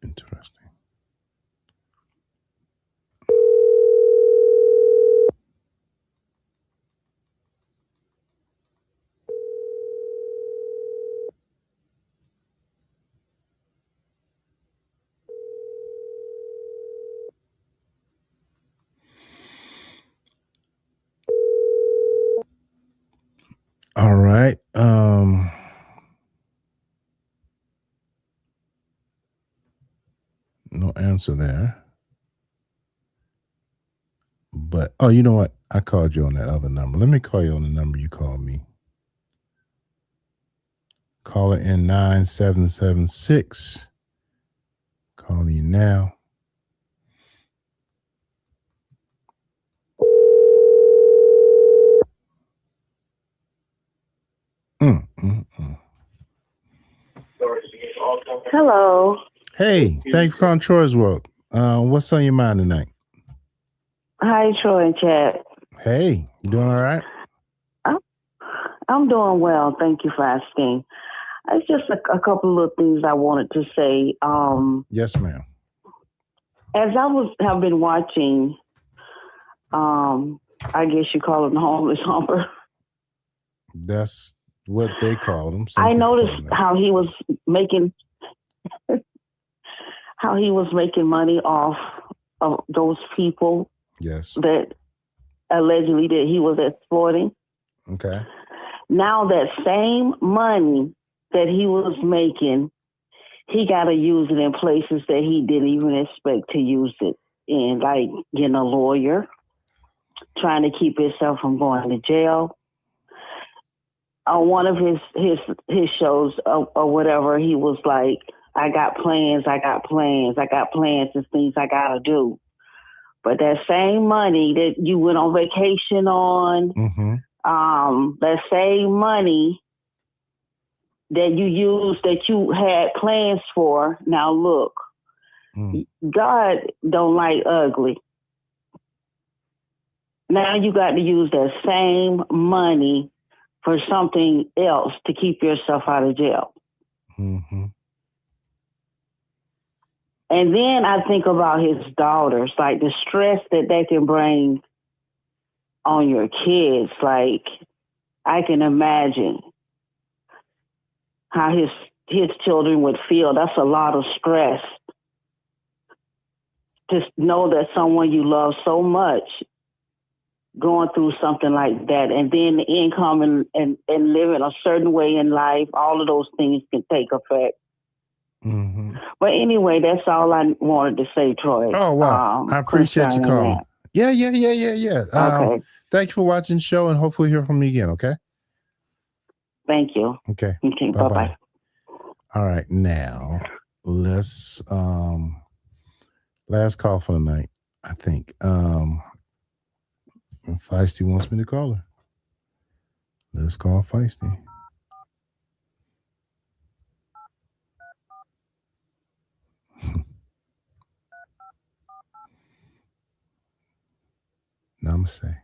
Interesting. All right. No answer there. But you know what? I called you on that other number. Let me call you on the number you called me. Caller in 9776. Calling you now. Hello. Hey, thanks for calling Troy's World. What's on your mind tonight? Hi, Troy and Chad. Hey, you doing all right? I'm doing well. Thank you for asking. It's just a couple of things I wanted to say. Yes, ma'am. As have been watching, I guess you call it the homeless humper. That's what they call them. I noticed how he was making money off of those people. Yes. That allegedly that he was exploiting. Okay. Now that same money that he was making, he got to use it in places that he didn't even expect to use it in, like getting a lawyer, trying to keep himself from going to jail. On one of his shows or whatever, he was like, I got plans and things I got to do. But that same money that you went on vacation on, that same money that you used, that you had plans for, now look, God don't like ugly. Now you got to use that same money for something else to keep yourself out of jail. And then I think about his daughters, like the stress that they can bring on your kids. Like, I can imagine how his children would feel. That's a lot of stress. Just know that someone you love so much going through something like that, and then the income and living a certain way in life, all of those things can take effect. But anyway, that's all I wanted to say, Troy. Oh, wow. I appreciate you calling. Yeah. Okay. Thank you for watching the show, and hopefully hear from me again, okay? Thank you. Okay. Bye-bye. All right, now let's last call for the night, I think. Feisty wants me to call her. Let's call Feisty. Namaste.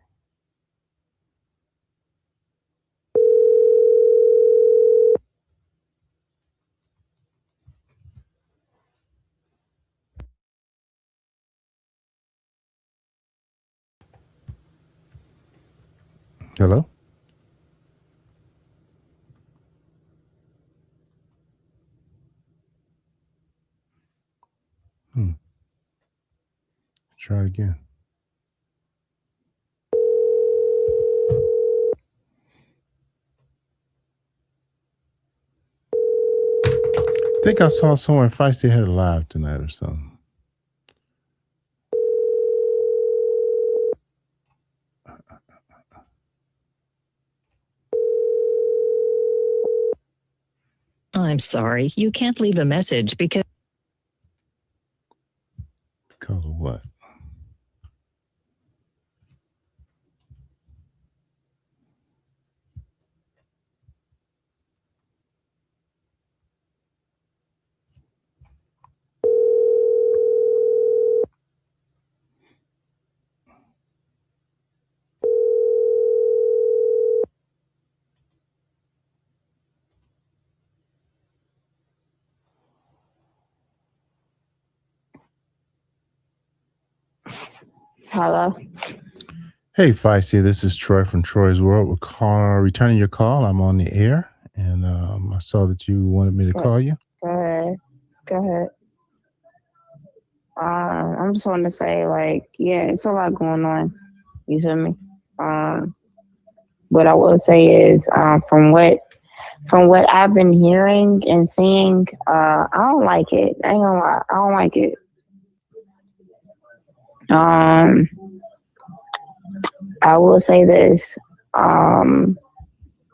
Hello? Let's try it again. I think I saw somewhere Feisty had a live tonight or something. I'm sorry, you can't leave a message because of what? Hello. Hey, Feisty, this is Troy from Troy's World. We're returning your call. I'm on the air, and I saw that you wanted me to call you. Go ahead. Go ahead. I'm just wanting to say, like, yeah, it's a lot going on. You feel me? What I will say is, from what I've been hearing and seeing, I don't like it. I ain't gonna lie, I don't like it. I will say this. I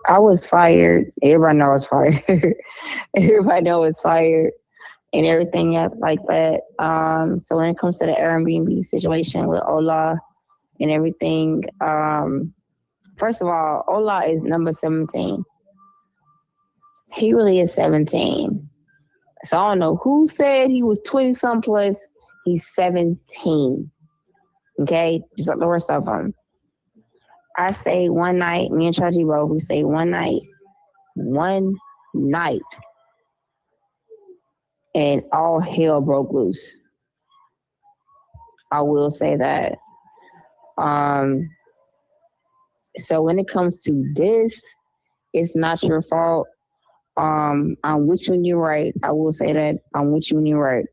was fired. Everybody knows I was fired. Everybody knows I was fired and everything else like that. So when it comes to the Airbnb situation with Ola and everything, first of all, Ola is number 17. He really is 17. So I don't know who said he was 20 some plus. He's 17. Okay? Just like the rest of them. I stayed one night, me and Charlie both, we stayed one night. And all hell broke loose. I will say that. So when it comes to this, it's not your fault. I'm with you when you're right. I will say that. I'm with you when you're right.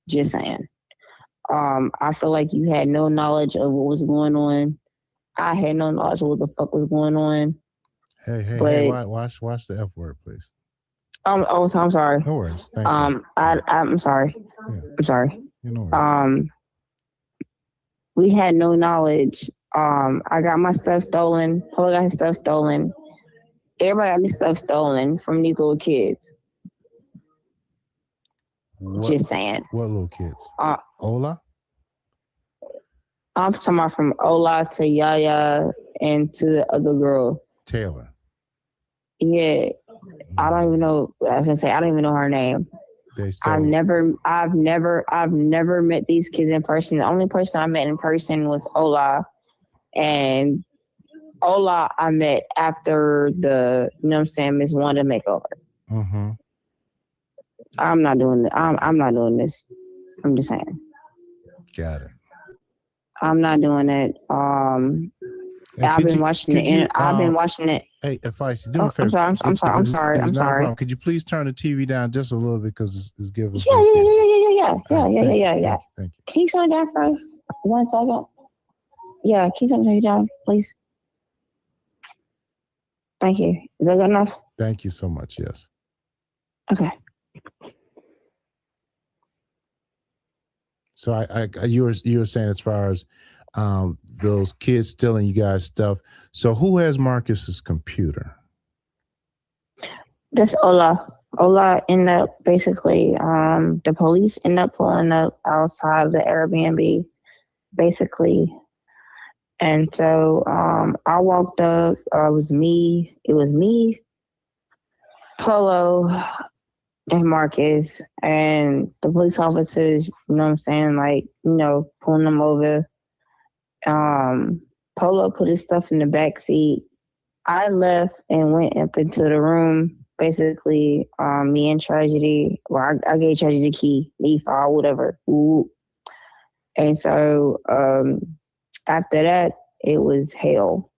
Just saying. I feel like you had no knowledge of what was going on. I had no knowledge of what the fuck was going on. Hey, watch the F word, please. So I'm sorry. No worries. Thank you. I'm sorry. Yeah. I'm sorry. Yeah, no worries. We had no knowledge. I got my stuff stolen. Paul got his stuff stolen. Everybody got his stuff stolen from these little kids. Just saying. What little kids? Ola? I'm talking about from Ola to Yaya and to the other girl. Taylor. Yeah. I don't even know. I was gonna say I don't even know her name. I've never met these kids in person. The only person I met in person was Ola. And Ola I met after the, you know what I'm saying, Miss Wanda makeover. Mm-hmm. I'm not doing this. I'm not doing this. I'm just saying. Got it. I'm not doing it. I've been watching it. Hey, Feisty, do me a favor. I'm sorry. Could you please turn the TV down just a little bit because it's giving us. Yeah. Thank you. Can you turn it down for 1 second? Yeah, can you turn it down, please? Thank you. Is that good enough? Thank you so much. Yes. Okay. So you were saying as far as those kids stealing you guys stuff. So who has Marcus's computer? That's Ola. Ola ended up basically, the police ended up pulling up outside of the Airbnb, basically. And so I walked up. It was me, Polo, and Marcus, and the police officers, you know what I'm saying, like, you know, pulling them over. Polo put his stuff in the back seat. I left and went up into the room. Basically, me and Tragedy, well, I gave Tragedy the key, me, file, whatever. Ooh. And so after that, it was hell.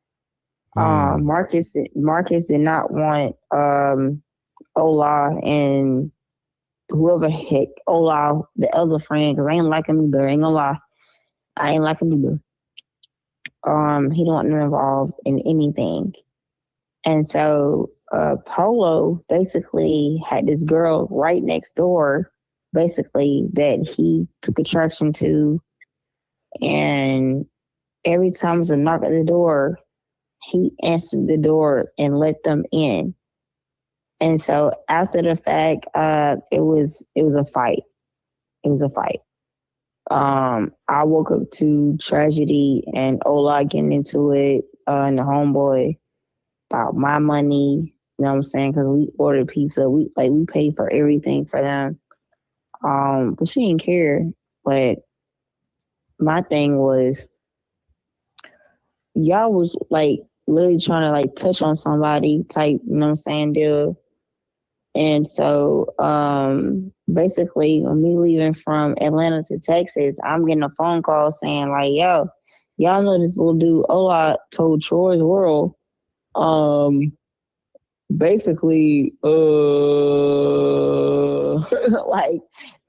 Marcus did not want Ola and whoever heck Ola, the other friend, because I ain't like him either. Ain't gonna lie, I ain't like him either. He don't want them involved in anything, and so Polo basically had this girl right next door, basically that he took attraction to, and every time it was a knock at the door, he answered the door and let them in. And so after the fact, it was a fight. It was a fight. I woke up to tragedy and Ola getting into it, and the homeboy about my money. You know what I'm saying? Because we ordered pizza. We paid for everything for them. But she didn't care. But my thing was, y'all was like literally trying to like touch on somebody type, you know what I'm saying, deal. And so basically when me leaving from Atlanta to Texas, I'm getting a phone call saying like, yo, y'all know this little dude Ola told Troy's World basically like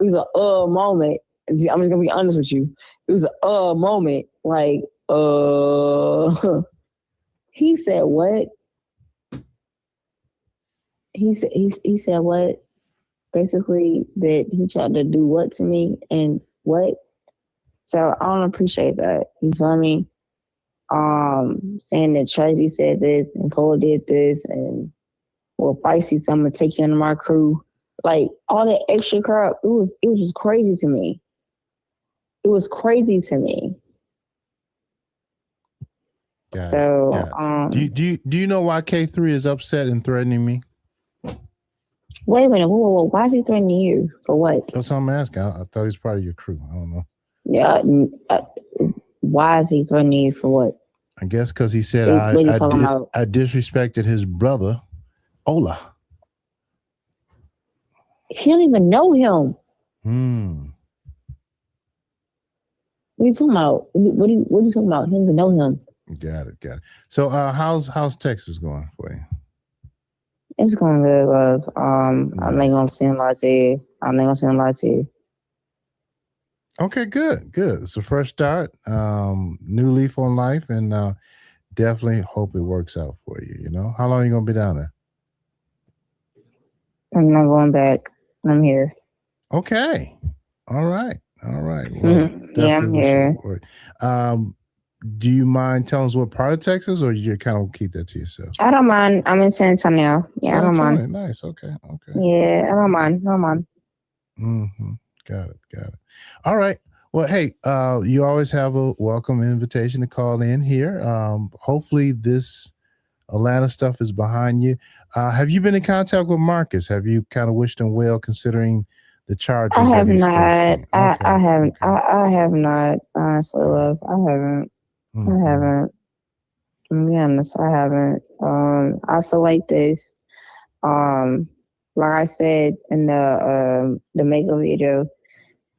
it was a moment. I'm just gonna be honest with you. It was a moment like he said what? He said what? Basically that he tried to do what to me and what? So I don't appreciate that. You feel me? Saying that Tracy said this and Cole did this and well Feisty, so I'm gonna take you into my crew. Like all that extra crap, it was just crazy to me. It was crazy to me. Got so it. Do you know why K3 is upset and threatening me? Wait a minute, whoa. Why is he threatening you? For what? That's what I'm asking. I thought he's part of your crew. I don't know. Yeah. Why is he threatening you for what? I guess because he said I disrespected his brother, Ola. He don't even know him. What are you talking about? What are you talking about? He don't even know him. Got it. So how's Texas going for you? It's going good, love. Nice. I'm not gonna send lie to you. Okay, good. It's a fresh start, new leaf on life, and definitely hope it works out for you. You know, how long are you gonna be down there? I'm not going back. I'm here. Okay. All right. Well, yeah, I'm here. Do you mind telling us what part of Texas, or you kind of keep that to yourself? I don't mind. I'm in San Antonio. Yeah, I don't mind. Nice. Okay. Yeah, I don't mind. Mm-hmm. Got it. All right. Well, hey, you always have a welcome invitation to call in here. Hopefully this Atlanta stuff is behind you. Have you been in contact with Marcus? Have you kind of wished him well considering the charges? I have not. Okay. I haven't. I have not. Honestly, love. I haven't. Mm-hmm. I haven't. To be honest, I haven't. I feel like this. Like I said in the makeup video,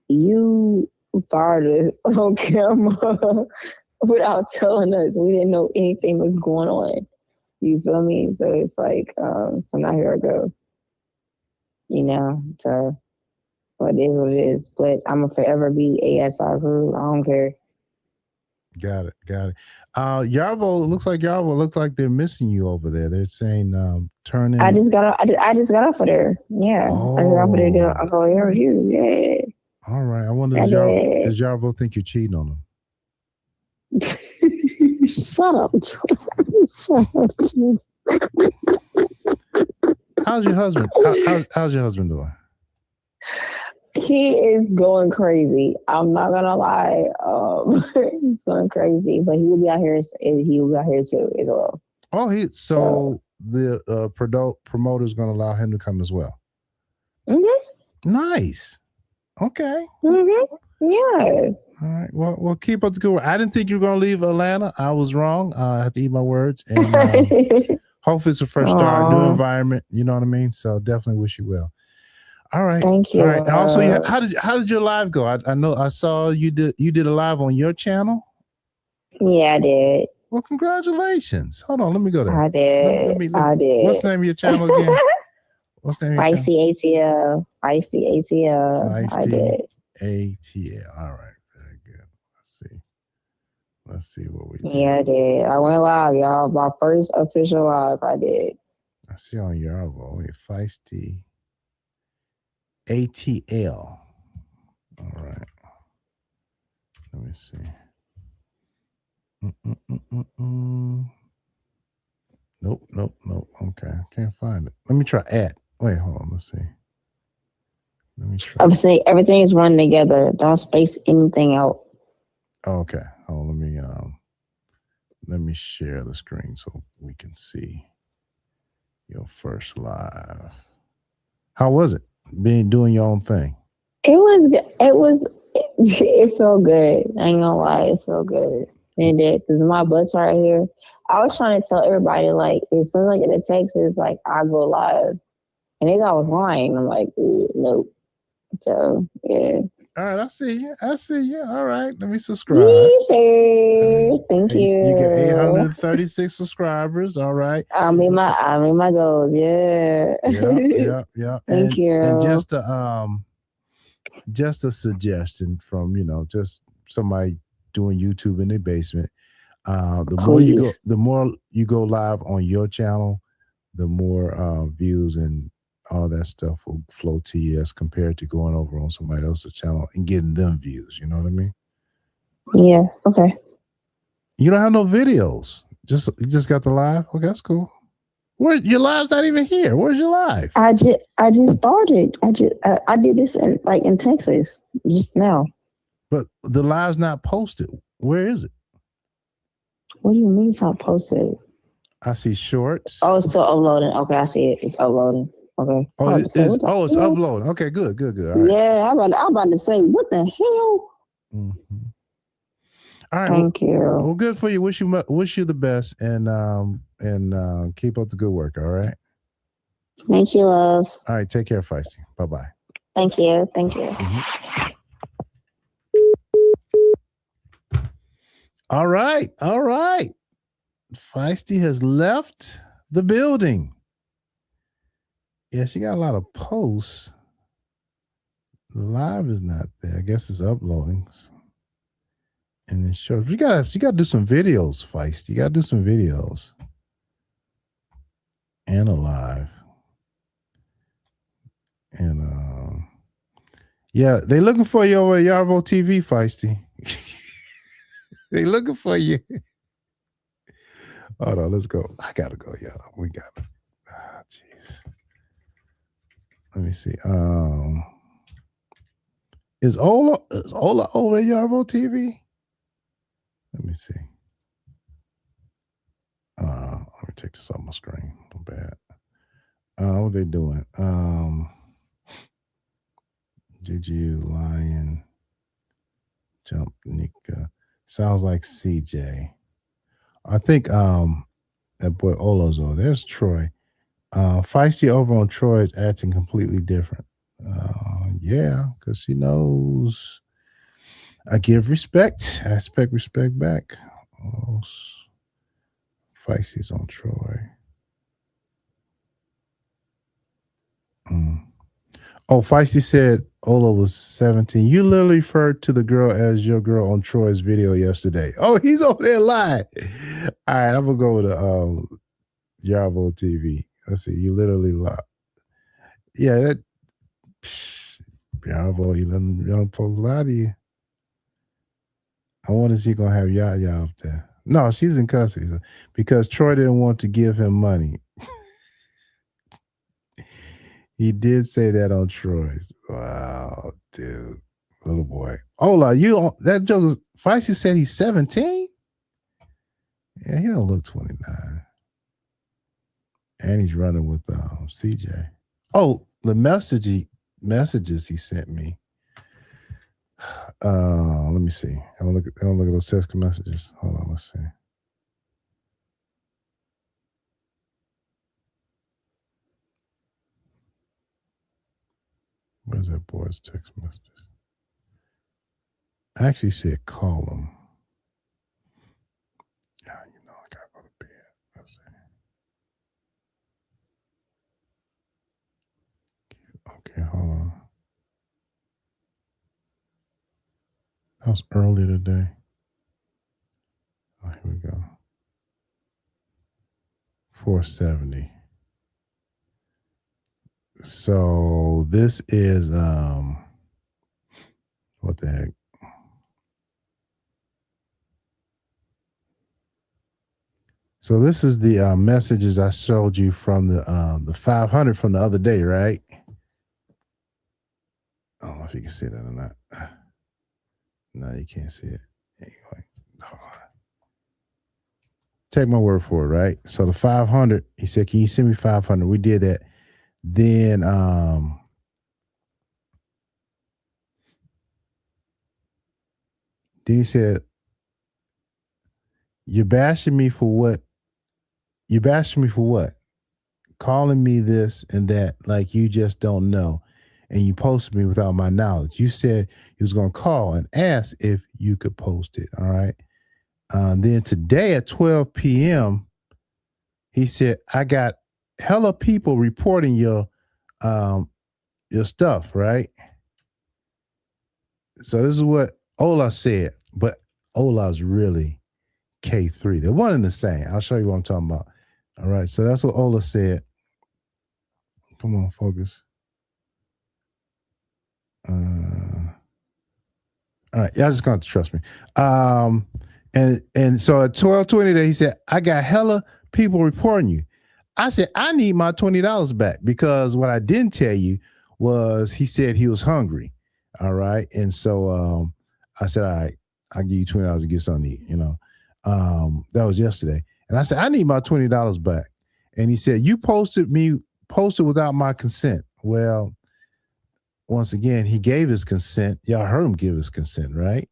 you fired us on camera without telling us. We didn't know anything was going on. You feel me? So it's like, so now here I go. You know, so it is what it is. But I'm gonna forever be ASI crew. I don't care. Got it. Yarvo, looks like they're missing you over there. They're saying turn in. I just got off of there. Yeah. Oh. I just got off of there. I'll go here with you. Yeah. All right. I wonder, does Yarvo think you're cheating on him? Shut up. How's your husband? How's your husband doing? He is going crazy. I'm not gonna lie. He's going crazy, but he will be out here. He will be out here too as well. Oh, the promoter's gonna allow him to come as well. Mm-hmm. Nice. Okay. Mm-hmm. Yeah. All right. Well, keep up the good work. I didn't think you were gonna leave Atlanta. I was wrong. I have to eat my words. And hopefully it's a fresh start, new environment. You know what I mean? So definitely wish you well. All right. Thank you. All right. And also, how did your live go? I know I saw you did a live on your channel. Yeah, I did. Well, congratulations. Hold on, let me go there. I did. I did. What's the name of your channel again? What's the name of your channel? Feisty ATL. Feisty ATL. I did. ATL. All right. Very good. Let's see what we did. Yeah, I did. I went live, y'all. My first official live, I did. I see on Yarvo. Wait, Feisty ATL. All right. Let me see. Nope. Okay, I can't find it. Let me try at. Wait, hold on. Let's see. Let me try. I'm saying everything is running together. Don't space anything out. Okay. Oh, let me share the screen so we can see your first live. How was it? Doing your own thing? It felt good. I ain't gonna lie, it felt good. And it because my bus right here. I was trying to tell everybody, like, as soon as I get a text, it's like I go live. And they thought I was lying. I'm like, nope. So yeah. All right, I see you. All right, let me subscribe. Thank you. You got 836 subscribers. All right. I mean my goals. Yeah. Yeah. Thank you. And just a suggestion from just somebody doing YouTube in their basement. The more you go live on your channel, the more views and all that stuff will flow to you as compared to going over on somebody else's channel and getting them views. You know what I mean? Yeah. Okay. You don't have no videos. You just got the live. Okay, that's cool. Your live's not even here. Where's your live? I just started. I did this in Texas just now. But the live's not posted. Where is it? What do you mean it's not posted? I see shorts. Oh, it's still uploading. Okay, I see it. It's uploading. Okay. It's uploading. Okay, good. All right. Yeah, I'm about to say, what the hell? Mm-hmm. All right. Thank you. Well, good for you. Wish you the best, and keep up the good work. All right. Thank you, love. All right. Take care, Feisty. Bye-bye. Thank you. Mm-hmm. All right. Feisty has left the building. Yeah, she got a lot of posts. The live is not there. I guess it's uploading. And it shows. You gotta do some videos, Feisty. You gotta do some videos. And a live. And yeah, they looking for you over at Yarvo TV, Feisty. They looking for you. Hold on, let's go. I gotta go, y'all. We got it. Jeez. Let me see. Is Ola over at Yarvo TV? Let me see. Let me take this off my screen. Not bad. What are they doing? GGU, Lion, Jump, Nika. Sounds like CJ. I think that boy Ola's over. There's Troy. Feisty over on Troy is acting completely different. Yeah, because she knows I give respect. I expect respect back. Oh, Feisty's on Troy. Oh, Feisty said Ola was 17. You literally referred to the girl as your girl on Troy's video yesterday. Oh, he's over there live. All right, I'm gonna go to Yarvo TV. Let's see. You literally live. Yeah, that Yarvo, you let them young folks lie to you. I wonder if she's gonna have Yaya up there. No, she's in custody because Troy didn't want to give him money. He did say that on Troy's. Wow, dude. Little boy. Ola, that joke is Feisty said he's 17? Yeah, he don't look 29. And he's running with CJ. Oh, the messages he sent me. Let me see. I don't look at those text messages. Hold on, let's see. Where's that boy's text message? I actually said call him. Yeah, Okay, hold on. That was early today. Oh, here we go. 470. So this is what the heck? So this is the messages I showed you from the 500 from the other day, right? I don't know if you can see that or not. No, you can't see it. Anyway, take my word for it, right? So the 500, he said, "Can you send me 500?" We did that. Then he said, "You're bashing me for what? You're bashing me for what? Calling me this and that like you just don't know. And you posted me without my knowledge. You said you was going to call and ask if you could post it, all right? Then today at 12 p.m., he said, I got hella people reporting your stuff, right? So this is what Ola said, but Ola's really K3. They're one and the same. I'll show you what I'm talking about. All right, so that's what Ola said. Come on, focus. All right, y'all just gonna have to trust me. And so at 12:20 today, he said, I got hella people reporting you. I said, I need my $20 back because what I didn't tell you was he said he was hungry. All right. And so I said, all right, I'll give you $20 to get something to eat, you know. That was yesterday. And I said, I need my $20 back. And he said, you posted without my consent. Well, once again, he gave his consent. Y'all heard him give his consent, right?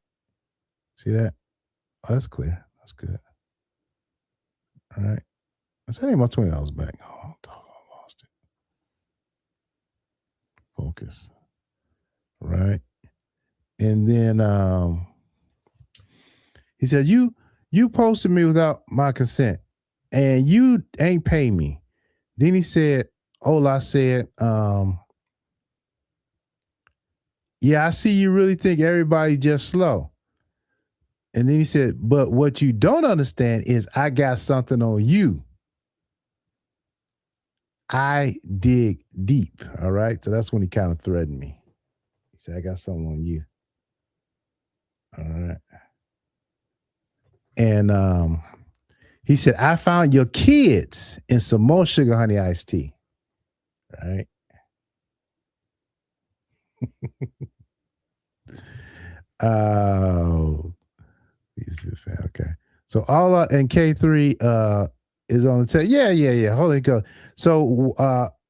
See that? Oh, that's clear. That's good. All right. I said, I need my $20 back. Oh, I lost it. Focus. All right. And then he said, you posted me without my consent and you ain't pay me. Then he said, Ola said, yeah, I see you really think everybody just slow. And then he said, but what you don't understand is I got something on you. I dig deep. All right. So that's when he kind of threatened me. He said, I got something on you. All right. And he said, I found your kids in some more sugar honey iced tea. Right. Oh, okay. So Ola and K3 is on the text. Yeah. Holy go. So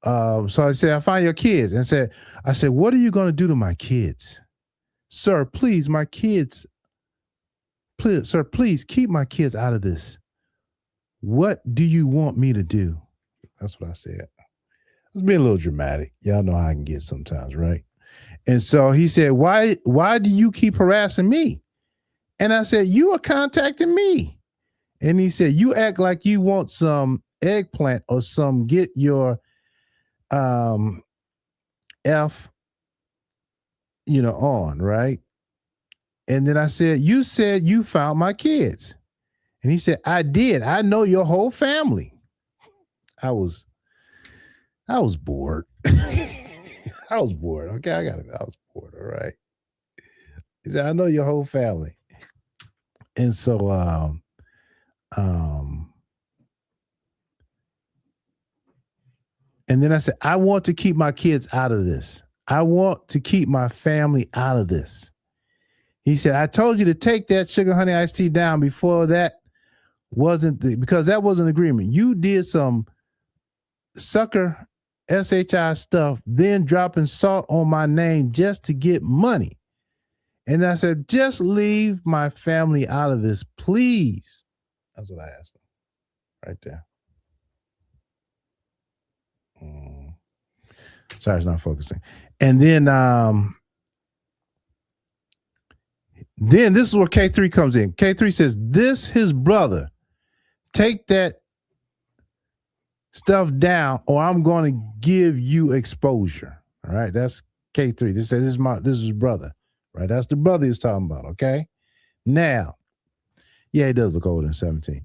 so I said, I find your kids and I said, what are you going to do to my kids? Sir, please, my kids. Please, sir, please keep my kids out of this. What do you want me to do? That's what I said. I was being a little dramatic. Y'all know how I can get sometimes, right? And so he said, why do you keep harassing me? And I said, you are contacting me. And he said, you act like you want some eggplant or some, get your F, on, right? And then I said, you said you found my kids. And he said, I did. I know your whole family. I was bored. I was bored. Okay, I was bored. All right. He said, I know your whole family. And so and then I said, I want to keep my kids out of this. I want to keep my family out of this. He said, I told you to take that sugar honey iced tea down before that because that was an agreement. You did some sucker SHI stuff, then dropping salt on my name just to get money. And I said, just leave my family out of this, please. That's what I asked him right there. Sorry, it's not focusing. And then this is where K3 comes in. K3 says, this his brother. Take that stuff down or I'm going to give you exposure. All right, that's K3. This is his brother. Right, that's the brother he's talking about. Okay, now, yeah, he does look older than 17.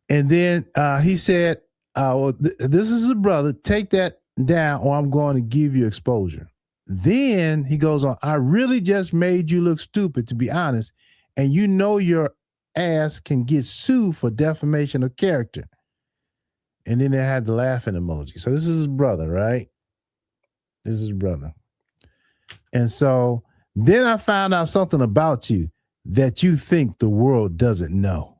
And then he said, well, this is his brother. Take that down, or I'm going to give you exposure. Then he goes on, I really just made you look stupid, to be honest, and you know your ass can get sued for defamation of character. And then they had the laughing emoji. So this is his brother, right? This is his brother. And so then I found out something about you that you think the world doesn't know.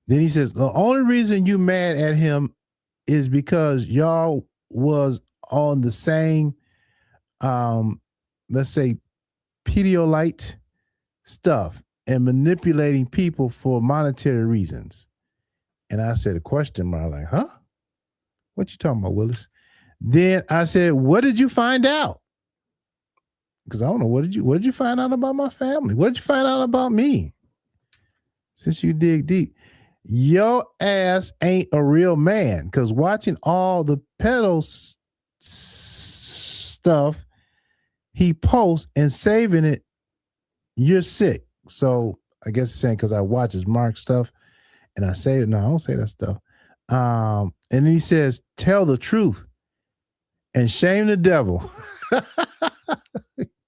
Then he says, the only reason you mad at him is because y'all was on the same, let's say, Pedialyte stuff and manipulating people for monetary reasons. And I said a question mark, like, huh? What you talking about, Willis? Then I said, what did you find out? Because I don't know, what did you find out about my family? What did you find out about me? Since you dig deep. Your ass ain't a real man, because watching all the pedo stuff he posts and saving it, you're sick. So I guess it's saying because I watch his Mark stuff and I say it. No, I don't say that stuff. And then he says, tell the truth and shame the devil.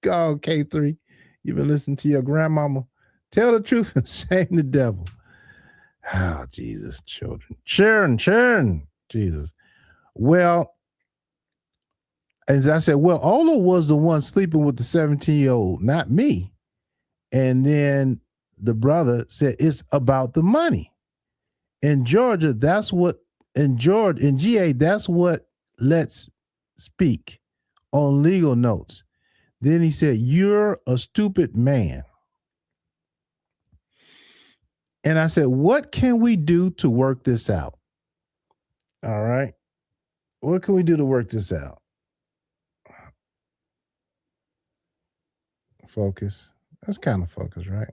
Go on, K3. You've been listening to your grandmama. Tell the truth and shame the devil. Oh, Jesus, children. Churn. Jesus. Well, as I said, well, Ola was the one sleeping with the 17-year-old, not me. And then the brother said, it's about the money. In Georgia, in GA, that's what let's speak on legal notes. Then he said, you're a stupid man. And I said, what can we do to work this out? All right. What can we do to work this out? Focus. That's kind of focus, right?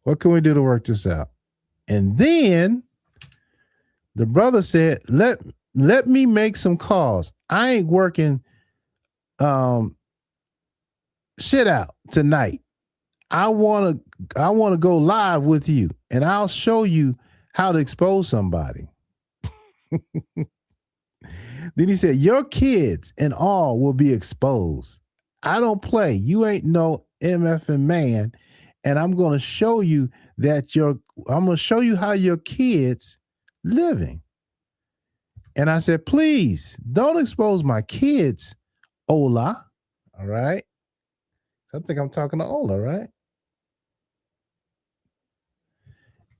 What can we do to work this out? And then the brother said, let me make some calls. I ain't working shit out tonight. I want to go live with you, and I'll show you how to expose somebody. Then he said, your kids and all will be exposed. I don't play. You ain't no MFing man, and I'm going to show you how your kids living. And I said, please don't expose my kids, Ola. All right. I think I'm talking to Ola, right?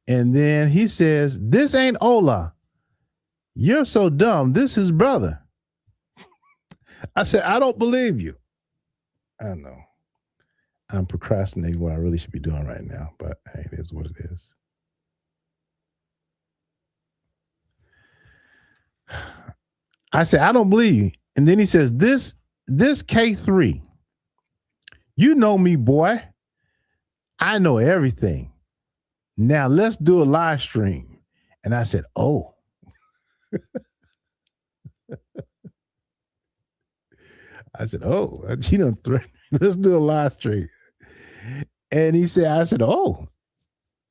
And then he says, this ain't Ola. You're so dumb. This is brother. I said, I don't believe you. I know. I'm procrastinating what I really should be doing right now, but hey, it is what it is. I said, I don't believe you. And then he says, this K3, you know me, boy. I know everything. Now let's do a live stream. And I said, oh. I said, oh, you don't threaten me. Let's do a live stream. And he said, I said, oh.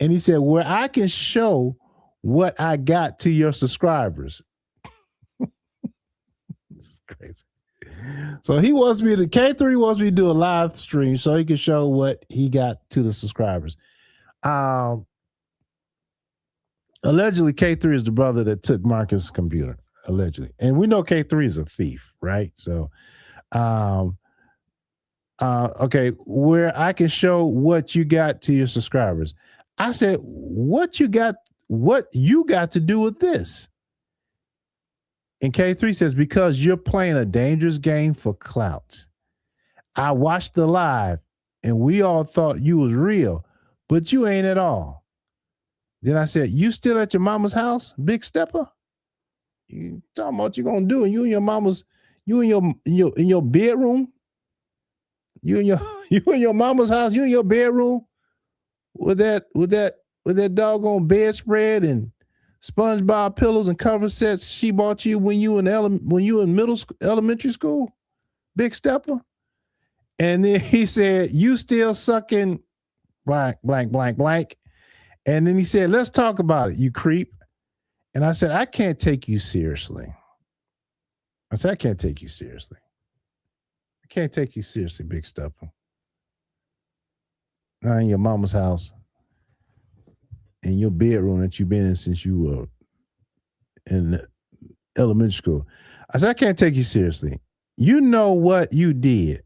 And he said, where I can show what I got to your subscribers. This is crazy. So K3 wants me to do a live stream so he can show what he got to the subscribers. Allegedly, K3 is the brother that took Marcus' computer, allegedly. And we know K3 is a thief, right? So, okay, where I can show what you got to your subscribers. I said, what you got to do with this? And K3 says, because you're playing a dangerous game for clout. I watched the live and we all thought you was real, but you ain't at all. Then I said, you still at your mama's house, big stepper? You talking about what you gonna do? And you in your bedroom? You in your mama's house, you in your bedroom with that doggone bedspread and SpongeBob pillows and cover sets she bought you when you in elementary school, Big Stepper? And then he said, you still sucking blank. And then he said, let's talk about it, you creep. And I said, I can't take you seriously. I said, I can't take you seriously. I can't take you seriously, Big Stepper. Now in your mama's house, in your bedroom that you've been in since you were in elementary school. I said, I can't take you seriously. You know what you did.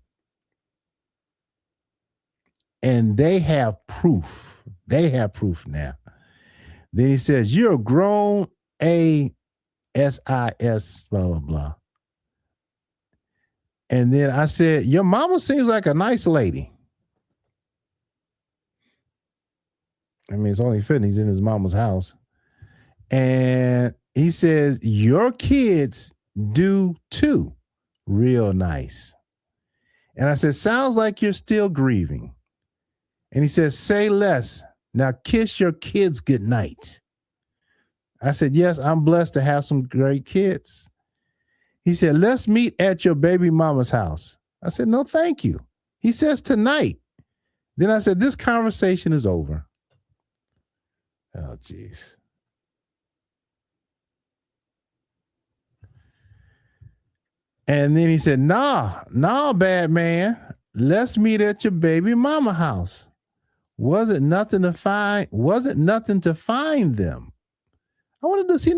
And they have proof. They have proof now. Then he says, you're a grown ASIS, blah, blah, blah. And then I said, your mama seems like a nice lady. I mean, it's only fitting he's in his mama's house. And he says, your kids do too. Real nice. And I said, sounds like you're still grieving. And he says, say less. Now kiss your kids goodnight. I said, yes, I'm blessed to have some great kids. He said, let's meet at your baby mama's house. I said, no, thank you. He says tonight. Then I said, this conversation is over. Oh, geez. And then he said, nah, bad man. Let's meet at your baby mama house. Wasn't nothing to find them. I wanted to see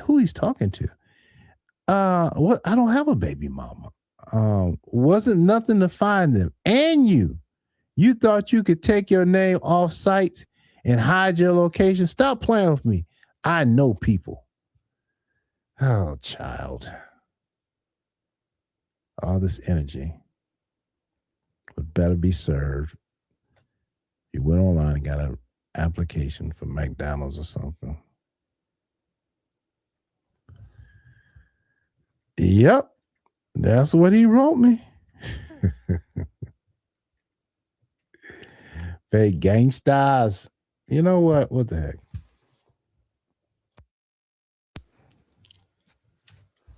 who he's talking to. What? I don't have a baby mama. Wasn't nothing to find them. And you thought you could take your name off sites and hide your location. Stop playing with me. I know people. Oh, child. All this energy would better be served. You went online and got an application for McDonald's or something. Yep, that's what he wrote me. Fake gangsters. You know what? What the heck?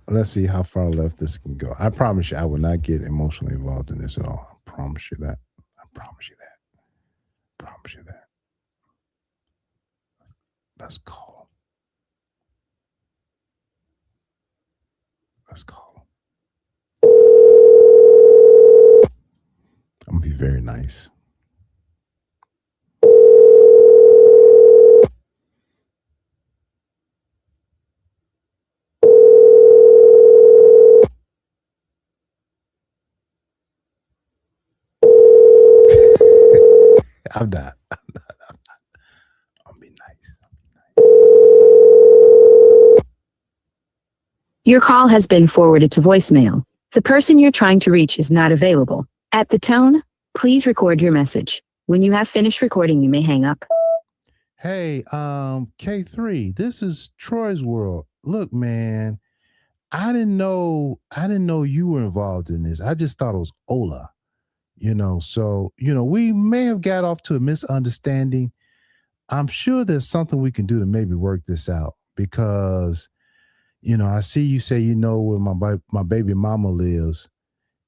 Let's see how far left this can go. I promise you I will not get emotionally involved in this at all. I promise you that. I promise you that. I promise you that. Let's call him. Let's call him. I'm going to be very nice. I'm not. I'll be nice. Your call has been forwarded to voicemail. The person you're trying to reach is not available. At the tone, please record your message. When you have finished recording, you may hang up. Hey, K3, this is Troy's World. Look, man, I didn't know you were involved in this. I just thought it was Ola. So, we may have got off to a misunderstanding. I'm sure there's something we can do to maybe work this out because, I see you say, where my baby mama lives.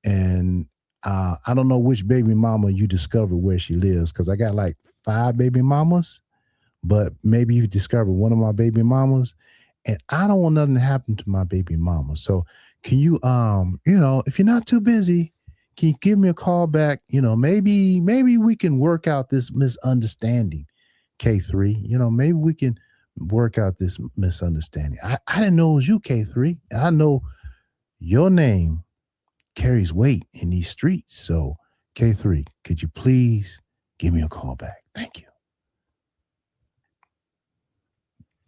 And I don't know which baby mama you discovered where she lives because I got like 5 baby mamas, but maybe you discovered one of my baby mamas and I don't want nothing to happen to my baby mama. So can you, if you're not too busy, can you give me a call back? Maybe we can work out this misunderstanding, K3. Maybe we can work out this misunderstanding. I didn't know it was you, K3. I know your name carries weight in these streets. So, K3, could you please give me a call back? Thank you.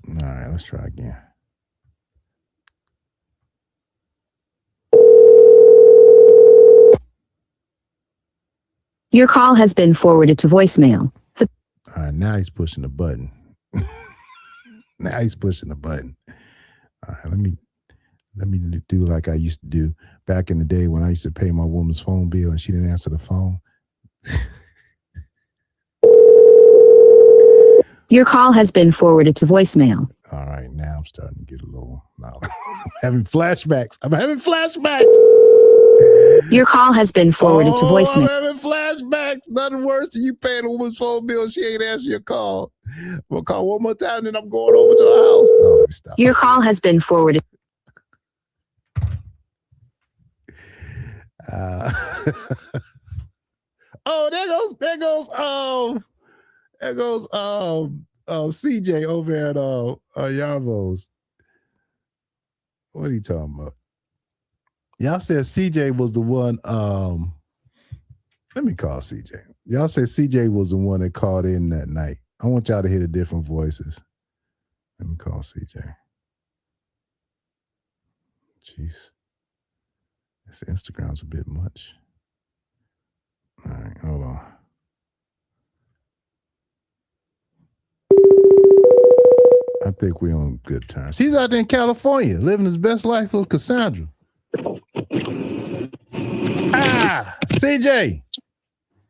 All right, let's try again. Your call has been forwarded to voicemail. All right, now he's pushing the button. All right, let me do like I used to do back in the day when I used to pay my woman's phone bill and she didn't answer the phone. Your call has been forwarded to voicemail. All right, now I'm starting to get a little loud. I'm having flashbacks. Your call has been forwarded to voicemail. I'm having flashbacks. Nothing worse than you paying a woman's phone bill. She ain't answering your call. I'm going to call one more time, then I'm going over to her house. No, let me stop. Your call has been forwarded. There goes CJ over at Yarbo's. What are you talking about? Y'all said CJ was the one. Let me call CJ. Y'all said CJ was the one that called in that night. I want y'all to hear the different voices. Let me call CJ. Jeez. This Instagram's a bit much. All right, hold on. I think we're on good terms. He's out there in California, living his best life with Cassandra. CJ.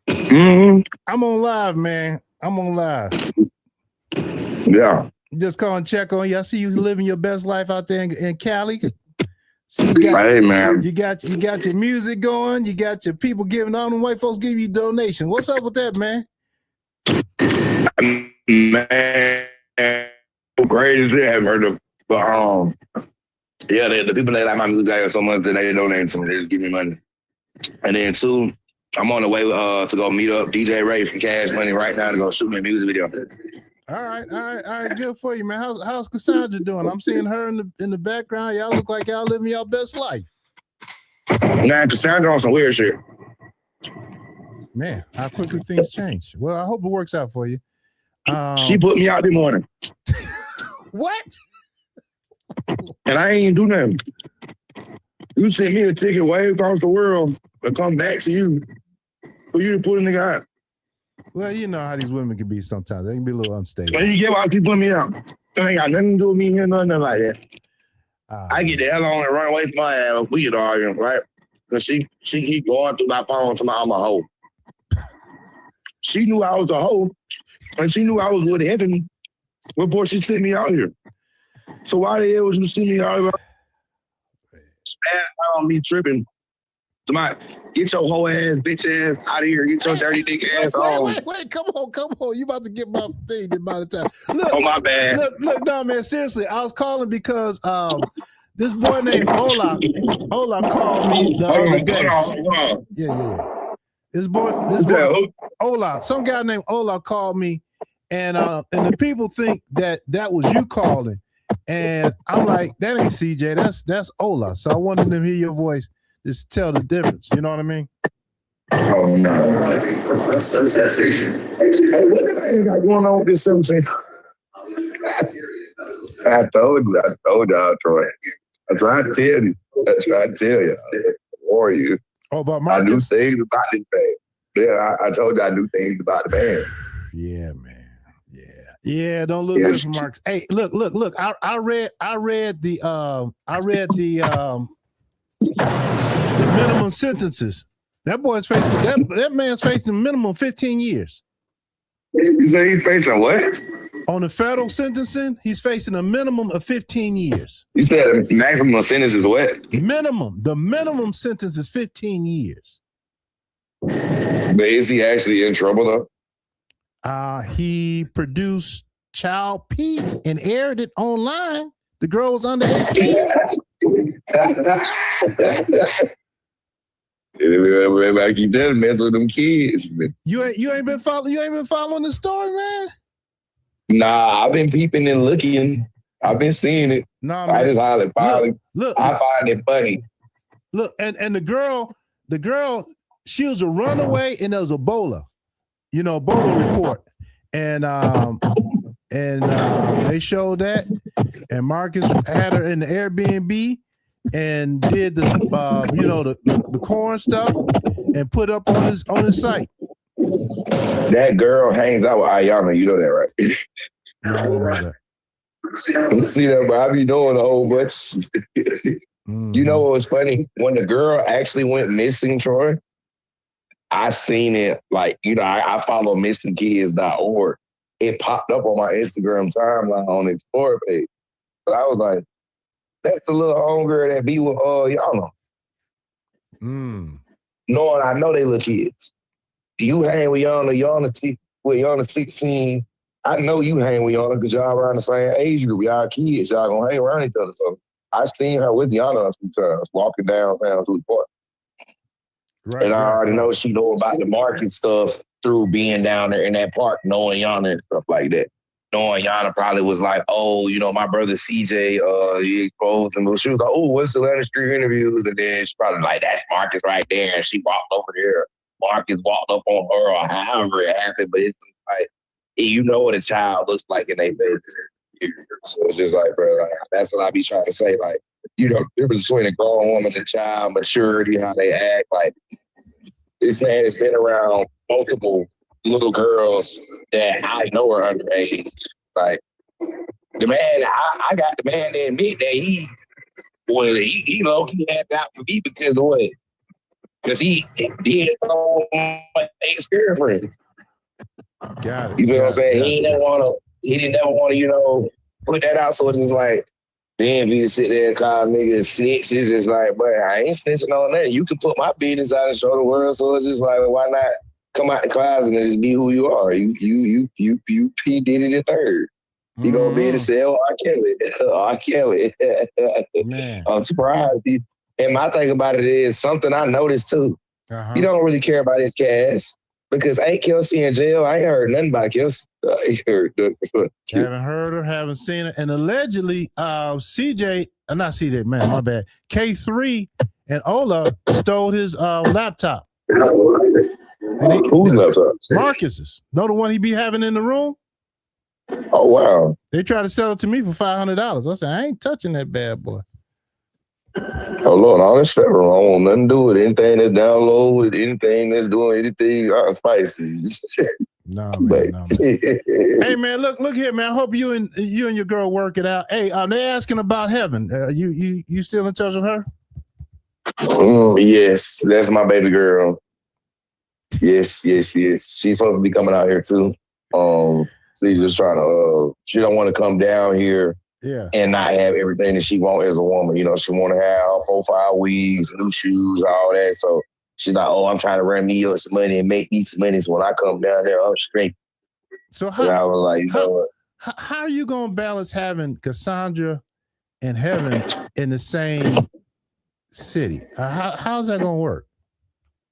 Mm-hmm. I'm on live, man. Yeah. Just call and check on you. I see you living your best life out there in Cali. Hey, man. You got your music going. You got your people giving. All them white folks give you donations. What's up with that, man? Man, crazy. I haven't heard of, but yeah, the people that like my music so much that they donate to me. They just give me money. And then two, I'm on the way to go meet up DJ Ray from Cash Money right now to go shoot me a music video. All right. Good for you, man. How's Cassandra doing? I'm seeing her in the background. Y'all look like y'all living your best life. Nah, Cassandra on some weird shit. Man, how quickly things change. Well, I hope it works out for you. She put me out this morning. What? And I ain't do nothing. You sent me a ticket way across the world to come back to you for you to put a nigga out. Well, you know how these women can be sometimes. They can be a little unstable. And you get why she put me out. It ain't got nothing to do with me, nothing like that. I get the hell on and run away from my ass. We get arguing, right? Because he going through my phone to I'm a hoe. She knew I was a hoe, and she knew I was with Anthony before she sent me out here. So why the hell would you see me out here? Bad on me tripping. Somebody, get your whole ass, bitch ass out of here. Get your dirty dick ass on. Wait, come on. You about to get my thing by the time. Look, oh, my bad. Look, no, man, seriously. I was calling because this boy named Ola called me the other day. Hold on. Yeah. This boy, Ola, some guy named Ola called me, and the people think that was you calling. And I'm like, that ain't CJ, that's Ola. So I wanted them to hear your voice. Just tell the difference. You know what I mean? Oh, no. Sunset Station. Hey, what the hell got going on with this 17? I told y'all, Troy. I tried to tell you. Or you. Oh, about Marcus? I knew things about this band. Yeah, I told you I knew things about the band. Yeah, man. Yeah, don't look good for Marcus. Hey, look. I read the minimum sentences. That boy's facing that man's facing minimum 15 years. You say he's facing what? On the federal sentencing, he's facing a minimum of 15 years. You said the maximum sentence is what? The minimum sentence is 15 years. But is he actually in trouble though? He produced Child P and aired it online. The girl was under 18. Everybody keep telling mess with them kids. You ain't been following the story, man. Nah, I've been peeping and looking. I've been seeing it. Nah, man. I just highly look, I find it funny. Look, and the girl, she was a runaway, and there was Ebola. Ebola report, and they showed that, and Marcus had her in the Airbnb and did this, the corn stuff, and put up on his site. That girl hangs out with Ayana. You know that, right? No, I don't know that. See that, but I be doing a whole bunch. You know what was funny? When the girl actually went missing, Troy, I seen it, I follow missingkids.org. it popped up on my Instagram timeline on the Explorer page. But I was like, that's the little homegirl that be with Yana. Knowing I know they little kids. You hang with Yana, with Yana 16. I know you hang with Yana because y'all around the same age group. Y'all kids. Y'all gonna hang around each other. So I seen her with Yana a few times walking downtown to the park. Right, and I already know she know about the market stuff through being down there in that park, knowing Yana and stuff like that. Knowing Yana probably was like, oh, you know, my brother CJ, he exposed him. She was like, oh, what's the Atlanta Street interviews? And then she probably like, that's Marcus right there. And she walked over there. Marcus walked up on her or however it happened. But it's like, you know what a child looks like in their face. So it's just like, bro, like, that's what I be trying to say. Like, you know, the difference between a grown woman and a child, maturity, how they act. Like, this man has been around multiple little girls that I know are underage. Like, the man, I got the man to admit that he low-key had it out for me because of what? Because he did so much ex-girlfriends. Got it. You feel what I'm saying? He didn't never want to, you know, put that out. So it's just like, then we sit there and call niggas snitch. It's just like, but I ain't snitching on that. You can put my business out and show the world. So it's just like, why not come out the closet and just be who you are? You P Diddy the third. You gonna be able to say, oh, I kill it. Man. I'm surprised. And my thing about it is something I noticed too. He don't really care about his cash because ain't Kelsey in jail. I ain't heard nothing about Kelsey. Haven't heard her, haven't seen her. And allegedly, CJ, not CJ, man, my bad. K3 and Ola stole his laptop. Whose laptop? Marcus's. Know the one he be having in the room? Oh, wow. They tried to sell it to me for $500. I said, I ain't touching that bad boy. Oh, Lord, all this federal. I don't want nothing to do with anything that's downloaded, anything that's doing anything spicy. No, man. Hey, man, look here, man. I hope you and your girl work it out. Hey, they asking about Heaven. You still in touch with her? Yes, that's my baby girl. Yes. She's supposed to be coming out here too. She's just trying to. She don't want to come down here. Yeah. And not have everything that she want as a woman. You know, she want to have profile wigs, new shoes, all that. So she's like, oh, I'm trying to run me up some money and make me some money. So when I come down there, I'm straight. So how, I was like, you know what? How are you going to balance having Cassandra and Heaven in the same city? How's that going to work?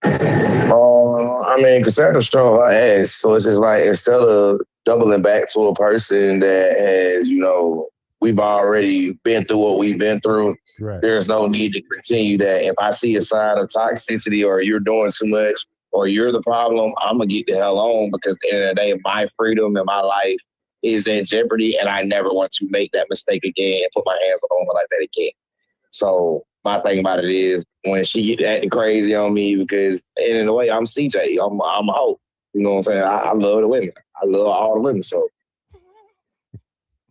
I mean, Cassandra's strong her ass. So it's just like, instead of doubling back to a person that has, you know, we've already been through what we've been through. Right. There's no need to continue that. If I see a sign of toxicity or you're doing too much or you're the problem, I'm going to get the hell on because at the end of the day, my freedom and my life is in jeopardy and I never want to make that mistake again and put my hands on a woman like that again. So my thing about it is when she get acting crazy on me because in a way, I'm CJ. I'm a hoe. You know what I'm saying? I love the women. I love all the women. So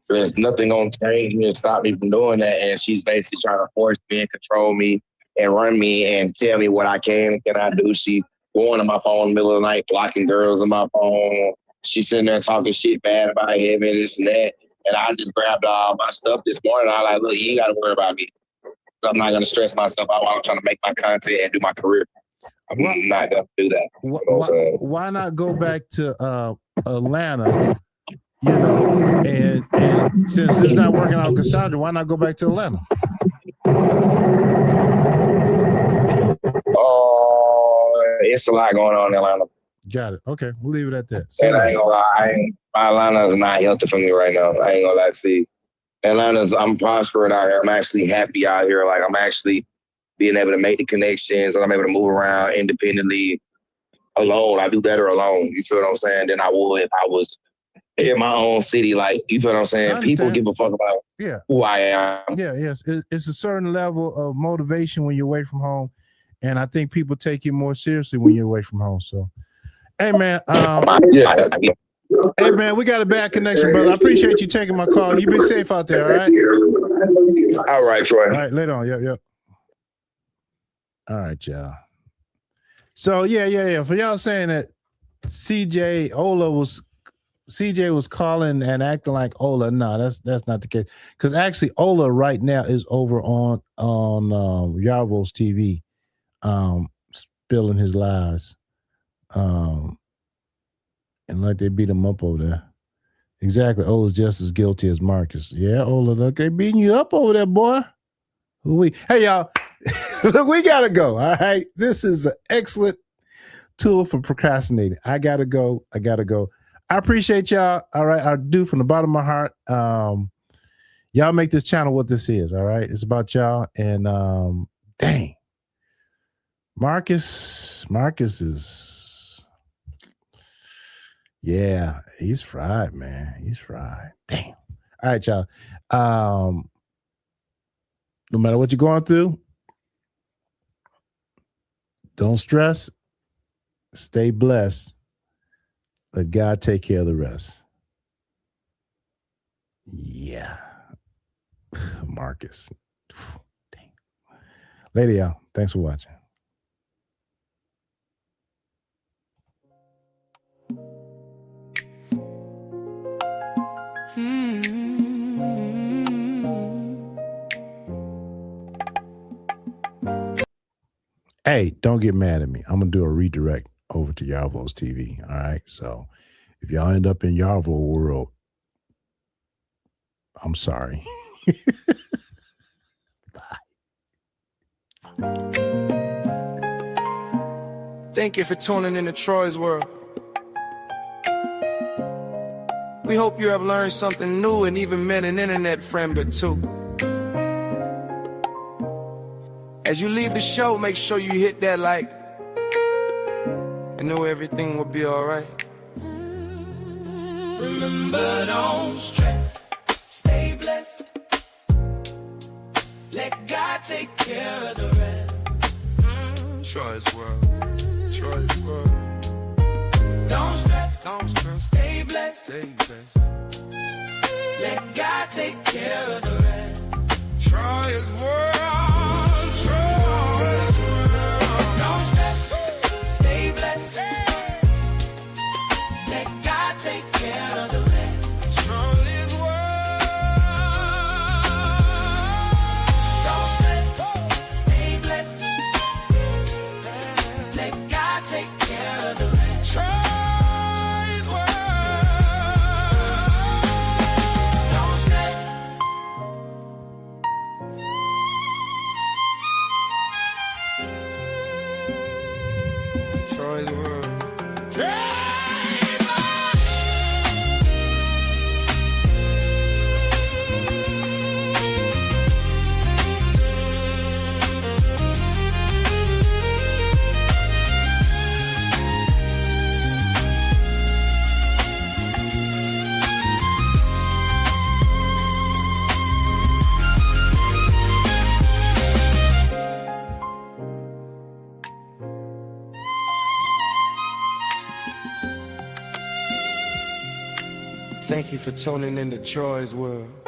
there's nothing going to change me and stop me from doing that. And she's basically trying to force me and control me and run me and tell me what I can and cannot do. She going on my phone in the middle of the night, blocking girls on my phone. She's sitting there talking shit bad about Heaven, this and that. And I just grabbed all my stuff this morning. I was like, look, you ain't got to worry about me. I'm not going to stress myself out while I'm trying to make my content and do my career. I'm not going to do that. Why not go back to Atlanta? You know, and since it's not working out with Cassandra, why not go back to Atlanta? Oh, it's a lot going on in Atlanta. Got it. Okay, we'll leave it at that. And I ain't gonna lie, my Atlanta is not healthy for me right now. I ain't gonna lie to you. I'm prospering out here. I'm actually happy out here. Like, I'm actually being able to make the connections and I'm able to move around independently alone. I do better alone. You feel what I'm saying? Than I would if I was in my own city. Like, you feel what I'm saying? People give a fuck about who I am. Yeah, yes. It's a certain level of motivation when you're away from home. And I think people take you more seriously when you're away from home. So, hey, man. Hey, man, we got a bad connection, brother. I appreciate you taking my call. You be safe out there, all right? All right, Troy. All right, later on. Yep. All right, y'all. So, yeah. For y'all saying that CJ Ola was CJ was calling and acting like Ola. No, that's not the case. Because actually, Ola right now is over on Yarvo's TV, spilling his lies, and like they beat him up over there. Exactly, Ola's just as guilty as Marcus. Yeah, Ola, look, they beating you up over there, boy. Hey, y'all, look, we gotta go. All right, this is an excellent tool for procrastinating. I gotta go. I appreciate y'all. All right. I do from the bottom of my heart. Y'all make this channel what this is. All right. It's about y'all. And dang. Marcus is, yeah, he's fried, man. He's fried. Damn. All right, y'all. No matter what you're going through, don't stress. Stay blessed. Let God take care of the rest. Yeah. Marcus. Dang. Later, y'all. Thanks for watching. Hey, don't get mad at me. I'm going to do a redirect over to Yarvo's TV. All right. So if y'all end up in Yarvo world, I'm sorry. Bye. Thank you for tuning into Troy's World. We hope you have learned something new and even met an internet friend or two. As you leave the show, make sure you hit that like and know everything will be alright. Remember, don't stress, stay blessed. Let God take care of the rest. Troy's World, Troy's World. Don't stress, stay blessed, stay blessed. Let God take care of the rest. Troy's World. Troy's World. Thank you for tuning into Troy's World.